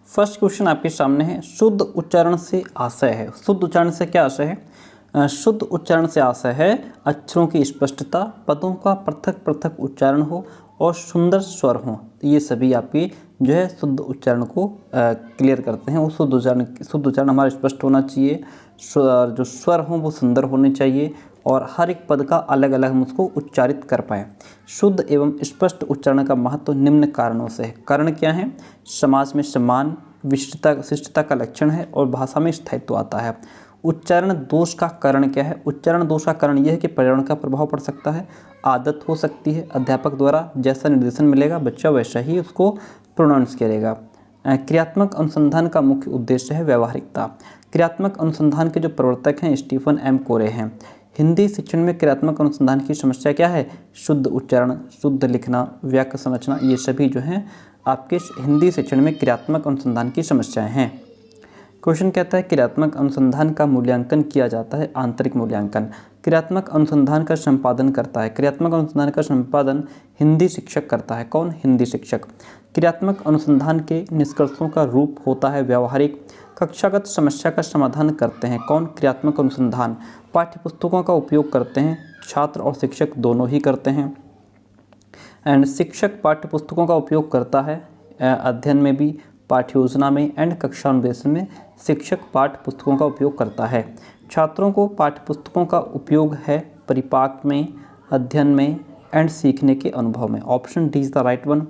फर्स्ट क्वेश्चन आपके सामने है, शुद्ध उच्चारण से आशय है। शुद्ध उच्चारण से क्या आशय है? शुद्ध उच्चारण से आशय है अक्षरों की स्पष्टता, पदों का पृथक पृथक उच्चारण हो और सुंदर स्वर हों। ये सभी आपकी जो है शुद्ध उच्चारण को क्लियर करते हैं। वो शुद्ध उच्चारण हमारा स्पष्ट होना चाहिए, जो स्वर हों वो सुंदर होने चाहिए और हर एक पद का अलग अलग हम उसको उच्चारित कर पाएँ। शुद्ध एवं स्पष्ट उच्चारण का महत्व निम्न कारणों से है। कारण क्या है? समाज में सम्मान, विशिष्टता का लक्षण है और भाषा में स्थायित्व आता है। उच्चारण दोष का कारण क्या है? उच्चारण दोष का कारण यह है कि पर्यावरण का प्रभाव पड़ सकता है, आदत हो सकती है, अध्यापक द्वारा जैसा निर्देशन मिलेगा बच्चा वैसा ही उसको प्रोनाउंस करेगा। क्रियात्मक अनुसंधान का मुख्य उद्देश्य है व्यावहारिकता। क्रियात्मक अनुसंधान के जो प्रवर्तक हैं स्टीफन एम कोरे हैं। हिंदी शिक्षण में क्रियात्मक अनुसंधान की समस्या क्या है? शुद्ध उच्चारण, शुद्ध लिखना, वाक्य संरचना, ये सभी जो हैं आपके हिंदी शिक्षण में क्रियात्मक अनुसंधान की समस्याएं हैं। क्वेश्चन कहता है क्रियात्मक अनुसंधान का मूल्यांकन किया जाता है आंतरिक मूल्यांकन। क्रियात्मक अनुसंधान का संपादन करता है। क्रियात्मक अनुसंधान का संपादन हिंदी शिक्षक करता है। कौन? हिंदी शिक्षक। क्रियात्मक अनुसंधान के निष्कर्षों का रूप होता है व्यावहारिक। कक्षागत समस्या का समाधान करते हैं। कौन? क्रियात्मक अनुसंधान। पाठ्यपुस्तकों का उपयोग करते हैं। छात्र और शिक्षक दोनों ही करते हैं। एंड शिक्षक पाठ्यपुस्तकों का उपयोग करता है अध्ययन में भी, पाठ्य योजना में एंड कक्षा अनुदेशन में शिक्षक पाठ्य पुस्तकों का उपयोग करता है। छात्रों को पाठ्य पुस्तकों का उपयोग है परिपाक में, अध्ययन में एंड सीखने के अनुभव में। Option D is the right one.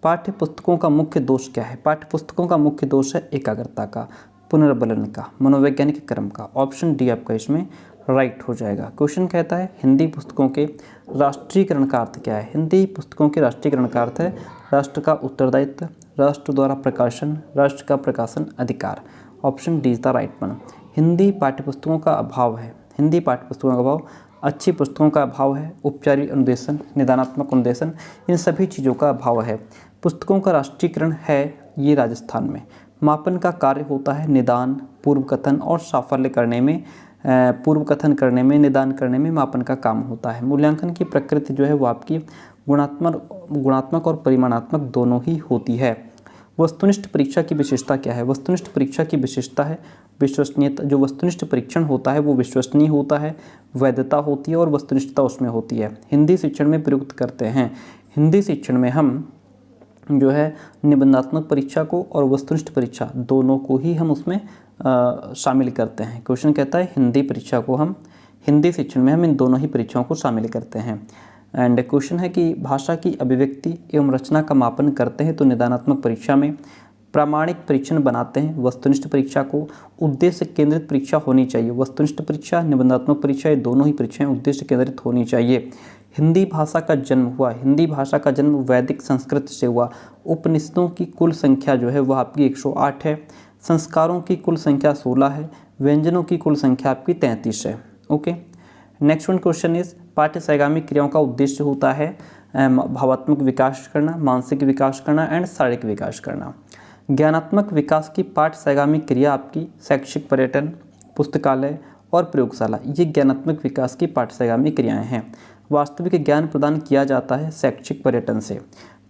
पाठ्य पुस्तकों का मुख्य दोष क्या है? पाठ्य पुस्तकों का मुख्य दोष है एकाग्रता का, पुनर्बलन का, मनोवैज्ञानिक क्रम का। ऑप्शन डी आपका इसमें राइट हो जाएगा। क्वेश्चन कहता है हिंदी पुस्तकों के राष्ट्रीयकरण का अर्थ क्या है? हिंदी पुस्तकों के राष्ट्रीयकरण का अर्थ है राष्ट्र का उत्तरदायित्व, राष्ट्र द्वारा प्रकाशन, राष्ट्र का प्रकाशन अधिकार। Option D is the right one. Hindi पाठ्यपुस्तकों का अभाव है। हिंदी पाठ्यपुस्तकों का अभाव, अच्छी पुस्तकों का अभाव है, औपचारिक अनुदेशन, निदानात्मक अनुदेशन, इन सभी चीज़ों का अभाव है। पुस्तकों का राष्ट्रीयकरण है ये राजस्थान में। मापन का कार्य होता है निदान, पूर्व कथन और साफल्य करने में, पूर्व कथन करने में, निदान करने में मापन का काम होता है। मूल्यांकन की प्रकृति जो है वो आपकी गुणात्मक और परिमाणात्मक दोनों ही होती है। वस्तुनिष्ठ परीक्षा की विशेषता क्या है? वस्तुनिष्ठ परीक्षा की विशेषता है विश्वसनीयता। जो वस्तुनिष्ठ परीक्षण होता है वो विश्वसनीय होता है, वैधता होती है और वस्तुनिष्ठता उसमें होती है। हिंदी शिक्षण में प्रयुक्त करते हैं। हिंदी शिक्षण में हम जो है निबंधात्मक परीक्षा को और वस्तुनिष्ठ परीक्षा दोनों को ही हम उसमें शामिल करते हैं। क्वेश्चन कहता है हिंदी परीक्षा को हम, हिंदी शिक्षण में हम इन दोनों ही परीक्षाओं को शामिल करते हैं। एंड क्वेश्चन है कि भाषा की अभिव्यक्ति एवं रचना का मापन करते हैं तो निदानात्मक परीक्षा में। प्रामाणिक परीक्षण बनाते हैं वस्तुनिष्ठ परीक्षा को। उद्देश्य केंद्रित परीक्षा होनी चाहिए। वस्तुनिष्ठ परीक्षा, निबंधात्मक परीक्षा, ये दोनों ही परीक्षाएं उद्देश्य केंद्रित होनी चाहिए। हिंदी भाषा का जन्म हुआ, हिंदी भाषा का जन्म वैदिक संस्कृत से हुआ। उपनिषदों की कुल संख्या जो है वह आपकी 108 है। संस्कारों की कुल संख्या 16 है। व्यंजनों की कुल संख्या आपकी 33 है। Okay, next one question is पाठ्य सहगामी क्रियाओं का उद्देश्य होता है भावात्मक विकास करना, मानसिक विकास करना एंड शारीरिक विकास करना। ज्ञानात्मक विकास की पाठ्य सहगामी क्रिया आपकी शैक्षिक पर्यटन, पुस्तकालय और प्रयोगशाला, ये ज्ञानात्मक विकास की पाठ्य सहगामी क्रियाएं हैं। वास्तविक ज्ञान प्रदान किया जाता है शैक्षिक पर्यटन से।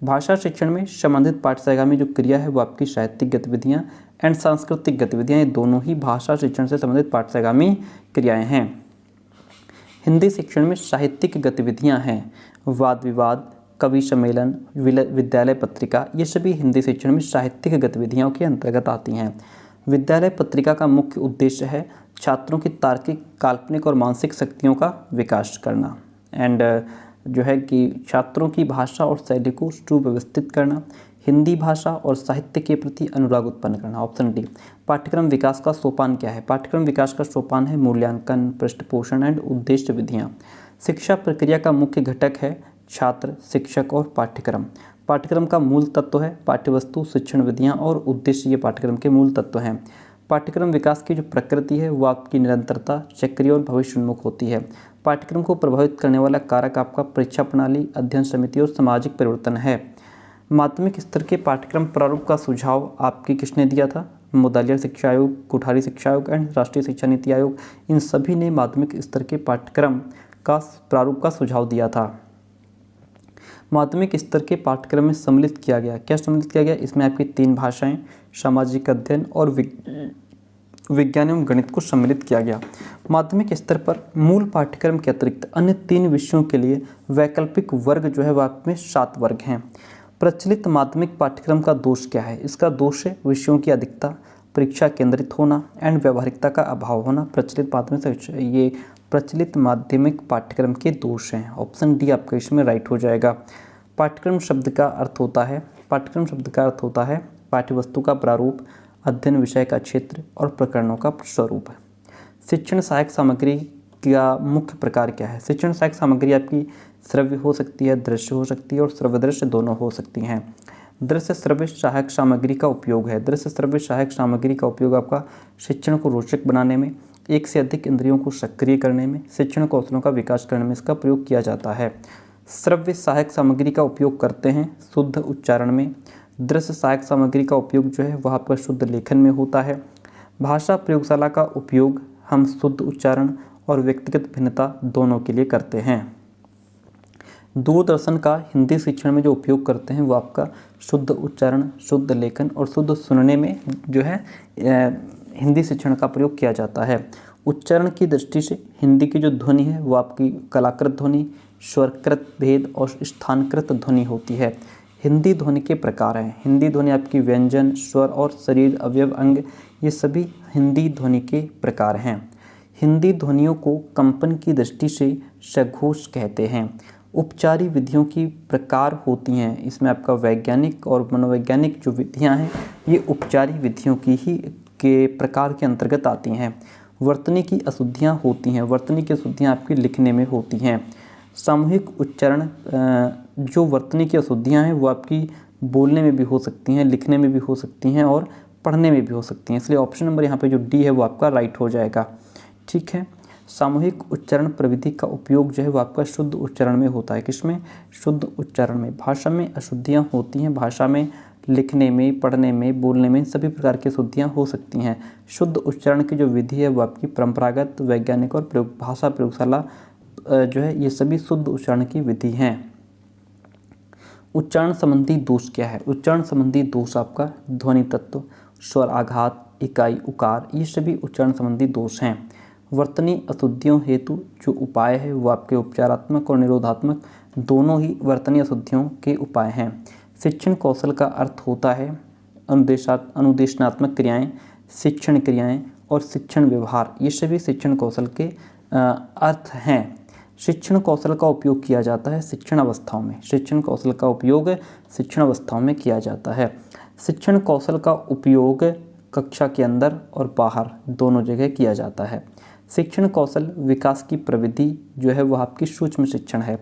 भाषा शिक्षण में संबंधित पाठ्य सहगामी जो क्रिया है वो आपकी साहित्यिक गतिविधियाँ एंड सांस्कृतिक गतिविधियाँ, ये दोनों ही भाषा शिक्षण से संबंधित पाठ्य सहगामी क्रियाएँ हैं। हिंदी शिक्षण में साहित्यिक गतिविधियाँ हैं वाद विवाद, कवि सम्मेलन, विद्यालय पत्रिका, ये सभी हिंदी शिक्षण में साहित्यिक गतिविधियों के अंतर्गत आती हैं। विद्यालय पत्रिका का मुख्य उद्देश्य है छात्रों की तार्किक, काल्पनिक और मानसिक शक्तियों का विकास करना एंड जो है कि छात्रों की भाषा और शैली को सुव्यवस्थित करना, हिंदी भाषा और साहित्य के प्रति अनुराग उत्पन्न करना। Option D. पाठ्यक्रम विकास का सोपान क्या है? पाठ्यक्रम विकास का सोपान है मूल्यांकन, पृष्ठपोषण एंड उद्देश्य विधियाँ। शिक्षा प्रक्रिया का मुख्य घटक है छात्र, शिक्षक और पाठ्यक्रम। पाठ्यक्रम का मूल तत्व है पाठ्यवस्तु, शिक्षण विधियाँ और उद्देश्य, ये पाठ्यक्रम के मूल तत्व हैं। पाठ्यक्रम विकास की जो प्रकृति है वो आपकी निरंतरता, चक्रीय और भविष्योन्मुख होती है। पाठ्यक्रम को प्रभावित करने वाला कारक आपका परीक्षा प्रणाली, अध्ययन समिति और सामाजिक परिवर्तन है। माध्यमिक स्तर के पाठ्यक्रम प्रारूप का सुझाव आपकी किसने दिया था? मुदालिया शिक्षा आयोग, कोठारी शिक्षा आयोग एंड राष्ट्रीय शिक्षा नीति आयोग, इन सभी ने माध्यमिक स्तर के पाठ्यक्रम का प्रारूप का सुझाव दिया था। माध्यमिक स्तर के पाठ्यक्रम में सम्मिलित किया गया, क्या सम्मिलित किया गया? इसमें आपकी 3 भाषाएं, सामाजिक अध्ययन और विज्ञान एवं गणित को सम्मिलित किया गया। माध्यमिक स्तर पर मूल पाठ्यक्रम के अतिरिक्त अन्य 3 विषयों के लिए वैकल्पिक वर्ग जो है वह आप में 7 वर्ग हैं। प्रचलित माध्यमिक पाठ्यक्रम का दोष क्या है? इसका दोष है विषयों की अधिकता, परीक्षा केंद्रित होना एंड व्यावहारिकता का अभाव होना। प्रचलित माध्यमिक पाठ्यक्रम के दोष हैं। ऑप्शन डी आपका इसमें राइट हो जाएगा। पाठ्यक्रम शब्द का अर्थ होता है, पाठ्यक्रम शब्द का अर्थ होता है पाठ्यवस्तु का प्रारूप, अध्ययन विषय का क्षेत्र और प्रकरणों का स्वरूप है। शिक्षण सहायक सामग्री का मुख्य प्रकार क्या है? शिक्षण सहायक सामग्री आपकी श्रव्य हो सकती है, दृश्य हो सकती है और श्रव्य दृश्य दोनों हो सकती हैं। दृश्य श्रव्य सहायक सामग्री का उपयोग है, दृश्य श्रव्य सहायक सामग्री का उपयोग आपका शिक्षण को रोचक बनाने में, एक से अधिक इंद्रियों को सक्रिय करने में, शिक्षण कौशलों का विकास करने में इसका प्रयोग किया जाता है। श्रव्य सहायक सामग्री का उपयोग करते हैं शुद्ध उच्चारण में। दृश्य सहायक सामग्री का उपयोग जो है वह आपका शुद्ध लेखन में होता है। भाषा प्रयोगशाला का उपयोग हम शुद्ध उच्चारण और व्यक्तिगत भिन्नता दोनों के लिए करते हैं। दूरदर्शन का हिंदी शिक्षण में जो उपयोग करते हैं वो आपका शुद्ध उच्चारण, शुद्ध लेखन और शुद्ध सुनने में जो है हिंदी शिक्षण का प्रयोग किया जाता है। उच्चारण की दृष्टि से हिंदी की जो ध्वनि है वो आपकी कलाकृत ध्वनि, स्वरकृत भेद और स्थानकृत ध्वनि होती है। हिंदी ध्वनि के प्रकार हैं। हिंदी ध्वनि आपकी व्यंजन, स्वर और शरीर अवयव अंग, ये सभी हिंदी ध्वनि के प्रकार हैं। हिंदी ध्वनियों को कंपन की दृष्टि से सघोष कहते हैं। उपचारी विधियों की प्रकार होती हैं, इसमें आपका वैज्ञानिक और मनोवैज्ञानिक जो विधियां हैं ये उपचारी विधियों की ही के प्रकार के अंतर्गत आती हैं। वर्तनी की अशुद्धियां होती हैं, वर्तनी की अशुद्धियां आपकी लिखने में होती हैं। सामूहिक उच्चारण, जो वर्तनी की अशुद्धियां हैं वो आपकी बोलने में भी हो सकती हैं, लिखने में भी हो सकती हैं और पढ़ने में भी हो सकती हैं, इसलिए ऑप्शन नंबर यहाँ पे जो डी है वो आपका राइट हो जाएगा। ठीक है, सामूहिक उच्चारण प्रविधि का उपयोग जो है वो आपका शुद्ध उच्चारण में होता है। किसमें? शुद्ध उच्चारण में। भाषा में अशुद्धियाँ होती हैं, भाषा में लिखने में, पढ़ने में, बोलने में सभी प्रकार की अशुद्धियाँ हो सकती हैं। शुद्ध उच्चारण की जो विधि है वो आपकी परंपरागत, वैज्ञानिक और भाषा प्रयोगशाला जो है ये सभी शुद्ध उच्चारण की विधि हैं। उच्चारण संबंधी दोष क्या है? उच्चारण संबंधी दोष आपका ध्वनि तत्व, स्वर आघात, इकाई, उकार, ये सभी उच्चारण संबंधी दोष हैं। वर्तनी अशुद्धियों हेतु जो उपाय है वो आपके उपचारात्मक और निरोधात्मक दोनों ही वर्तनी अशुद्धियों के उपाय हैं। शिक्षण कौशल का अर्थ होता है अनुदेशनात्मक क्रियाएं, शिक्षण क्रियाएं और शिक्षण व्यवहार, ये सभी शिक्षण कौशल के अर्थ हैं। शिक्षण कौशल का उपयोग किया जाता है शिक्षण अवस्थाओं में। शिक्षण कौशल का उपयोग शिक्षण अवस्थाओं में किया जाता है। शिक्षण कौशल का उपयोग कक्षा के अंदर और बाहर दोनों जगह किया जाता है। शिक्षण कौशल विकास की प्रविधि जो है वह आपकी सूक्ष्म शिक्षण है।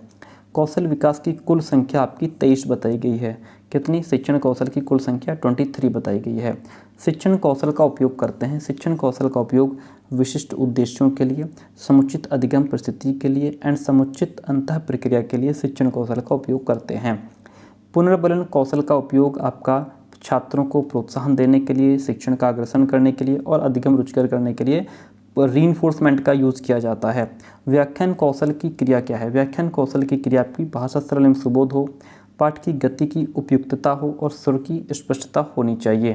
कौशल विकास की कुल संख्या आपकी 23 बताई गई है। कितनी? शिक्षण कौशल की कुल संख्या 23 बताई गई है। शिक्षण कौशल का उपयोग करते हैं। शिक्षण कौशल का उपयोग विशिष्ट उद्देश्यों के लिए, समुचित अधिगम परिस्थिति के लिए एंड समुचित अंतः प्रक्रिया के लिए शिक्षण कौशल का उपयोग करते हैं। पुनर्बलन कौशल का उपयोग आपका छात्रों को प्रोत्साहन देने के लिए, शिक्षण का अग्रसर करने के लिए और अधिगम रुचिकर करने के लिए रीइंफोर्समेंट का यूज़ किया जाता है। व्याख्यान कौशल की क्रिया क्या है? व्याख्यान कौशल की क्रिया आपकी भाषा सरल एवं सुबोध हो, पाठ की गति की उपयुक्तता हो और स्वर की स्पष्टता होनी चाहिए।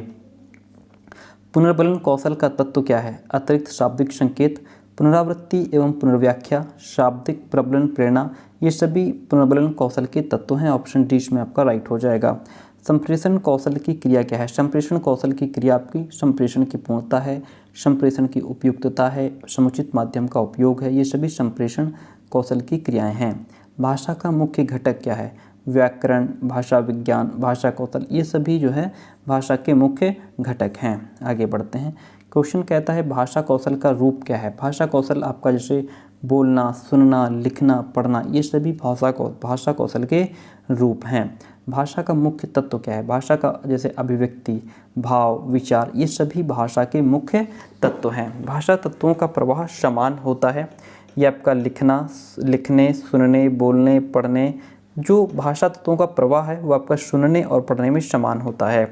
पुनर्बलन कौशल का तत्व क्या है? अतिरिक्त शाब्दिक संकेत, पुनरावृत्ति एवं पुनर्व्याख्या, शाब्दिक प्रबलन, प्रेरणा, ये सभी पुनर्बलन कौशल के तत्व हैं। ऑप्शन डी इसमें आपका राइट हो जाएगा। संप्रेषण कौशल की क्रिया क्या है? संप्रेषण कौशल की क्रिया आपकी संप्रेषण की पूर्णता है, संप्रेषण की उपयुक्तता है, समुचित माध्यम का उपयोग है, ये सभी संप्रेषण कौशल की क्रियाएं हैं। भाषा का मुख्य घटक क्या है? व्याकरण, भाषा विज्ञान, भाषा कौशल, ये सभी जो है भाषा के मुख्य घटक हैं। आगे बढ़ते हैं। क्वेश्चन कहता है भाषा कौशल का रूप क्या है? भाषा कौशल आपका जैसे बोलना, सुनना, लिखना, पढ़ना, ये सभी भाषा कौशल के रूप हैं। भाषा का मुख्य तत्व क्या है? भाषा का जैसे अभिव्यक्ति, भाव, विचार, ये सभी भाषा के मुख्य तत्व हैं। भाषा तत्वों का प्रवाह समान होता है। ये आपका लिखने, सुनने, बोलने, पढ़ने, जो भाषा तत्वों का प्रवाह है वो आपका सुनने और पढ़ने में समान होता है।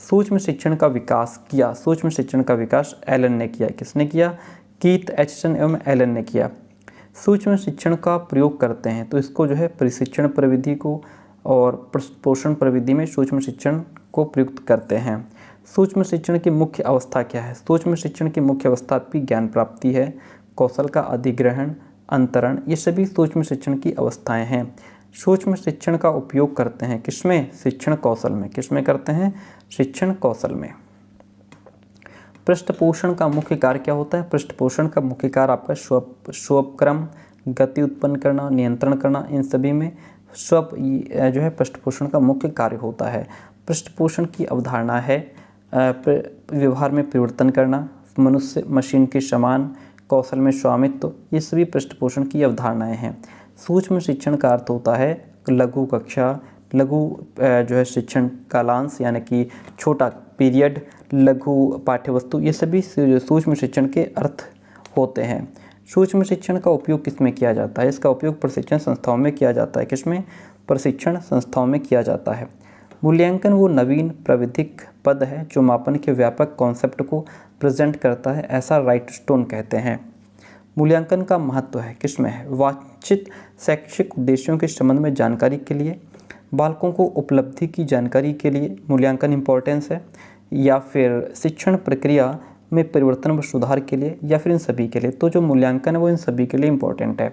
सूक्ष्म शिक्षण का विकास किया। सूक्ष्म शिक्षण का विकास एलन ने किया। किसने किया? कीथ, एचसन एवं एलन ने किया। सूक्ष्म शिक्षण का प्रयोग करते हैं तो इसको जो है प्रशिक्षण प्रविधि को और पोषण प्रविधि में सूक्ष्म शिक्षण को प्रयुक्त करते हैं। सूक्ष्म शिक्षण की मुख्य अवस्था क्या है? सूक्ष्म शिक्षण की मुख्य अवस्था आपकी ज्ञान प्राप्ति है, कौशल का अधिग्रहण, अंतरण, ये सभी सूक्ष्म शिक्षण की अवस्थाएं हैं। सूक्ष्म शिक्षण का उपयोग करते हैं किसमें? शिक्षण कौशल में। किसमें करते हैं? शिक्षण कौशल में। पृष्ठपोषण का मुख्य कार्य क्या होता है? पृष्ठपोषण का मुख्य कार्य आपका स्वक्रम, गति उत्पन्न करना, नियंत्रण करना, इन सभी में जो है पृष्ठपोषण का मुख्य कार्य होता है। पृष्ठपोषण की अवधारणा है व्यवहार में परिवर्तन करना, मनुष्य मशीन के समान, कौशल में स्वामित्व, ये सभी पृष्ठपोषण की अवधारणाएं हैं। सूक्ष्म शिक्षण का अर्थ होता है लघु कक्षा, लघु जो है शिक्षण कालांश यानी कि छोटा पीरियड, लघु पाठ्यवस्तु, ये सभी सूक्ष्म शिक्षण के अर्थ होते हैं। सूक्ष्म शिक्षण का उपयोग किसमें किया जाता है? इसका उपयोग प्रशिक्षण संस्थाओं में किया जाता है। किसमें? प्रशिक्षण संस्थाओं में किया जाता है। मूल्यांकन वो नवीन प्राविधिक पद है जो मापन के व्यापक कॉन्सेप्ट को प्रेजेंट करता है, ऐसा राइटस्टोन कहते हैं। मूल्यांकन का महत्व है किसमें है? वांछित शैक्षिक उद्देश्यों के संबंध में जानकारी के लिए, बालकों को उपलब्धि की जानकारी के लिए मूल्यांकन इम्पोर्टेंस है, या फिर शिक्षण प्रक्रिया में परिवर्तन व सुधार के लिए, या फिर इन सभी के लिए। तो जो मूल्यांकन है वो इन सभी के लिए इम्पोर्टेंट है।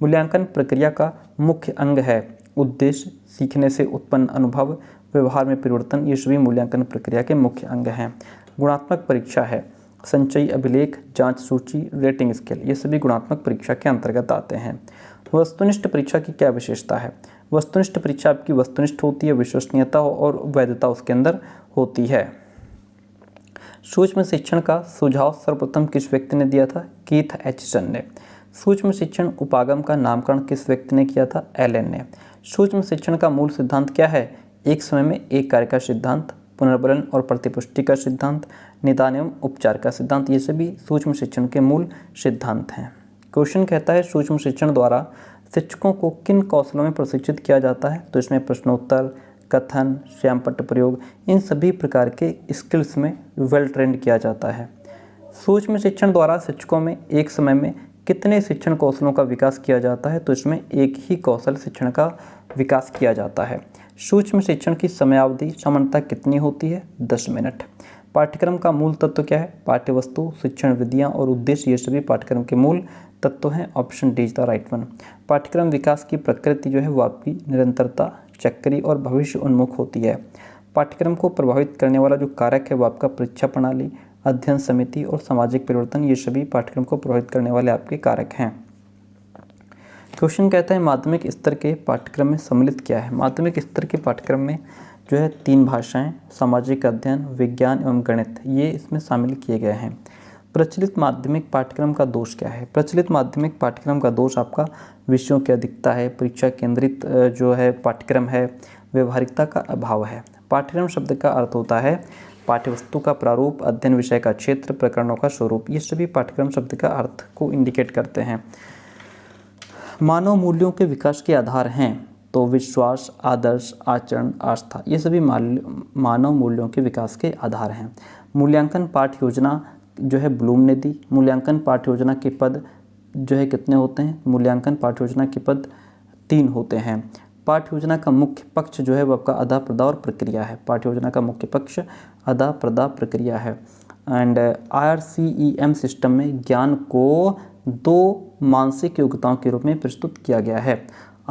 मूल्यांकन प्रक्रिया का मुख्य अंग है उद्देश्य, सीखने से उत्पन्न अनुभव, व्यवहार में परिवर्तन, ये सभी मूल्यांकन प्रक्रिया के मुख्य अंग हैं। गुणात्मक परीक्षा है संचयी अभिलेख, जांच सूची, रेटिंग स्केल, ये सभी गुणात्मक परीक्षा के अंतर्गत आते हैं। वस्तुनिष्ठ परीक्षा की क्या विशेषता है? वस्तुनिष्ठ परीक्षा आपकी वस्तुनिष्ठ होती है, विश्वसनीयता और वैधता उसके अंदर होती है। सूक्ष्म शिक्षण का सुझाव सर्वप्रथम किस व्यक्ति ने दिया था? कीथ एचिसन ने। सूक्ष्म शिक्षण उपागम का नामकरण किस व्यक्ति ने किया था? एलन ने। सूक्ष्म शिक्षण का मूल सिद्धांत क्या है? एक समय में एक कार्य का सिद्धांत, पुनर्बलन और प्रतिपुष्टि का सिद्धांत, निदान एवं उपचार का सिद्धांत, ये सभी सूक्ष्म शिक्षण के मूल सिद्धांत हैं। क्वेश्चन कहता है सूक्ष्म शिक्षण द्वारा शिक्षकों को किन कौशलों में प्रशिक्षित किया जाता है? तो इसमें प्रश्नोत्तर, कथन, श्यामपट्ट प्रयोग, इन सभी प्रकार के स्किल्स में वेल ट्रेंड किया जाता है। सूक्ष्म शिक्षण द्वारा शिक्षकों में एक समय में कितने शिक्षण कौशलों का विकास किया जाता है? तो इसमें एक ही कौशल शिक्षण का विकास किया जाता है। सूक्ष्म शिक्षण की समयावधि सामान्यतः कितनी होती है? 10 मिनट। पाठ्यक्रम का मूल तत्व क्या है? पाठ्यवस्तु, शिक्षण विधियाँ और उद्देश्य, ये सभी पाठ्यक्रम के मूल तत्व हैं। Option D is the right one. पाठ्यक्रम विकास की प्रकृति जो है वो आपकी निरंतरता, चक्रीय और भविष्य उन्मुख होती है। पाठ्यक्रम को प्रभावित करने वाला जो कारक है वो आपका परीक्षा प्रणाली, अध्ययन समिति और सामाजिक परिवर्तन, ये सभी पाठ्यक्रम को प्रभावित करने वाले आपके कारक हैं। क्वेश्चन कहता है माध्यमिक स्तर के पाठ्यक्रम में सम्मिलित क्या है? माध्यमिक स्तर के पाठ्यक्रम में जो है 3 भाषाएं, सामाजिक अध्ययन, विज्ञान एवं गणित, ये इसमें शामिल किए गए हैं। प्रचलित माध्यमिक पाठ्यक्रम का दोष क्या है? प्रचलित माध्यमिक पाठ्यक्रम का दोष आपका विषयों की अधिकता है, परीक्षा केंद्रित जो है पाठ्यक्रम है, व्यवहारिकता का अभाव है। पाठ्यक्रम शब्द का अर्थ होता है पाठ्यवस्तु का प्रारूप, अध्ययन विषय का क्षेत्र, प्रकरणों का स्वरूप, ये सभी पाठ्यक्रम शब्द का अर्थ को इंडिकेट करते हैं। मानव मूल्यों के विकास के आधार हैं तो विश्वास, आदर्श, आचरण, आस्था, ये सभी मानव मूल्यों के विकास के आधार हैं। मूल्यांकन पाठ्य योजना जो है ब्लूम ने दी। मूल्यांकन पाठ्य योजना के पद जो है कितने होते हैं? मूल्यांकन पाठ्य योजना के पद 3 होते हैं। पाठ्य योजना का मुख्य पक्ष जो है वो आपका अदा, प्रदा और प्रक्रिया है। पाठ्य योजना का मुख्य पक्ष अदा, प्रदा, प्रक्रिया है। एंड IRCEM सिस्टम में ज्ञान को 2 मानसिक योग्यताओं के रूप में प्रस्तुत किया गया है।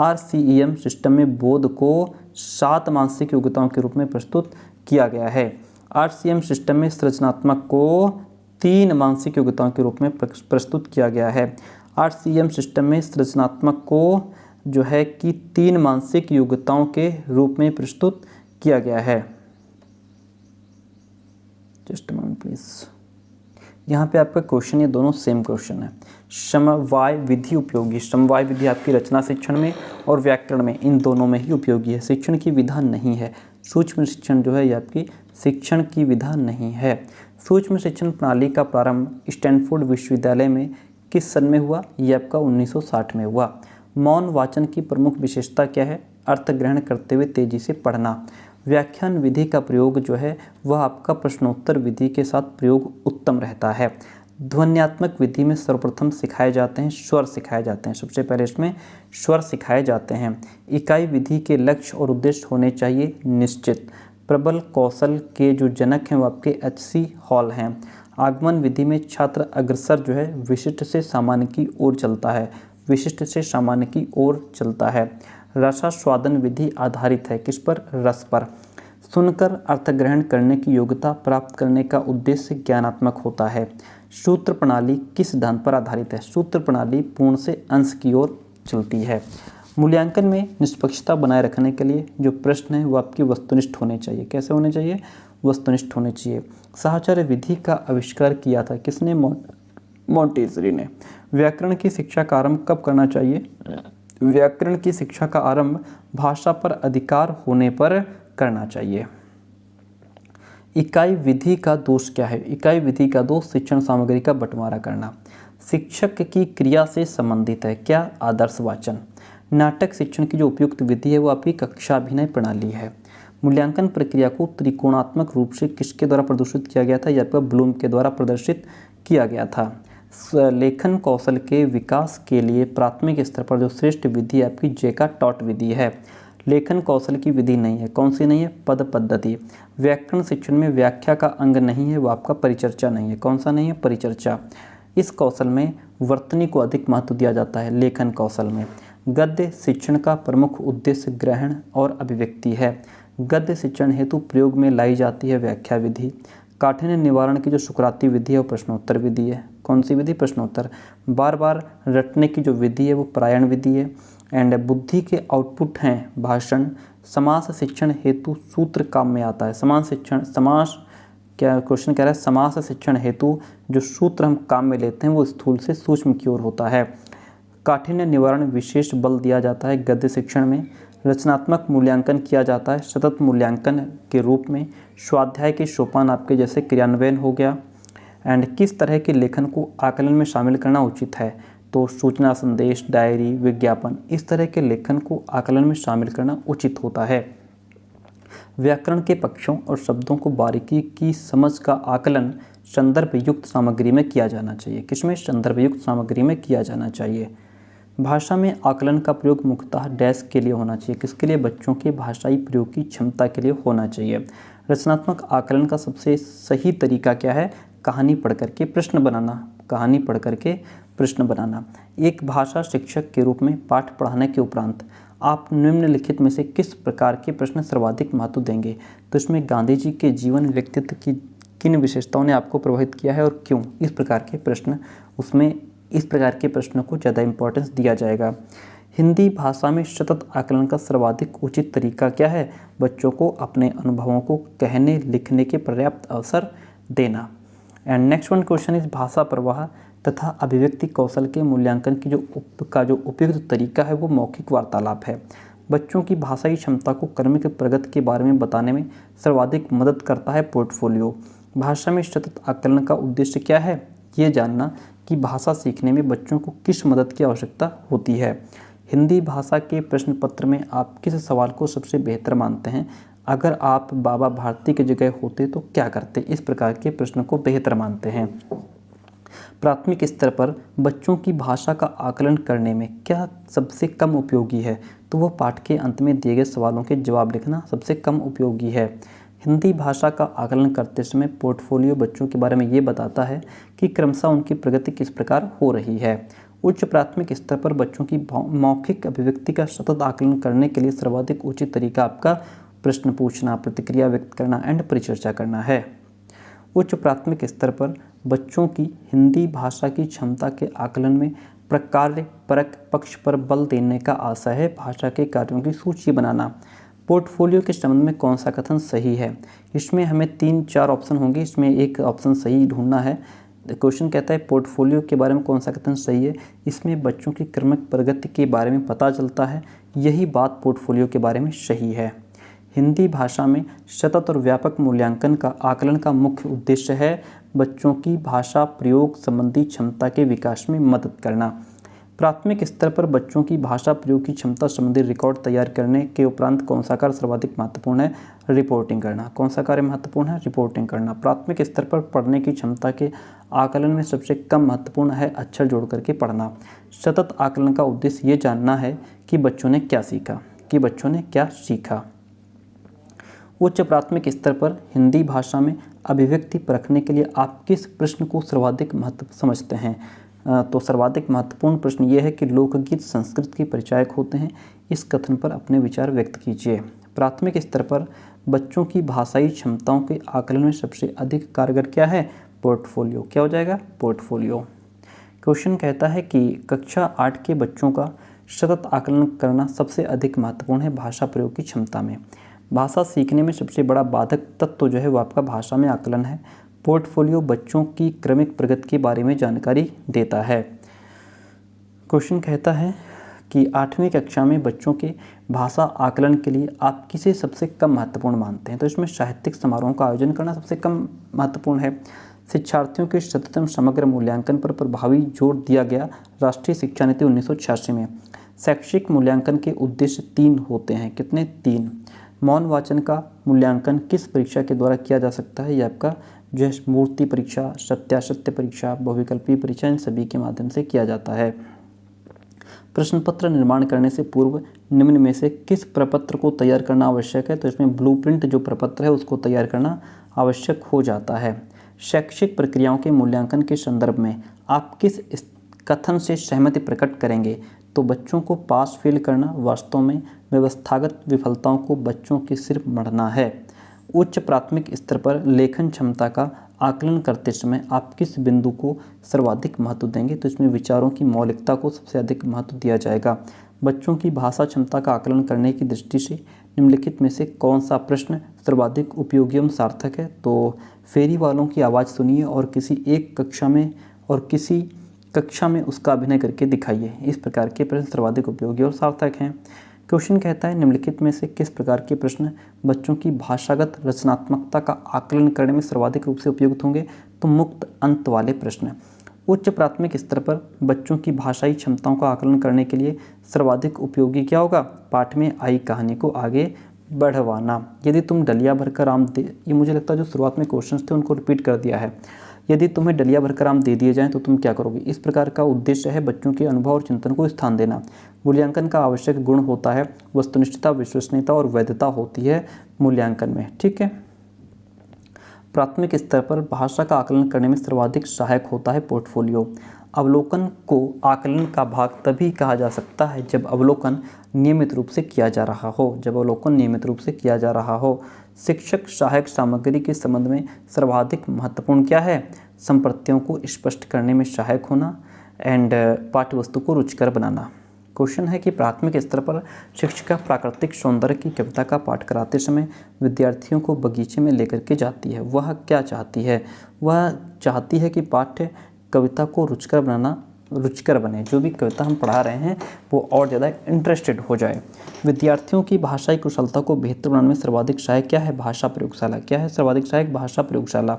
RCEM सिस्टम में बोध को 7 मानसिक योग्यताओं के रूप में प्रस्तुत किया गया है। RCM सिस्टम में सृजनात्मक को 3 मानसिक योग्यताओं के रूप में प्रस्तुत किया गया है। RCM सिस्टम में सृजनात्मक को जो है कि 3 मानसिक योग्यताओं के रूप में प्रस्तुत किया गया है। Just a moment please. यहाँ पे आपका क्वेश्चन, ये दोनों सेम क्वेश्चन है। समवाय विधि उपयोगी। समवाय विधि आपकी रचना शिक्षण में और व्याकरण में, इन दोनों में ही उपयोगी है। शिक्षण की विधा नहीं है। सूक्ष्म शिक्षण जो है ये आपकी शिक्षण की विधा नहीं है। सूक्ष्म शिक्षण प्रणाली का प्रारंभ स्टैनफोर्ड विश्वविद्यालय में किस सन में हुआ? ये आपका 1960 में हुआ। मौन वाचन की प्रमुख विशेषता क्या है? अर्थ ग्रहण करते हुए तेजी से पढ़ना। व्याख्यान विधि का प्रयोग जो है वह आपका प्रश्नोत्तर विधि के साथ प्रयोग उत्तम रहता है। ध्वन्यात्मक विधि में सर्वप्रथम सिखाए जाते हैं स्वर सिखाए जाते हैं। सबसे पहले इसमें स्वर सिखाए जाते हैं। इकाई विधि के लक्ष्य और उद्देश्य होने चाहिए निश्चित। प्रबल कौशल के जो जनक हैं वो आपके HC हॉल हैं। आगमन विधि में छात्र अग्रसर जो है विशिष्ट से सामान्य की ओर चलता है। विशिष्ट से सामान्य की ओर चलता है। रसास्वादन विधि आधारित है किस पर? रस पर। सुनकर अर्थ ग्रहण करने की योग्यता प्राप्त करने का उद्देश्य ज्ञानात्मक होता है। सूत्र प्रणाली किस सिद्धांत पर आधारित है? सूत्र प्रणाली पूर्ण से अंश की ओर चलती है। मूल्यांकन में निष्पक्षता बनाए रखने के लिए जो प्रश्न है वो आपकी वस्तुनिष्ठ होने चाहिए। कैसे होने चाहिए? वस्तुनिष्ठ होने चाहिए। साहचर्य विधि का आविष्कार किया था किसने? मॉन्टेसरी ने। व्याकरण की शिक्षा का आरंभ कब करना चाहिए? व्याकरण की शिक्षा का आरंभ भाषा पर अधिकार होने पर करना चाहिए। इकाई विधि का दोष क्या है? इकाई विधि का दोष शिक्षण सामग्री का बंटवारा करना। शिक्षक की क्रिया से संबंधित है क्या? आदर्श वाचन। नाटक शिक्षण की जो उपयुक्त विधि है वो आपकी कक्षाभिनय प्रणाली है। मूल्यांकन प्रक्रिया को त्रिकोणात्मक रूप से किसके द्वारा प्रदर्शित किया गया था? यह आपका ब्लूम के द्वारा प्रदर्शित किया गया था। लेखन कौशल के विकास के लिए प्राथमिक स्तर पर जो श्रेष्ठ विधि आपकी जेका टॉट विधि है। लेखन कौशल की विधि नहीं है। कौन सी नहीं है? पद पद्धति। व्याकरण शिक्षण में व्याख्या का अंग नहीं है, वो आपका परिचर्चा नहीं है। कौन सा नहीं है? परिचर्चा। इस कौशल में वर्तनी को अधिक महत्व दिया जाता है लेखन कौशल में। गद्य शिक्षण का प्रमुख उद्देश्य ग्रहण और अभिव्यक्ति है। गद्य शिक्षण हेतु प्रयोग में लाई जाती है व्याख्या विधि। काठिन्य निवारण की जो सुकराती विधि है वो प्रश्नोत्तर विधि है। कौन सी विधि? प्रश्नोत्तर। बार बार रटने की जो विधि है वो प्रायण विधि है। एंड बुद्धि के आउटपुट हैं भाषण। समास शिक्षण हेतु सूत्र काम में आता है। समास क्या क्वेश्चन कह रहा है? समास शिक्षण हेतु जो सूत्र हम काम में लेते हैं वो स्थूल से सूक्ष्म की ओर होता है। काठिन्य निवारण विशेष बल दिया जाता है गद्य शिक्षण में। रचनात्मक मूल्यांकन किया जाता है सतत मूल्यांकन के रूप में। स्वाध्याय के सोपान आपके जैसे क्रियान्वयन हो गया। एंड किस तरह के लेखन को आकलन में शामिल करना उचित है? तो सूचना संदेश, डायरी, विज्ञापन, इस तरह के लेखन को आकलन में शामिल करना उचित होता है। व्याकरण के पक्षों और शब्दों को बारीकी की समझ का आकलन संदर्भ युक्त सामग्री में किया जाना चाहिए। किसमें? संदर्भ युक्त सामग्री में किया जाना चाहिए। भाषा में आकलन का प्रयोग मुख्यतः डैश के लिए होना चाहिए। किसके लिए? बच्चों के भाषाई प्रयोग की क्षमता के लिए होना चाहिए। रचनात्मक आकलन का सबसे सही तरीका क्या है? कहानी पढ़ करके प्रश्न बनाना। कहानी पढ़ करके प्रश्न बनाना। एक भाषा शिक्षक के रूप में पाठ पढ़ाने के उपरांत आप निम्नलिखित में से किस प्रकार के प्रश्न सर्वाधिक महत्व देंगे? तो इसमें गांधी जी के जीवन व्यक्तित्व की किन विशेषताओं ने आपको प्रभावित किया है और क्यों? इस प्रकार के प्रश्न, उसमें इस प्रकार के प्रश्नों को ज़्यादा इंपॉर्टेंस दिया जाएगा। हिंदी भाषा में सतत आकलन का सर्वाधिक उचित तरीका क्या है? बच्चों को अपने अनुभवों को कहने लिखने के पर्याप्त अवसर देना। एंड नेक्स्ट वन क्वेश्चन इस भाषा प्रवाह तथा अभिव्यक्ति कौशल के मूल्यांकन की जो उपयुक्त तरीका है वो मौखिक वार्तालाप है। बच्चों की भाषाई क्षमता को क्रमिक प्रगति के बारे में बताने में सर्वाधिक मदद करता है पोर्टफोलियो। भाषा में सतत आकलन का उद्देश्य क्या है? ये जानना कि भाषा सीखने में बच्चों को किस मदद की आवश्यकता होती है। हिंदी भाषा के प्रश्न पत्र में आप किस सवाल को सबसे बेहतर मानते हैं? अगर आप बाबा भारती की जगह होते तो क्या करते? इस प्रकार के प्रश्न को बेहतर मानते हैं। प्राथमिक स्तर पर बच्चों की भाषा का आकलन करने में क्या सबसे कम उपयोगी है? तो वो पाठ के अंत में दिए गए सवालों के जवाब लिखना सबसे कम उपयोगी है। हिंदी भाषा का आकलन करते समय पोर्टफोलियो बच्चों के बारे में ये बताता है कि क्रमशः उनकी प्रगति किस प्रकार हो रही है। उच्च प्राथमिक स्तर पर बच्चों की मौखिक अभिव्यक्ति का सतत आकलन करने के लिए सर्वाधिक उचित तरीका आपका प्रश्न पूछना, प्रतिक्रिया व्यक्त करना एंड परिचर्चा करना है। उच्च प्राथमिक स्तर पर बच्चों की हिंदी भाषा की क्षमता के आकलन में प्रकार्य परक पक्ष पर बल देने का आशय है भाषा के कार्यों की सूची बनाना। पोर्टफोलियो के संबंध में कौन सा कथन सही है? इसमें हमें 3-4 ऑप्शन होंगे, इसमें एक ऑप्शन सही ढूंढना है। क्वेश्चन कहता है पोर्टफोलियो के बारे में कौन सा कथन सही है? इसमें बच्चों की क्रमिक प्रगति के बारे में पता चलता है, यही बात पोर्टफोलियो के बारे में सही है। हिंदी भाषा में सतत और व्यापक मूल्यांकन का आकलन का मुख्य उद्देश्य है बच्चों की भाषा प्रयोग संबंधी क्षमता के विकास में मदद करना। प्राथमिक स्तर पर बच्चों की भाषा प्रयोग की क्षमता संबंधी रिकॉर्ड तैयार करने के उपरांत कौन सा कार्य सर्वाधिक महत्वपूर्ण है? रिपोर्टिंग करना। कौन सा कार्य महत्वपूर्ण है? रिपोर्टिंग करना। प्राथमिक स्तर पर पढ़ने की क्षमता के आकलन में सबसे कम महत्वपूर्ण है अक्षर जोड़ करके पढ़ना। सतत आकलन का उद्देश्य ये जानना है कि बच्चों ने क्या सीखा। उच्च प्राथमिक स्तर पर हिंदी भाषा में अभिव्यक्ति परखने के लिए आप किस प्रश्न को सर्वाधिक महत्व समझते हैं? तो सर्वाधिक महत्वपूर्ण प्रश्न ये है कि लोकगीत संस्कृत के परिचायक होते हैं। इस कथन पर अपने विचार व्यक्त कीजिए। प्राथमिक स्तर पर बच्चों की भाषाई क्षमताओं के आकलन में सबसे अधिक कारगर क्या है? पोर्टफोलियो। क्या हो जाएगा? पोर्टफोलियो। क्वेश्चन कहता है कि कक्षा 8 के बच्चों का सतत आकलन करना सबसे अधिक महत्वपूर्ण है भाषा प्रयोग की क्षमता में। भाषा सीखने में सबसे बड़ा बाधक तत्व जो है वो आपका भाषा में आकलन है। पोर्टफोलियो बच्चों की क्रमिक प्रगति के बारे में जानकारी देता है। क्वेश्चन कहता है कि 8वीं कक्षा में बच्चों के भाषा आकलन के लिए आप किसे सबसे कम महत्वपूर्ण मानते हैं? तो इसमें साहित्यिक समारोहों का आयोजन करना सबसे कम महत्वपूर्ण है। शिक्षार्थियों के सतत समग्र मूल्यांकन पर प्रभावी जोर दिया गया राष्ट्रीय शिक्षा नीति 1986 में। शैक्षिक मूल्यांकन के उद्देश्य 3 होते हैं। कितने? 3। मौन वाचन का मूल्यांकन किस परीक्षा के द्वारा किया जा सकता है? यह आपका जो है मूर्ति परीक्षा, सत्यासत्य परीक्षा, बहुविकल्पीय परीक्षा, इन सभी के माध्यम से किया जाता है। प्रश्न पत्र निर्माण करने से पूर्व निम्न में से किस प्रपत्र को तैयार करना आवश्यक है? तो इसमें ब्लूप्रिंट जो प्रपत्र है उसको तैयार करना आवश्यक हो जाता है। शैक्षिक प्रक्रियाओं के मूल्यांकन के संदर्भ में आप किस कथन से सहमति प्रकट करेंगे? तो बच्चों को पास फेल करना वास्तव में व्यवस्थागत विफलताओं को बच्चों के सिर्फ मढ़ना है। उच्च प्राथमिक स्तर पर लेखन क्षमता का आकलन करते समय आप किस बिंदु को सर्वाधिक महत्व देंगे? तो इसमें विचारों की मौलिकता को सबसे अधिक महत्व दिया जाएगा। बच्चों की भाषा क्षमता का आकलन करने की दृष्टि से निम्नलिखित में से कौन सा प्रश्न सर्वाधिक उपयोगी एवं सार्थक है? तो फेरी वालों की आवाज़ सुनिए और किसी कक्षा में उसका अभिनय करके दिखाइए। इस प्रकार के प्रश्न सर्वाधिक उपयोगी और सार्थक हैं। क्वेश्चन कहता है निम्नलिखित में से किस प्रकार के प्रश्न बच्चों की भाषागत रचनात्मकता का आकलन करने में सर्वाधिक रूप से उपयुक्त होंगे? तो मुक्त अंत वाले प्रश्न। उच्च प्राथमिक स्तर पर बच्चों की भाषाई क्षमताओं का आकलन करने के लिए सर्वाधिक उपयोगी क्या होगा? पाठ में आई कहानी को आगे बढ़वाना। यदि तुम डलिया भरकर आम दे, ये मुझे लगता है जो शुरुआत में क्वेश्चंस थे उनको रिपीट कर दिया है। यदि तुम्हें डलिया भरकर आम दे दिए जाएं तो तुम क्या करोगे? इस प्रकार का उद्देश्य है बच्चों के अनुभव और चिंतन को स्थान देना। मूल्यांकन का आवश्यक गुण होता है वस्तुनिष्ठता, विश्वसनीयता और वैधता होती है मूल्यांकन में। ठीक है। प्राथमिक स्तर पर भाषा का आकलन करने में सर्वाधिक सहायक होता है पोर्टफोलियो। अवलोकन को आकलन का भाग तभी कहा जा सकता है जब अवलोकन नियमित रूप से किया जा रहा हो। शिक्षक सहायक सामग्री के संबंध में सर्वाधिक महत्वपूर्ण क्या है? संप्रत्तियों को स्पष्ट करने में सहायक होना एंड पाठ्यवस्तु को रुचिकर बनाना। क्वेश्चन है कि प्राथमिक स्तर पर शिक्षिका प्राकृतिक सौंदर्य की कविता का पाठ कराते समय विद्यार्थियों को बगीचे में लेकर के जाती है। वह क्या चाहती है? वह चाहती है कि पाठ्य कविता को रुचिकर बने। जो भी कविता हम पढ़ा रहे हैं वो और ज़्यादा इंटरेस्टेड हो जाए। विद्यार्थियों की भाषाई कुशलता को बेहतर बनाने में सर्वाधिक सहायक क्या है? भाषा प्रयोगशाला। क्या है सर्वाधिक सहायक? भाषा प्रयोगशाला।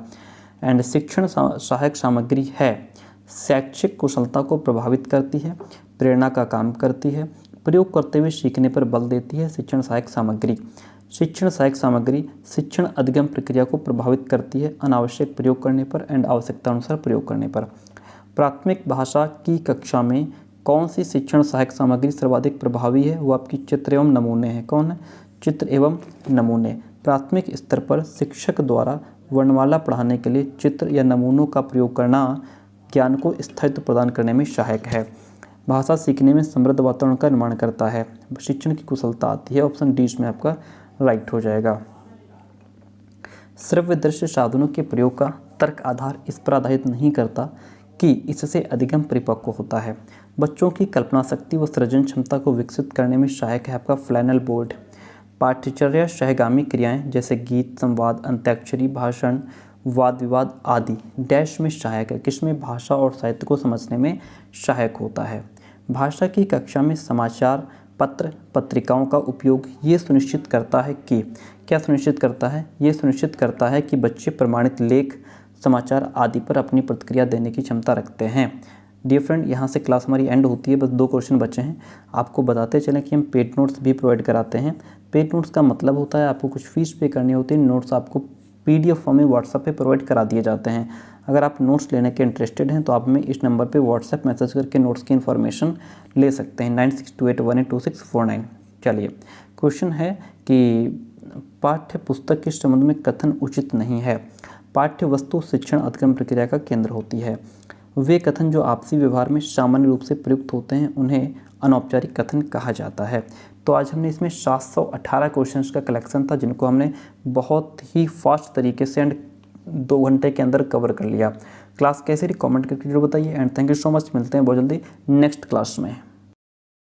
एंड शिक्षण सहायक सामग्री है शैक्षिक कुशलता को प्रभावित करती है, प्रेरणा का काम करती है, प्रयोग करते हुए सीखने पर बल देती है। शिक्षण सहायक सामग्री शिक्षण अधिगम प्रक्रिया को प्रभावित करती है अनावश्यक प्रयोग करने पर एंड आवश्यकता अनुसार प्रयोग करने पर। प्राथमिक भाषा की कक्षा में कौन सी शिक्षण सहायक सामग्री सर्वाधिक प्रभावी है? वो आपकी चित्र एवं नमूने हैं। कौन है? चित्र एवं नमूने। प्राथमिक स्तर पर शिक्षक द्वारा वर्णमाला पढ़ाने के लिए चित्र या नमूनों का प्रयोग करना ज्ञान को स्थायित्व प्रदान करने में सहायक है। भाषा सीखने में समृद्ध वातावरण का निर्माण करता है। शिक्षण की कुशलता आती है। ऑप्शन डी इसमें आपका राइट हो जाएगा। श्रव्य दृश्य साधनों के प्रयोग का तर्क आधार इस पर आधारित नहीं करता कि इससे अधिगम परिपक्व होता है। बच्चों की कल्पना शक्ति व सृजन क्षमता को विकसित करने में सहायक है आपका फ्लैनल बोर्ड। पाठ्यचर्या सहगामी क्रियाएं जैसे गीत, संवाद, अंत्याक्षरी, भाषण, वाद विवाद आदि डैश में सहायक है। किसमें? भाषा और साहित्य को समझने में सहायक होता है। भाषा की कक्षा में समाचार पत्र पत्रिकाओं का उपयोग ये सुनिश्चित करता है कि क्या सुनिश्चित करता है? ये सुनिश्चित करता है कि बच्चे प्रमाणित लेख, समाचार आदि पर अपनी प्रतिक्रिया देने की क्षमता रखते हैं। डियर फ्रेंड, यहाँ से क्लास हमारी एंड होती है। बस 2 क्वेश्चन बचे हैं। आपको बताते चलें कि हम पेड नोट्स भी प्रोवाइड कराते हैं। पेड नोट्स का मतलब होता है आपको कुछ फीस पे करनी होती है। नोट्स आपको PDF फॉर्म में व्हाट्सएप पे प्रोवाइड करा दिए जाते हैं। अगर आप नोट्स लेने के इंटरेस्टेड हैं तो आप हमें इस नंबर पे व्हाट्सएप मैसेज करके नोट्स की इन्फॉर्मेशन ले सकते हैं 9628182649। चलिए, क्वेश्चन है कि पाठ्य पुस्तक के संबंध में कथन उचित नहीं है। पाठ्य वस्तु शिक्षण अधिगम प्रक्रिया का केंद्र होती है। वे कथन जो आपसी व्यवहार में सामान्य रूप से प्रयुक्त होते हैं उन्हें अनौपचारिक कथन कहा जाता है। तो आज हमने इसमें 718 क्वेश्चंस का कलेक्शन था जिनको हमने बहुत ही फास्ट तरीके से एंड 2 घंटे के अंदर कवर कर लिया। क्लास कैसे रही कमेंट करके जरूर बताइए and thank you so much. मिलते हैं बहुत जल्दी नेक्स्ट क्लास में।